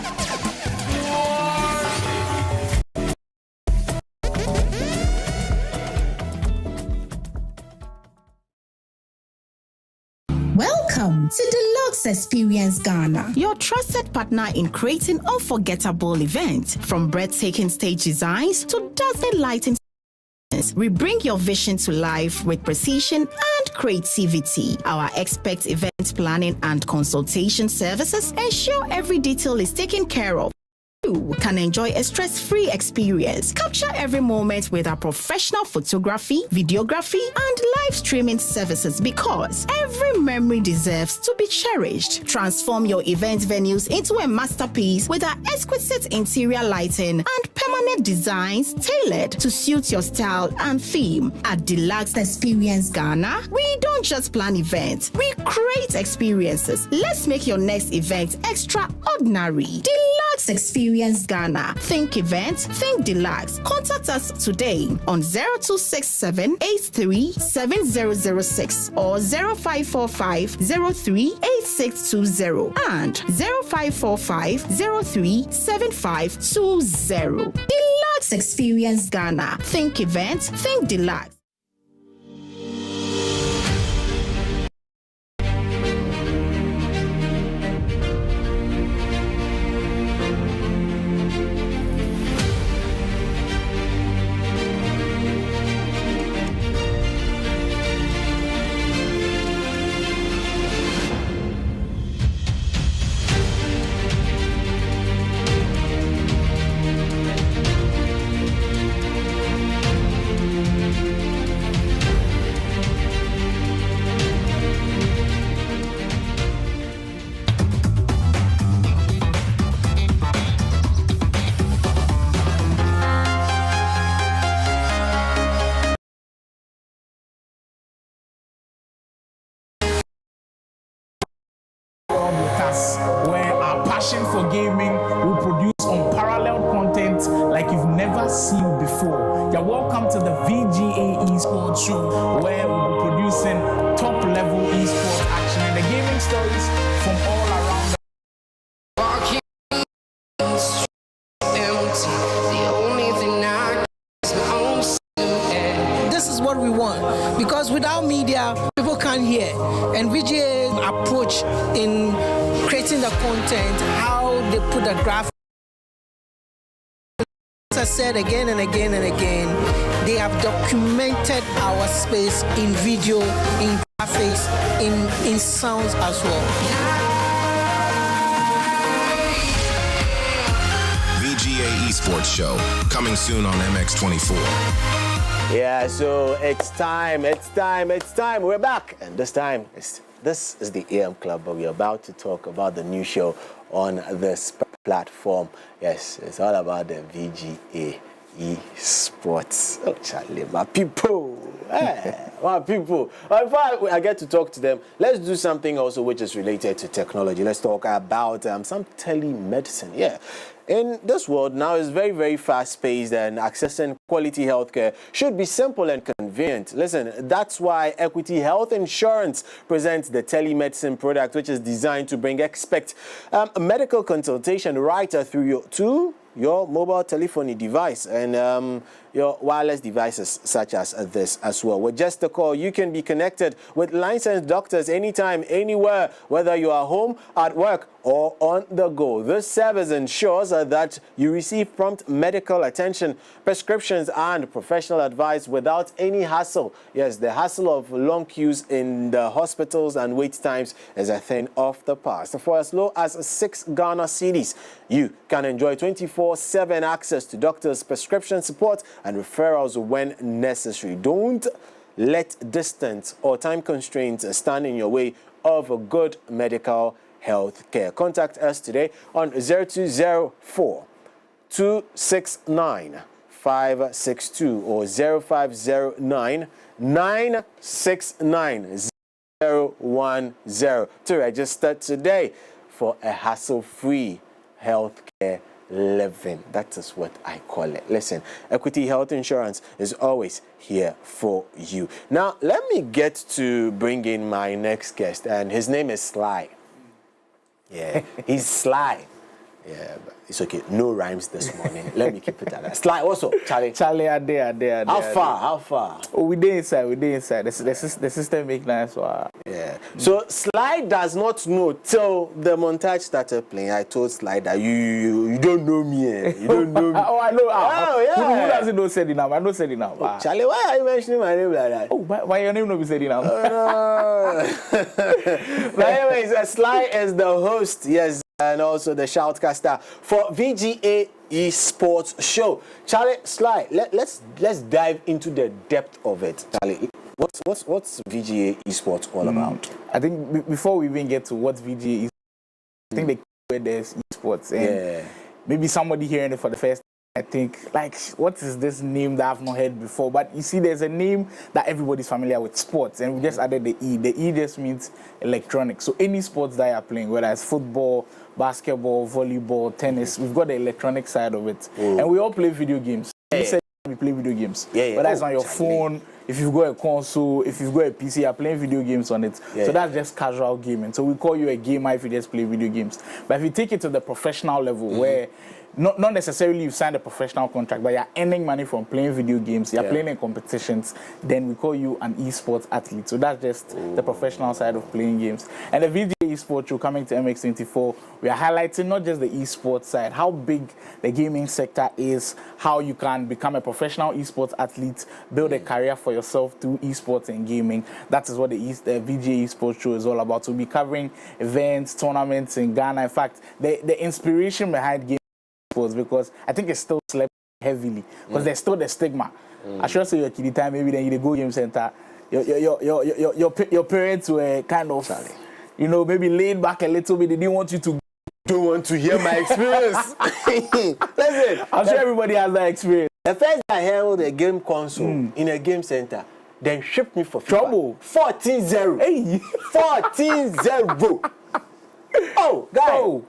Welcome to Deluxe Experience Ghana, your trusted partner in creating unforgettable events. From breathtaking stage designs to dazzling lighting, we bring your vision to life with precision and creativity. Our expert event planning and consultation services ensure every detail is taken care of. You can enjoy a stress-free experience. Capture every moment with our professional photography, videography, and live streaming services because every memory deserves to be cherished. Transform your event venues into a masterpiece with our exquisite interior lighting and permanent designs tailored to suit your style and theme. At Deluxe Experience Ghana, we don't just plan events, we create experiences. Let's make your next event extraordinary. Deluxe Experience Ghana. Think events, think Deluxe. Contact us today on 0267 83 7006 or 0545 03 8620 and 0545 03 7520. Deluxe Experience Ghana. Think events, think Deluxe. Where our passion for gaming will produce unparalleled content like you've never seen before. You're welcome to the VGA Esports Show, where we'll be producing top-level esports action and the gaming stories from all around the world. The only thing I on, because without media, people can't hear. And VGA approach in creating the content, how they put the graphics, as I said again and again and again, they have documented our space in video, in graphics, in sounds as well. VGA Esports Show, coming soon on MX24. Yeah, so it's time. We're back. And this time, this is the AM Club, but we're about to talk about the new show on this platform. Yes, it's all about the VGA Esports. Oh, Charlie, my people. Hey, my people. Before I get to talk to them, let's do something also which is related to technology. Let's talk about some telemedicine. Yeah. In this world now is very, very fast-paced, and accessing quality healthcare should be simple and convenient. Listen, that's why Equity Health Insurance presents the telemedicine product, which is designed to bring expert medical consultation right through your mobile telephony device and your wireless devices such as this as well. With just a call, you can be connected with licensed doctors anytime, anywhere, whether you are home, at work, or on the go. This service ensures that you receive prompt medical attention, prescriptions, and professional advice without any hassle. Yes, the hassle of long queues in the hospitals and wait times is a thing of the past. For as low as 6 Ghana cedis, you can enjoy 24/7 access to doctors' prescription support and referrals when necessary. Don't let distance or time constraints stand in your way of a good medical health care. Contact us today on 0204 269 562 or 0509 969 010 to register today for a hassle-free healthcare living. That is what I call it. Listen, Equity Health Insurance is always here for you. Now, let me get to bring in my next guest, and his name is Sly. Yeah, he's Sly. Yeah, but it's okay. No rhymes this morning. Let me keep it at that. Sly, also, Charlie. Charlie, I dare. How far? Oh, we did inside. The system make nice. Yeah. So Sly does not know till the montage started playing. I told Sly that you don't know me. You don't know me. Oh, I know. Oh, yeah. Who doesn't know Sedi now? I know Sedi now. Oh, Charlie, why are you mentioning my name like that? Oh, why your name not be Sedi now? But anyways, Sly is the host. Yes. And also the shoutcaster for VGA Esports Show. Charlie, Sly, let's dive into the depth of it. Charlie, what's VGA Esports all about? I think before we even get to what VGA is, I think where there's esports, and maybe somebody hearing it for the first time, I think, like, what is this name that I've not heard before? But you see, there's a name that everybody's familiar with, sports, and we just added the E. The E just means electronic. So any sports that you're playing, whether it's football, basketball, volleyball, tennis, we've got the electronic side of it. And we all play video games. You said we play video games. Whether it's on your phone, if you've got a console, if you've got a PC, you're playing video games on it. So that's just casual gaming. So we call you a gamer if you just play video games. But if you take it to the professional level, where not necessarily you signed a professional contract, but you're earning money from playing video games, you're playing in competitions, then we call you an esports athlete. So that's just the professional side of playing games. And the VGA Esports Show coming to MX24, we are highlighting not just the esports side, how big the gaming sector is, how you can become a professional esports athlete, build a career for yourself through esports and gaming. That is what the VGA Esports Show is all about. So we'll be covering events, tournaments in Ghana. In fact, the inspiration behind gaming was because I think it's still slept heavily because there's still the stigma. I should say your kid time, maybe then you go game center. Your parents were kind of, maybe laid back a little bit. They didn't want you to. Don't want to hear my experience. Listen, I'm sure everybody has that experience. The first I held a game console in a game center, then shipped me for trouble. 14-0. Hey, 14-0. Oh, guy.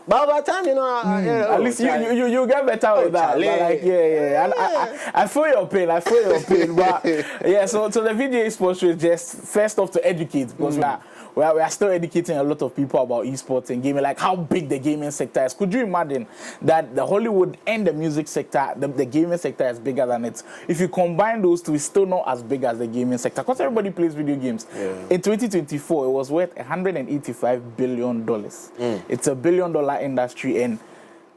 But by the time, at least you get better with that. Like, I feel your pain. But so the VGA Sports Show is just first off to educate, because we are still educating a lot of people about esports and gaming, like how big the gaming sector is. Could you imagine that the Hollywood and the music sector, the gaming sector is bigger than it? If you combine those two, it's still not as big as the gaming sector because everybody plays video games. Yeah. In 2024, it was worth $185 billion. It's $1 billion industry, and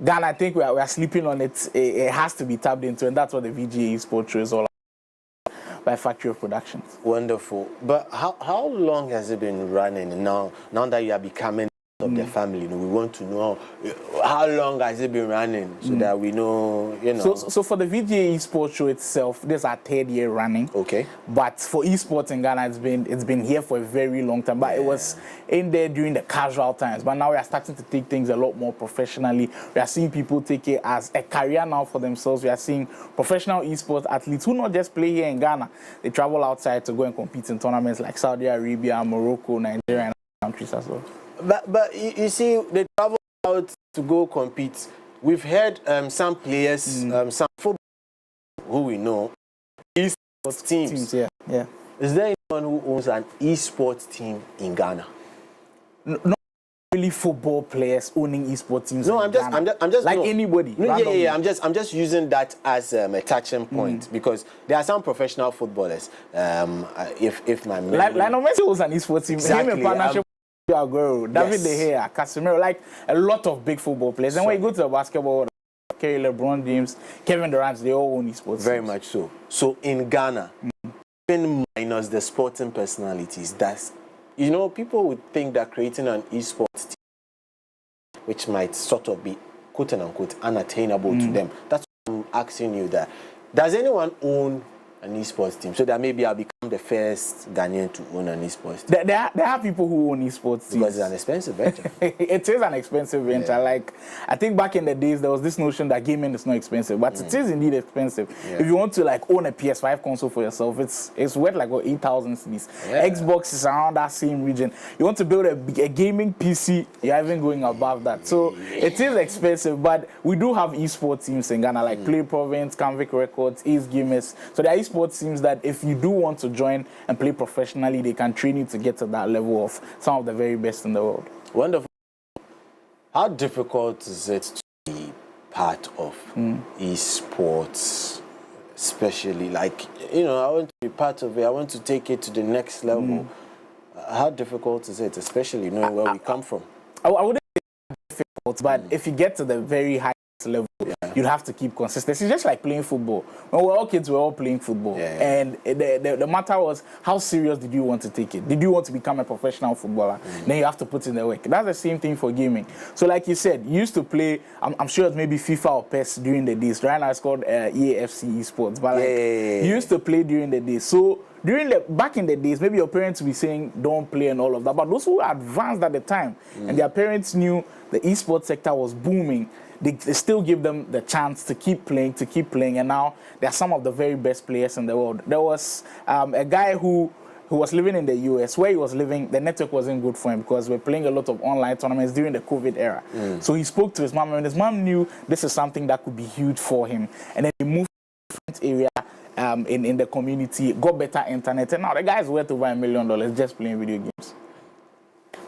Ghana, I think we are sleeping on it. It has to be tapped into, and that's what the VGA Esports Show is all about, by Factory of Productions. Wonderful. But how long has it been running now that you are becoming of the family? We want to know how long has it been running so that we know, So for the VGA Esports Show itself, this is our 3rd year running. Okay. But for esports in Ghana, it's been here for a very long time. But it was in there during the casual times. But now we are starting to take things a lot more professionally. We are seeing people take it as a career now for themselves. We are seeing professional esports athletes who not just play here in Ghana. They travel outside to go and compete in tournaments like Saudi Arabia, Morocco, Nigeria, and other countries as well. But you see, they travel out to go compete. We've heard some players, some football who we know, esports teams. Yeah. Is there anyone who owns an esports team in Ghana? Not really football players owning esports teams. No, I'm just like anybody. No, yeah. I'm just using that as a touching point because there are some professional footballers. If my memory, Lionel Messi was an esports team. Exactly. Him in partnership. David De Gea, Casemiro, like a lot of big football players. And when you go to the basketball, LeBron James, Kevin Durant, they all own esports. Very much so. So in Ghana, even minus the sporting personalities, that's, people would think that creating an esports team, which might sort of be quote unquote unattainable to them. That's why I'm asking you that. Does anyone own an esports team, so that maybe I'll become the first Ghanaian to own an esports team? There are people who own esports teams. Because it's an expensive venture. It is an expensive venture. Like, I think back in the days, there was this notion that gaming is not expensive, but it is indeed expensive. If you want to like own a PS5 console for yourself, it's worth like 8,000 cedis. Xbox is around that same region. You want to build a gaming PC, you're even going above that. So it is expensive, but we do have esports teams in Ghana, like Play Province, Canvic Records, Ace Gamers. So there are esports teams that if you do want to join and play professionally, they can train you to get to that level of some of the very best in the world. Wonderful. How difficult is it to be part of esports, especially like, I want to be part of it, I want to take it to the next level. How difficult is it, especially knowing where we come from? I wouldn't say it's difficult, but if you get to the very high level, you'd have to keep consistency. It's just like playing football. When we were all kids, we were all playing football. And the matter was, how serious did you want to take it? Did you want to become a professional footballer? Then you have to put in the work. That's the same thing for gaming. So like you said, you used to play, I'm sure it's maybe FIFA or PES during the days. Right now it's called EAFC Esports. But you used to play during the day. So back in the days, maybe your parents would be saying don't play and all of that. But those who were advanced at the time and their parents knew the esports sector was booming, they still give them the chance to keep playing, and now they're some of the very best players in the world. There was a guy who was living in the US. Where he was living, the network wasn't good for him because we're playing a lot of online tournaments during the COVID era. So he spoke to his mom, and his mom knew this is something that could be huge for him. And then he moved to a different area in the community, got better internet, and now the guy is worth over $1 million just playing video games.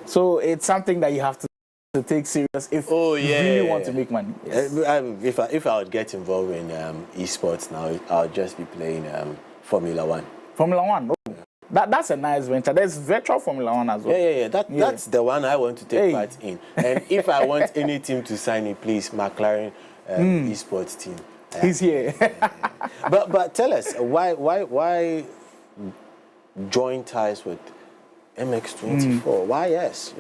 So it's something that you have to take serious if you really want to make money. If I would get involved in esports now, I'll just be playing Formula 1. Formula 1? Oh. That's a nice venture. There's virtual Formula 1 as well. Yeah. That's the one I want to take part in. And if I want any team to sign me, please, McLaren esports team. He's here. But tell us, why join ties with MX24? Why yes,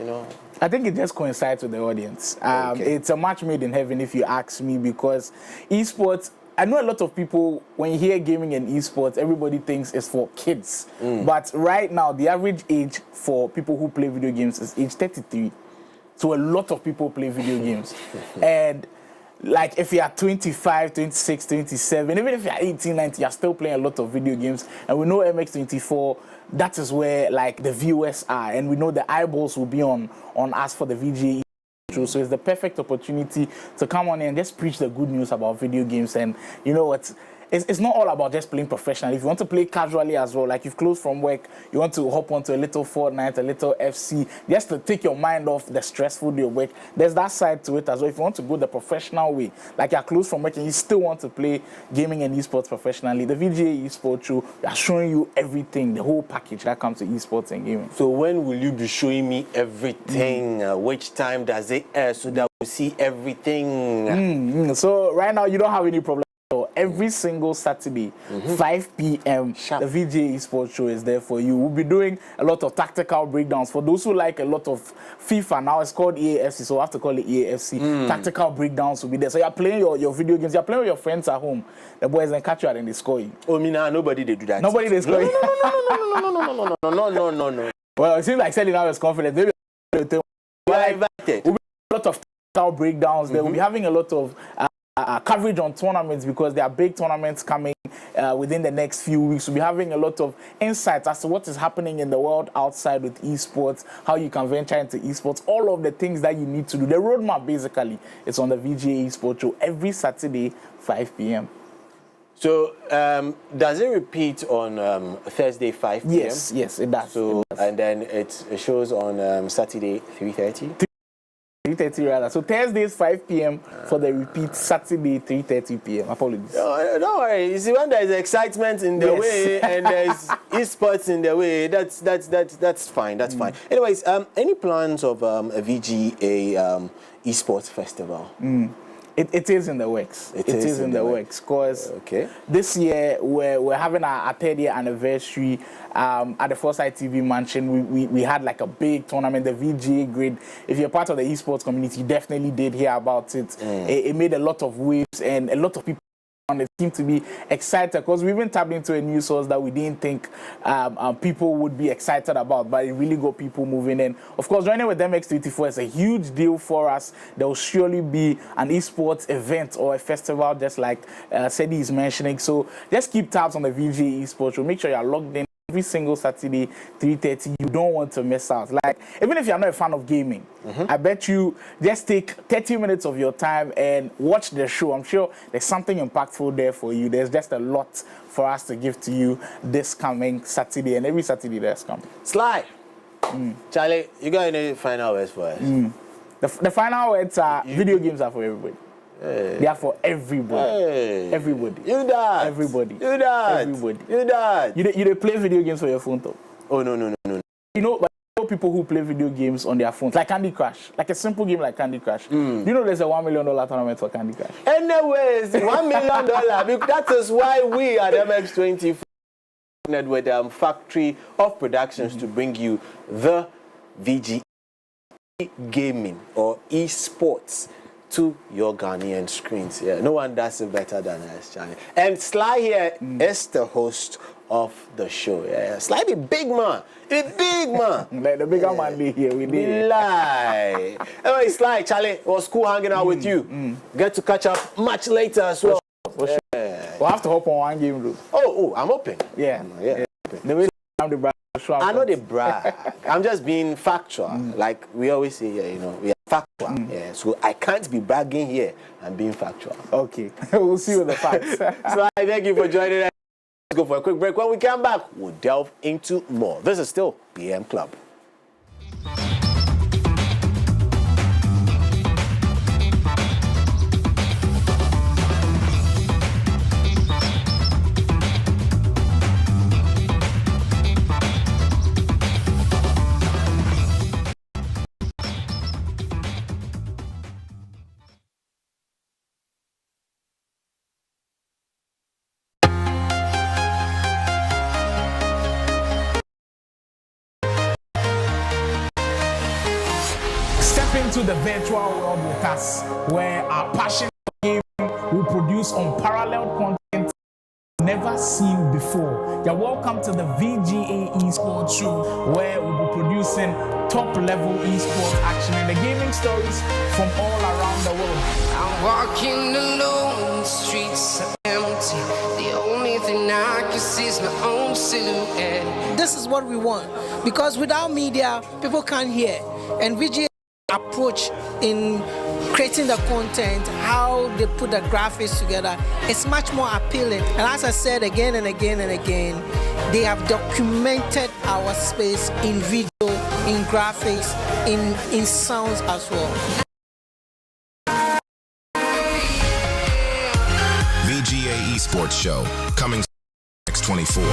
I think it just coincides with the audience. It's a match made in heaven, if you ask me, because esports, I know a lot of people, when you hear gaming and esports, everybody thinks it's for kids. But right now, the average age for people who play video games is age 33. So a lot of people play video games. And like if you are 25, 26, 27, even if you are 18, 19, you're still playing a lot of video games. And we know MX24, that is where like the viewers are. And we know the eyeballs will be on us for the VGA. So it's the perfect opportunity to come on and just preach the good news about video games. And you know what? it's not all about just playing professionally. If you want to play casually as well, like you've closed from work, you want to hop onto a little Fortnite, a little FC, just to take your mind off the stressful day of work, there's that side to it as well. If you want to go the professional way, like you're closed from work and you still want to play gaming and esports professionally, the VGA Esports Show, we are showing you everything, the whole package that comes to esports and gaming. So when will you be showing me everything? Which time does it air so that we see everything? So right now you don't have any problem. So every single Saturday, 5 p.m., the VGA Esports Show is there for you. We'll be doing a lot of tactical breakdowns. For those who like a lot of FIFA, now it's called EAFC, so we have to call it EAFC. Tactical breakdowns will be there. So you're playing your video games, you're playing with your friends at home. The boys then catch you and then they score you. Oh, me now, nobody they do that. Nobody they score you. No. Well, it seems like Sally now is confident. Maybe we'll be a lot of tactical breakdowns. They will be having a lot of coverage on tournaments because there are big tournaments coming within the next few weeks. We'll be having a lot of insights as to what is happening in the world outside with esports, how you can venture into esports, all of the things that you need to do. The roadmap basically is on the VGA Esports Show every Saturday, 5 p.m. So does it repeat on Thursday, 5 p.m.? Yes, it does. So and then it shows on Saturday, 3:30? 3:30 rather. So Thursdays 5 p.m. for the repeat. Saturday 3:30 p.m. Apologies. No, don't worry. You see, when there's excitement in the way and there's esports in the way, that's fine. That's fine. Anyways, any plans of a VGA esports festival? It is in the works. It is in the works because this year we're having our 3rd year anniversary at the Foresight TV Mansion. We had like a big tournament, the VGA Grid. If you're part of the esports community, you definitely did hear about it. It made a lot of waves and a lot of people seem to be excited because we even tapped into a new source that we didn't think people would be excited about, but it really got people moving in. Of course, joining with MX24 is a huge deal for us. There will surely be an esports event or a festival, just like Sedi is mentioning. So just keep tabs on the VGA Esports Show. Make sure you're logged in every single Saturday, 3:30. You don't want to miss out. Like, even if you're not a fan of gaming, I bet you just take 30 minutes of your time and watch the show. I'm sure there's something impactful there for you. There's just a lot for us to give to you this coming Saturday and every Saturday that's coming. Sly, Charlie, you got any final words for us? The final words are video games are for everybody. They are for everybody. Everybody. You that. Everybody. You that. Everybody. You that. You play video games for your phone though? Oh no. You know, but I know people who play video games on their phones, like Candy Crush, like a simple game like Candy Crush. You know, there's a $1 million tournament for Candy Crush. Anyways, $1 million. That is why we at MX24 partnered with Factory of Productions to bring you the VGA gaming or esports to your Ghanaian screens. Yeah, no one does it better than us, Charlie. And Sly here is the host of the show. Yeah, Sly the big man. The big man. Like the bigger man be here. We did. Lie. Anyway, Sly, Charlie, it was cool hanging out with you. Get to catch up much later as well. For sure. We'll have to hop on one game, though. Oh, I'm open. Yeah. The way I'm the brag. I know the brag. I'm just being factual. Like we always say here, you know, we are factual. Yeah, so I can't be bragging here and being factual. Okay. We'll see with the facts. So I thank you for joining us. Let's go for a quick break. When we come back, we'll delve into more. This is still PM Club. Into the virtual world with us, where our passion for gaming will produce unparalleled content never seen before. You're welcome to the VGA Esports Show, where we'll be producing top-level esports action and the gaming stories from all around the world. I'm walking alone, the streets are empty. The only thing I can see is my own silhouette. This is what we want, because without media, people can't hear. And VGA approach in creating the content, how they put the graphics together, it's much more appealing. And as I said again and again and again, they have documented our space in video, in graphics, in sounds as well. VGA Esports Show, coming next 24.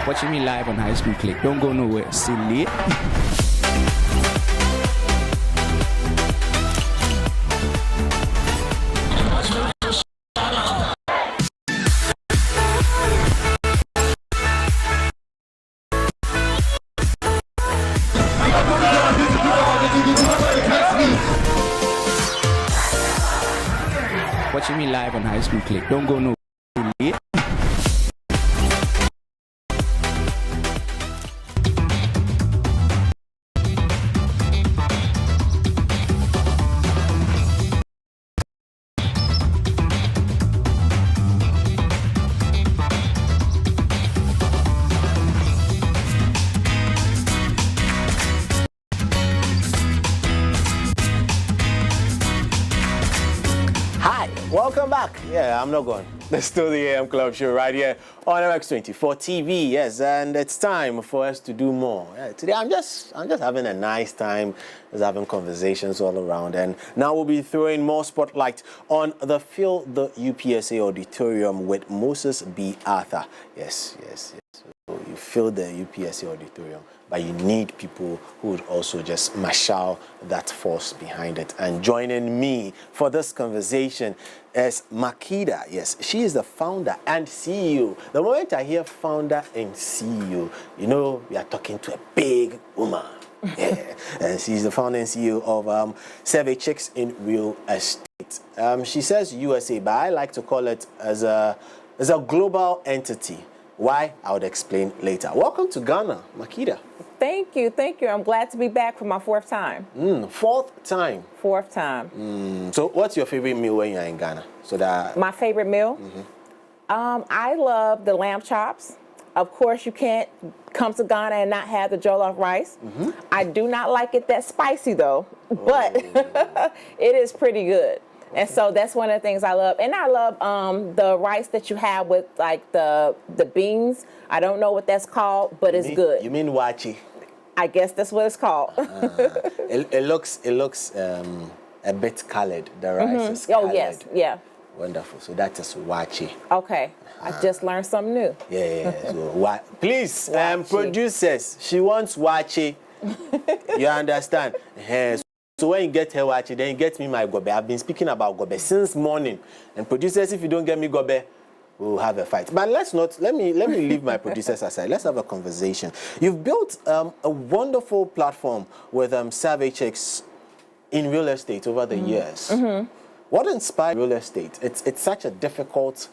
Watching me live on High School Click. Don't go nowhere. Silly. Watching me live on High School Click. Don't go nowhere. Silly. Welcome back. Yeah, I'm not gone. There's still the AM Club Show right here on MX24 TV. Yes, and it's time for us to do more. Yeah, today I'm just having a nice time, just having conversations all around. And now we'll be throwing more spotlight on the Feel the UPSA Auditorium with Moses B. Arthur. Yes. So you fill the UPSA Auditorium, but you need people who would also just marshal that force behind it. And joining me for this conversation is Makeda. Yes, she is the founder and CEO. The moment I hear founder and CEO, you know we are talking to a big woman. Yeah, and she's the founder and CEO of Survey Chicks in Real Estate. She says USA, but I like to call it as a global entity. Why? I would explain later. Welcome to Ghana, Makeda. Thank you. I'm glad to be back for my fourth time. Fourth time? Fourth time. So what's your favorite meal when you're in Ghana? My favorite meal? I love the lamb chops. Of course, you can't come to Ghana and not have the jollof rice. I do not like it that spicy though, but it is pretty good. And so that's one of the things I love. And I love the rice that you have with like the beans. I don't know what that's called, but it's good. You mean wachi? I guess that's what it's called. It looks a bit colored. The rice is colored. Oh, yes, yeah. Wonderful. So that is wachi. Okay. I just learned something new. Yeah. So please, producers, she wants wachi. You understand? So when you get her wachi, then you get me my gobe. I've been speaking about gobe since morning. And producers, if you don't get me gobe, we'll have a fight. But let me leave my producers aside. Let's have a conversation. You've built a wonderful platform with Survey Chicks in real estate over the years. What inspired real estate? It's such a difficult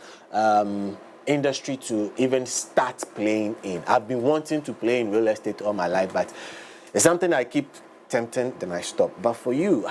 industry to even start playing in. I've been wanting to play in real estate all my life, but It's something I keep tempting, then I stop. But for you,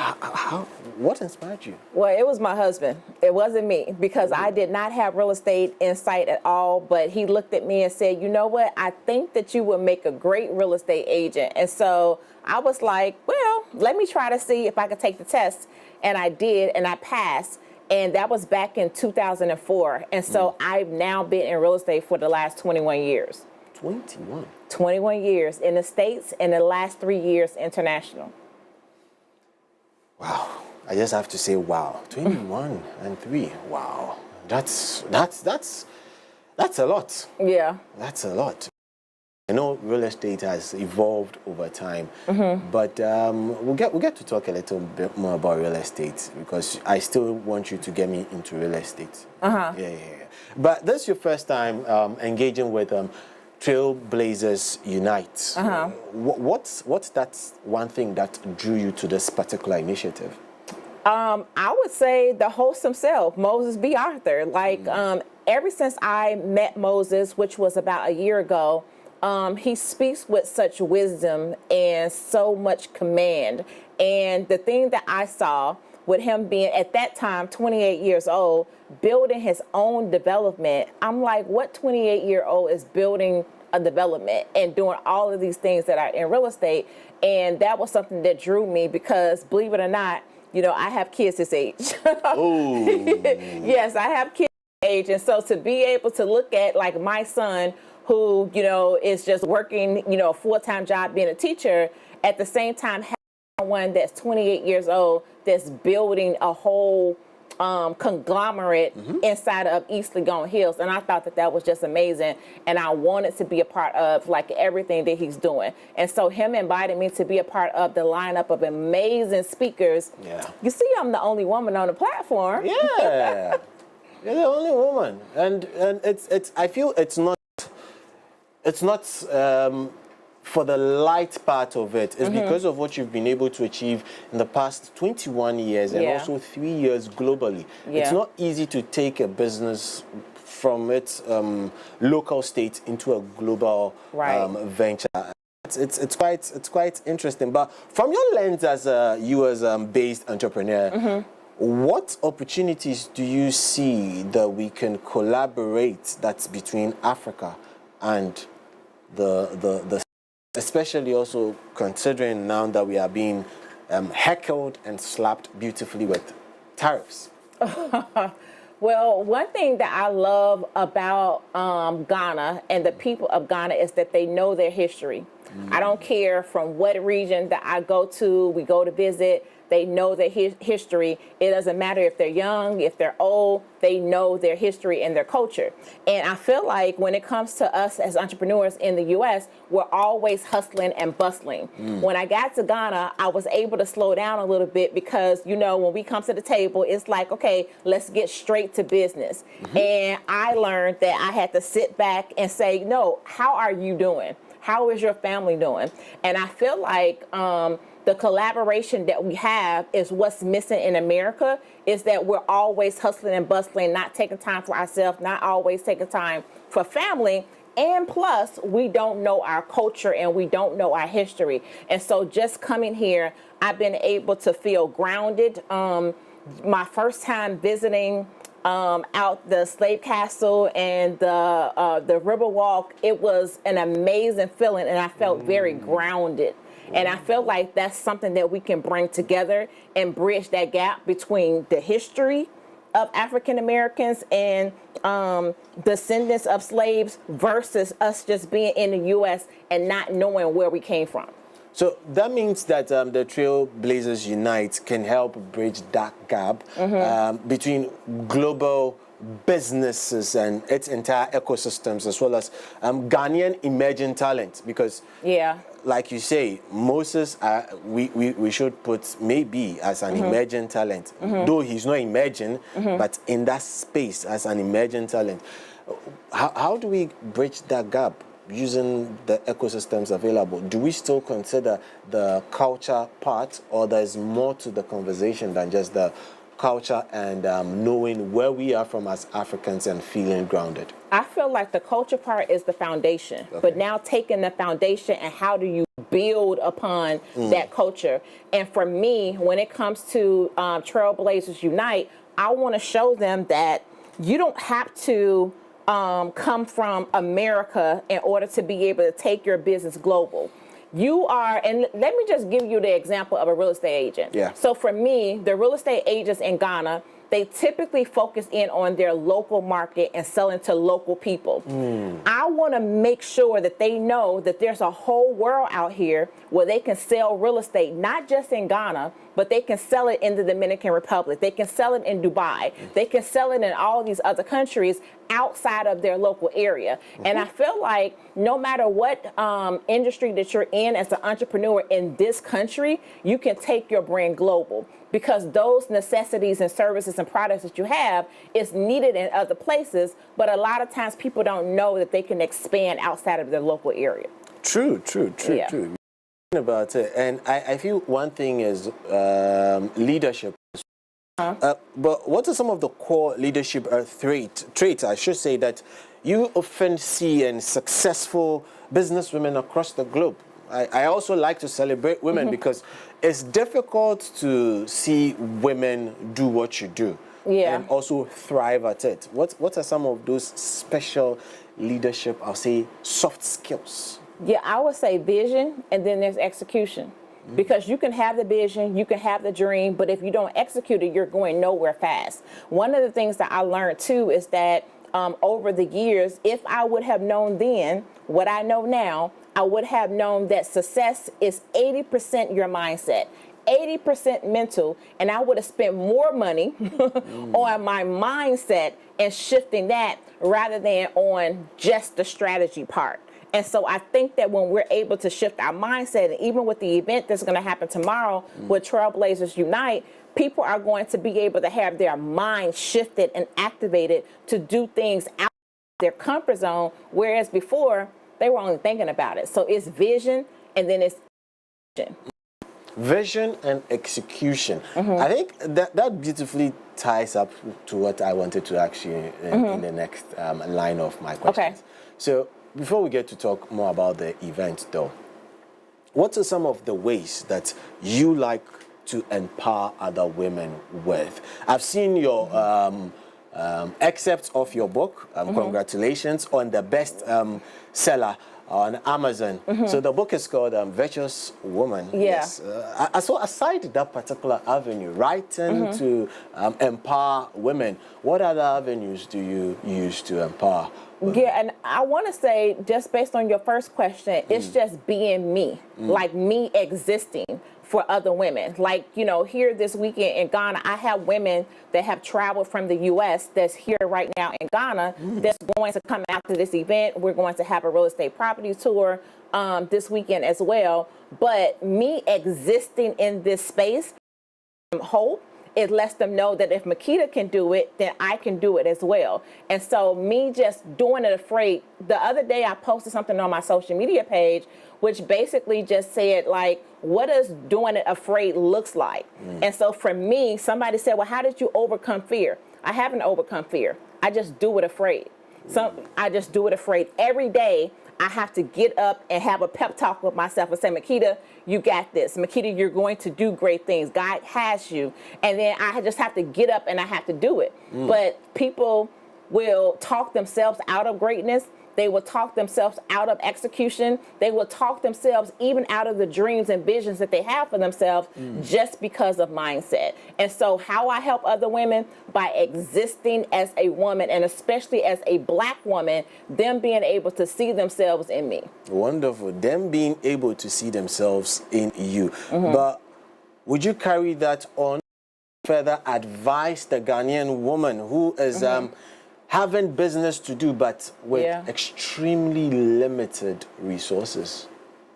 what inspired you? Well, it was my husband. It wasn't me, because I did not have real estate insight at all. But he looked at me and said, you know what? I think that you would make a great real estate agent. And so I was like, well, let me try to see if I could take the test. And I did, and I passed. And that was back in 2004. And so I've now been in real estate for the last 21 years. 21? 21 years in the States, and the last 3 years international. Wow. I just have to say, wow. 21 and 3. Wow. That's a lot. Yeah. That's a lot. I know real estate has evolved over time, but we'll get to talk a little bit more about real estate, because I still want you to get me into real estate. Yeah. But this is your first time engaging with Trailblazers Unite. What's that one thing that drew you to this particular initiative? I would say the host himself, Moses B. Arthur. Like, ever since I met Moses, which was about a year ago, he speaks with such wisdom and so much command. And the thing that I saw with him being, at that time, 28 years old, building his own development, I'm like, what 28-year-old is building a development and doing all of these things that are in real estate? And that was something that drew me, because, believe it or not, you know, I have kids this age. Yes, I have kids this age. And so to be able to look at, like, my son, who, you know, is just working, you know, a full-time job being a teacher, at the same time having someone that's 28 years old that's building a whole conglomerate inside of East Legon Hills. And I thought that that was just amazing. And I wanted to be a part of, like, everything that he's doing. And so him invited me to be a part of the lineup of amazing speakers. Yeah. You see, I'm the only woman on the platform. Yeah. You're the only woman. And it's I feel it's not for the light part of it. It's because of what you've been able to achieve in the past 21 years and also 3 years globally. It's not easy to take a business from its local state into a global venture. It's quite interesting. But from your lens as a US-based entrepreneur, what opportunities do you see that we can collaborate that's between Africa and the especially also considering now that we are being heckled and slapped beautifully with tariffs? Well, one thing that I love about Ghana and the people of Ghana is that they know their history. I don't care from what region that I go to, we go to visit, they know their history. It doesn't matter if they're young, if they're old, they know their history and their culture. And I feel like when it comes to us as entrepreneurs in the U.S., we're always hustling and bustling. When I got to Ghana, I was able to slow down a little bit because, you know, when we come to the table, it's like, okay, let's get straight to business. And I learned that I had to sit back and say, no, how are you doing? How is your family doing? And I feel like the collaboration that we have is what's missing in America, is that we're always hustling and bustling, not taking time for ourselves, not always taking time for family. And plus, we don't know our culture and we don't know our history. And so just coming here, I've been able to feel grounded. My first time visiting out the slave castle and the river walk, it was an amazing feeling, and I felt very grounded. And I feel like that's something that we can bring together and bridge that gap between the history of African Americans and descendants of slaves versus us just being in the U.S. and not knowing where we came from. So that means that the Trailblazers Unite can help bridge that gap between global businesses and its entire ecosystems, as well as Ghanaian emerging talent. Because, like you say, Moses, we should put maybe as an emerging talent, though he's not emerging, but in that space as an emerging talent. How do we bridge that gap using the ecosystems available? Do we still consider the culture part, or there's more to the conversation than just the culture and knowing where we are from as Africans and feeling grounded? I feel like the culture part is the foundation, but now taking the foundation and how do you build upon that culture. And for me, when it comes to Trailblazers Unite, I want to show them that you don't have to come from America in order to be able to take your business global. You are, and let me just give you the example of a real estate agent. Yeah. So for me, the real estate agents in Ghana, they typically focus in on their local market and selling to local people. I want to make sure that they know that there's a whole world out here where they can sell real estate, not just in Ghana, but they can sell it in the Dominican Republic. They can sell it in Dubai. They can sell it in all these other countries outside of their local area. And I feel like no matter what industry that you're in as an entrepreneur in this country, you can take your brand global, because those necessities and services and products that you have is needed in other places, but a lot of times people don't know that they can expand outside of their local area. True. Yeah. About it, and I feel one thing is leadership. But what are some of the core leadership traits, I should say, that you often see in successful businesswomen across the globe? I also like to celebrate women because it's difficult to see women do what you do and also thrive at it. What are some of those special leadership, I'll say, soft skills? Yeah, I would say vision, and then there's execution. Because you can have the vision, you can have the dream, but if you don't execute it, you're going nowhere fast. One of the things that I learned too is that over the years, if I would have known then what I know now, I would have known that success is 80% your mindset, 80% mental, and I would have spent more money on my mindset and shifting that rather than on just the strategy part. And so I think that when we're able to shift our mindset, and even with the event that's going to happen tomorrow with Trailblazers Unite, people are going to be able to have their mind shifted and activated to do things out of their comfort zone, whereas before they were only thinking about it. So it's vision, and then it's action. Vision and execution. I think that beautifully ties up to what I wanted to ask you in the next line of my questions. Okay. So before we get to talk more about the event, though, what are some of the ways that you like to empower other women with? I've seen your excerpts of your book. Congratulations on the best seller on Amazon. So the book is called Virtuous Woman. Yeah. Yes. So aside that particular avenue, writing to empower women, what other avenues do you use to empower women? Yeah, and I want to say, just based on your first question, it's just being me, like me existing for other women. Like, you know, here this weekend in Ghana, I have women that have traveled from the U.S. that's here right now in Ghana that's going to come out to this event. We're going to have a real estate property tour this weekend as well. But me existing in this space, hope, it lets them know that if Makeda can do it, then I can do it as well. And so me just doing it afraid. The other day I posted something on my social media page, which basically just said, like, what does doing it afraid looks like? And so for me, somebody said, well, how did you overcome fear? I haven't overcome fear. I just do it afraid. I just do it afraid. Every day I have to get up and have a pep talk with myself and say, Makeda, you got this. Makeda, you're going to do great things. God has you. And then I just have to get up and I have to do it. But people will talk themselves out of greatness. They will talk themselves out of execution. They will talk themselves even out of the dreams and visions that they have for themselves just because of mindset. And so how I help other women? By existing as a woman, and especially as a Black woman, them being able to see themselves in me. Wonderful. Them being able to see themselves in you. But would you carry that on, further advise the Ghanaian woman who is having business to do, but with extremely limited resources?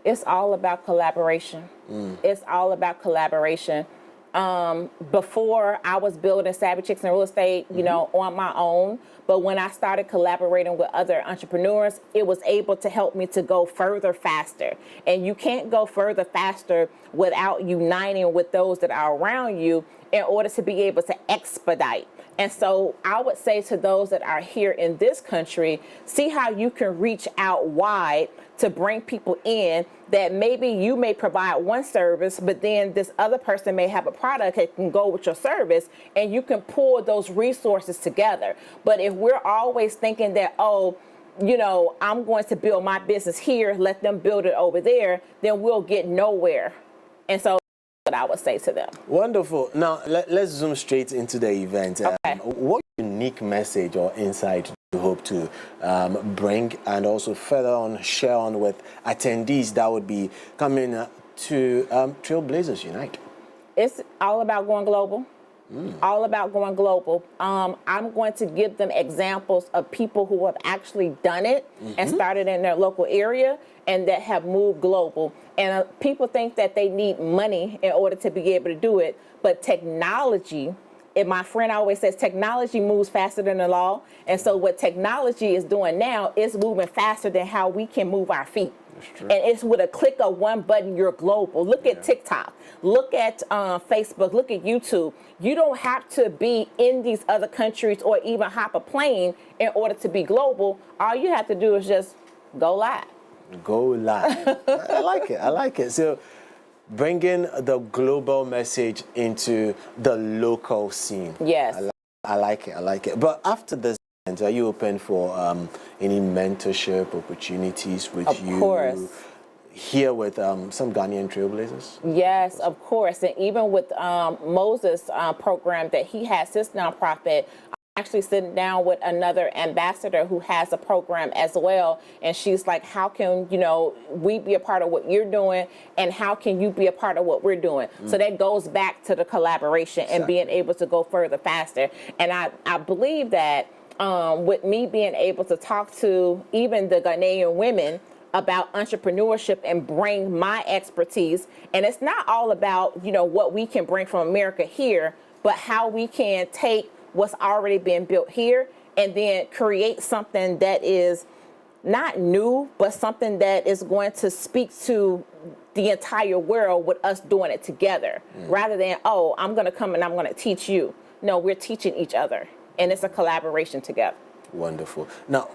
It's all about collaboration. It's all about collaboration. Before, I was building Savvy Chicks in Real Estate, you know, on my own. But when I started collaborating with other entrepreneurs, it was able to help me to go further faster. And you can't go further faster without uniting with those that are around you in order to be able to expedite. And so I would say to those that are here in this country, see how you can reach out wide to bring people in that maybe you may provide one service, but then this other person may have a product that can go with your service, and you can pull those resources together. But if we're always thinking that, oh, you know, I'm going to build my business here, let them build it over there, then we'll get nowhere. And so that's what I would say to them. Wonderful. Now, let's zoom straight into the event. Okay. What unique message or insight do you hope to bring and also further on share on with attendees that would be coming to Trailblazers Unite? It's all about going global. All about going global. I'm going to give them examples of people who have actually done it and started in their local area and that have moved global. And people think that they need money in order to be able to do it, but technology, and my friend always says technology moves faster than the law. And so what technology is doing now is moving faster than how we can move our feet. And it's with a click of one button, you're global. Look at TikTok, look at Facebook, look at YouTube. You don't have to be in these other countries or even hop a plane in order to be global. All you have to do is just go live. Go live. I like it. I like it. So bringing the global message into the local scene. Yes. I like it. I like it. But after this, are you open for any mentorship opportunities with you? Of course. Here with some Ghanaian Trailblazers? Yes, of course. And even with Moses' program that he has, his nonprofit, I'm actually sitting down with another ambassador who has a program as well. And she's like, how can, you know, we be a part of what you're doing, and how can you be a part of what we're doing? So that goes back to the collaboration and being able to go further faster. And I believe that with me being able to talk to even the Ghanaian women about entrepreneurship and bring my expertise, and it's not all about, you know, what we can bring from America here, but how we can take what's already been built here and then create something that is not new, but something that is going to speak to the entire world with us doing it together, rather than, oh, I'm going to come and I'm going to teach you. No, we're teaching each other, and it's a collaboration together. Wonderful. Now,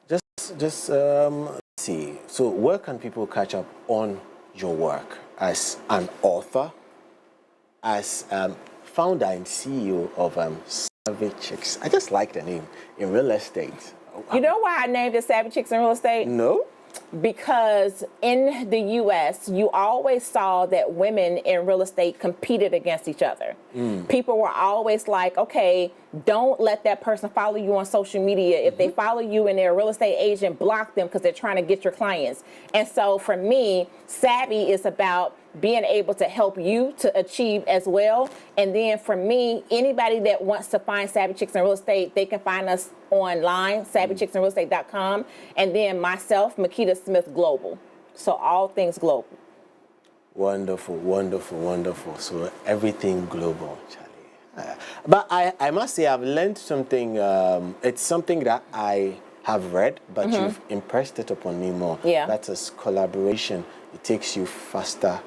just let's see. So where can people catch up on your work as an author, as founder and CEO of Savvy Chicks? I just like the name, in real estate. You know why I named it Savvy Chicks in Real Estate? No. Because in the U.S., you always saw that women in real estate competed against each other. People were always like, okay, don't let that person follow you on social media. If they follow you and they're a real estate agent, block them because they're trying to get your clients. And so for me, Savvy is about being able to help you to achieve as well. And then for me, anybody that wants to find Savvy Chicks in Real Estate, they can find us online, savvychicksinrealestate.com. And then myself, Makeda Smith Global. So all things global. Wonderful, wonderful, wonderful. So everything global, Charlie. But I must say I've learned something. It's something that I have read, but you've impressed it upon me more. Yeah. That is collaboration. It takes you faster.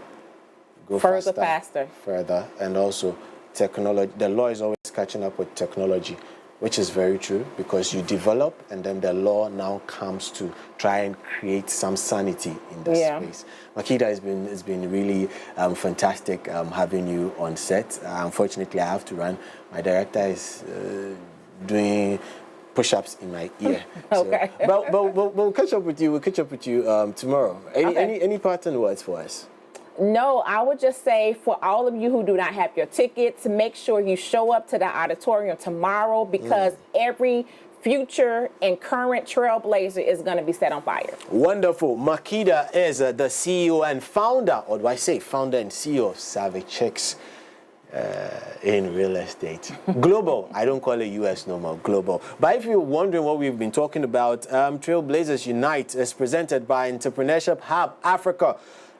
Go faster. Further. And also technology. The law is always catching up with technology, which is very true, because you develop and then the law now comes to try and create some sanity in the space. Makeda, it's been really fantastic having you on set. Unfortunately, I have to run. My director is doing push-ups in my ear. Okay. So, but we'll catch up with you. We'll catch up with you tomorrow. Any parting words for us? No, I would just say for all of you who do not have your tickets, make sure you show up to the auditorium tomorrow, because every future and current trailblazer is going to be set on fire. Wonderful. Makeda is the CEO and founder, or do I say founder and CEO of Savvy Chicks in real estate. Global. I don't call it US no more. Global. But if you're wondering what we've been talking about, Trailblazers Unite is presented by Entrepreneurship Hub Africa.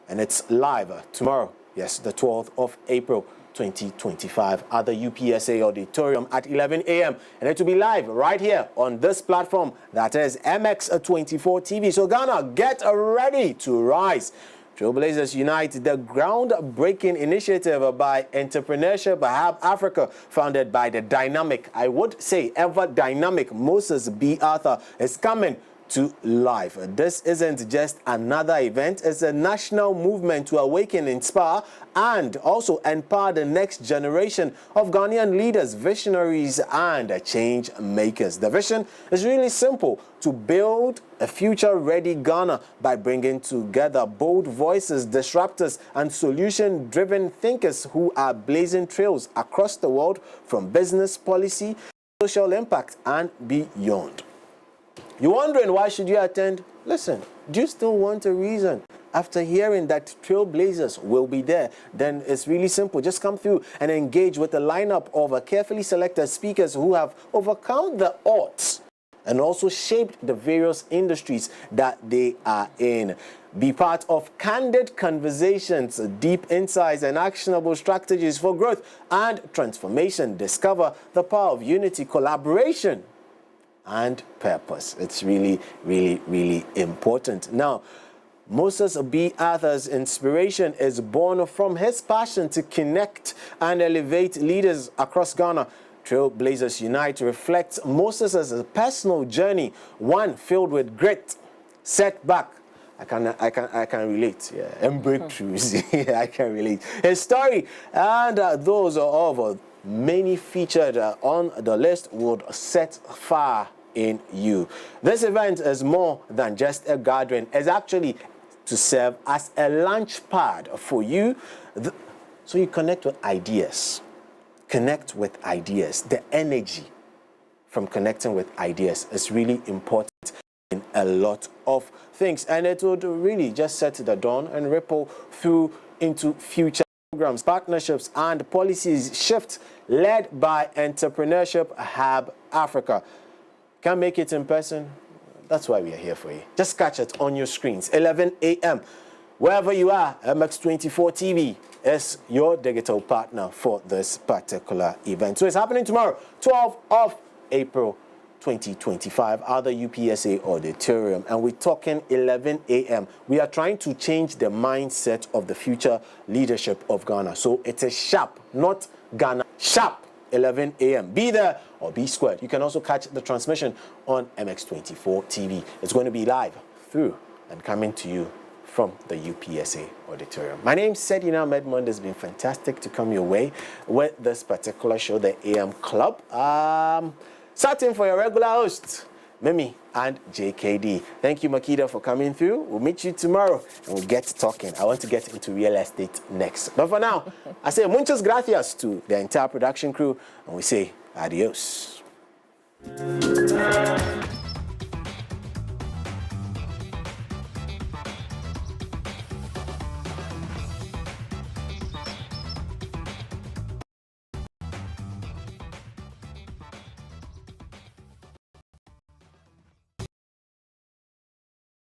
And it's live tomorrow, yes, the 12th of April, 2025, at the UPSA Auditorium at 11 a.m. And it will be live right here on this platform, that is MX24 TV. So Ghana, get ready to rise. Trailblazers Unite, the groundbreaking initiative by Entrepreneurship Hub Africa, founded by the dynamic, I would say ever dynamic, Moses B. Arthur, is coming to life. This isn't just another event, it's a national movement to awaken, inspire, and also empower the next generation of Ghanaian leaders, visionaries, and change makers. The vision is really simple: to build a future-ready Ghana by bringing together bold voices, disruptors, and solution-driven thinkers who are blazing trails across the world, from business policy, social impact, and beyond. You're wondering, why should you attend? Listen, do you still want a reason? After hearing that trailblazers will be there, then it's really simple. Just come through and engage with a lineup of carefully selected speakers who have overcome the odds and also shaped the various industries that they are in. Be part of candid conversations, deep insights, and actionable strategies for growth and transformation. Discover the power of unity, collaboration, and purpose. It's really, really, really important. Now, Moses B. Arthur's inspiration is born from his passion to connect and elevate leaders across Ghana. Trailblazers Unite reflects Moses' personal journey, one filled with grit, setback. I can relate, yeah, and breakthroughs. Yeah, I can relate. His story and those of many featured on the list would set fire in you. This event is more than just a gathering. It's actually to serve as a launch pad for you, so you connect with ideas. Connect with ideas. The energy from connecting with ideas is really important in a lot of things, and it would really just set the dawn and ripple through into future programs, partnerships, and policies shift led by Entrepreneurship Hub Africa. Can't make it in person? That's why we are here for you. Just catch it on your screens, 11 a.m. Wherever you are, MX24 TV is your digital partner for this particular event. So it's happening tomorrow, 12th of April 2025, at the UPSA Auditorium. And we're talking 11 a.m. We are trying to change the mindset of the future leadership of Ghana. So it's a sharp, not Ghana, sharp. 11 a.m. Be there or be squared. You can also catch the transmission on MX24 TV. It's going to be live through and coming to you from the UPSA Auditorium. My name is Sedina Medmond. It's been fantastic to come your way with this particular show, the AM Club. Starting for your regular host, Mimi and JKD. Thank you, Makeda, for coming through. We'll meet you tomorrow and we'll get talking. I want to get into real estate next. But for now, I say muchas gracias to the entire production crew and we say adios.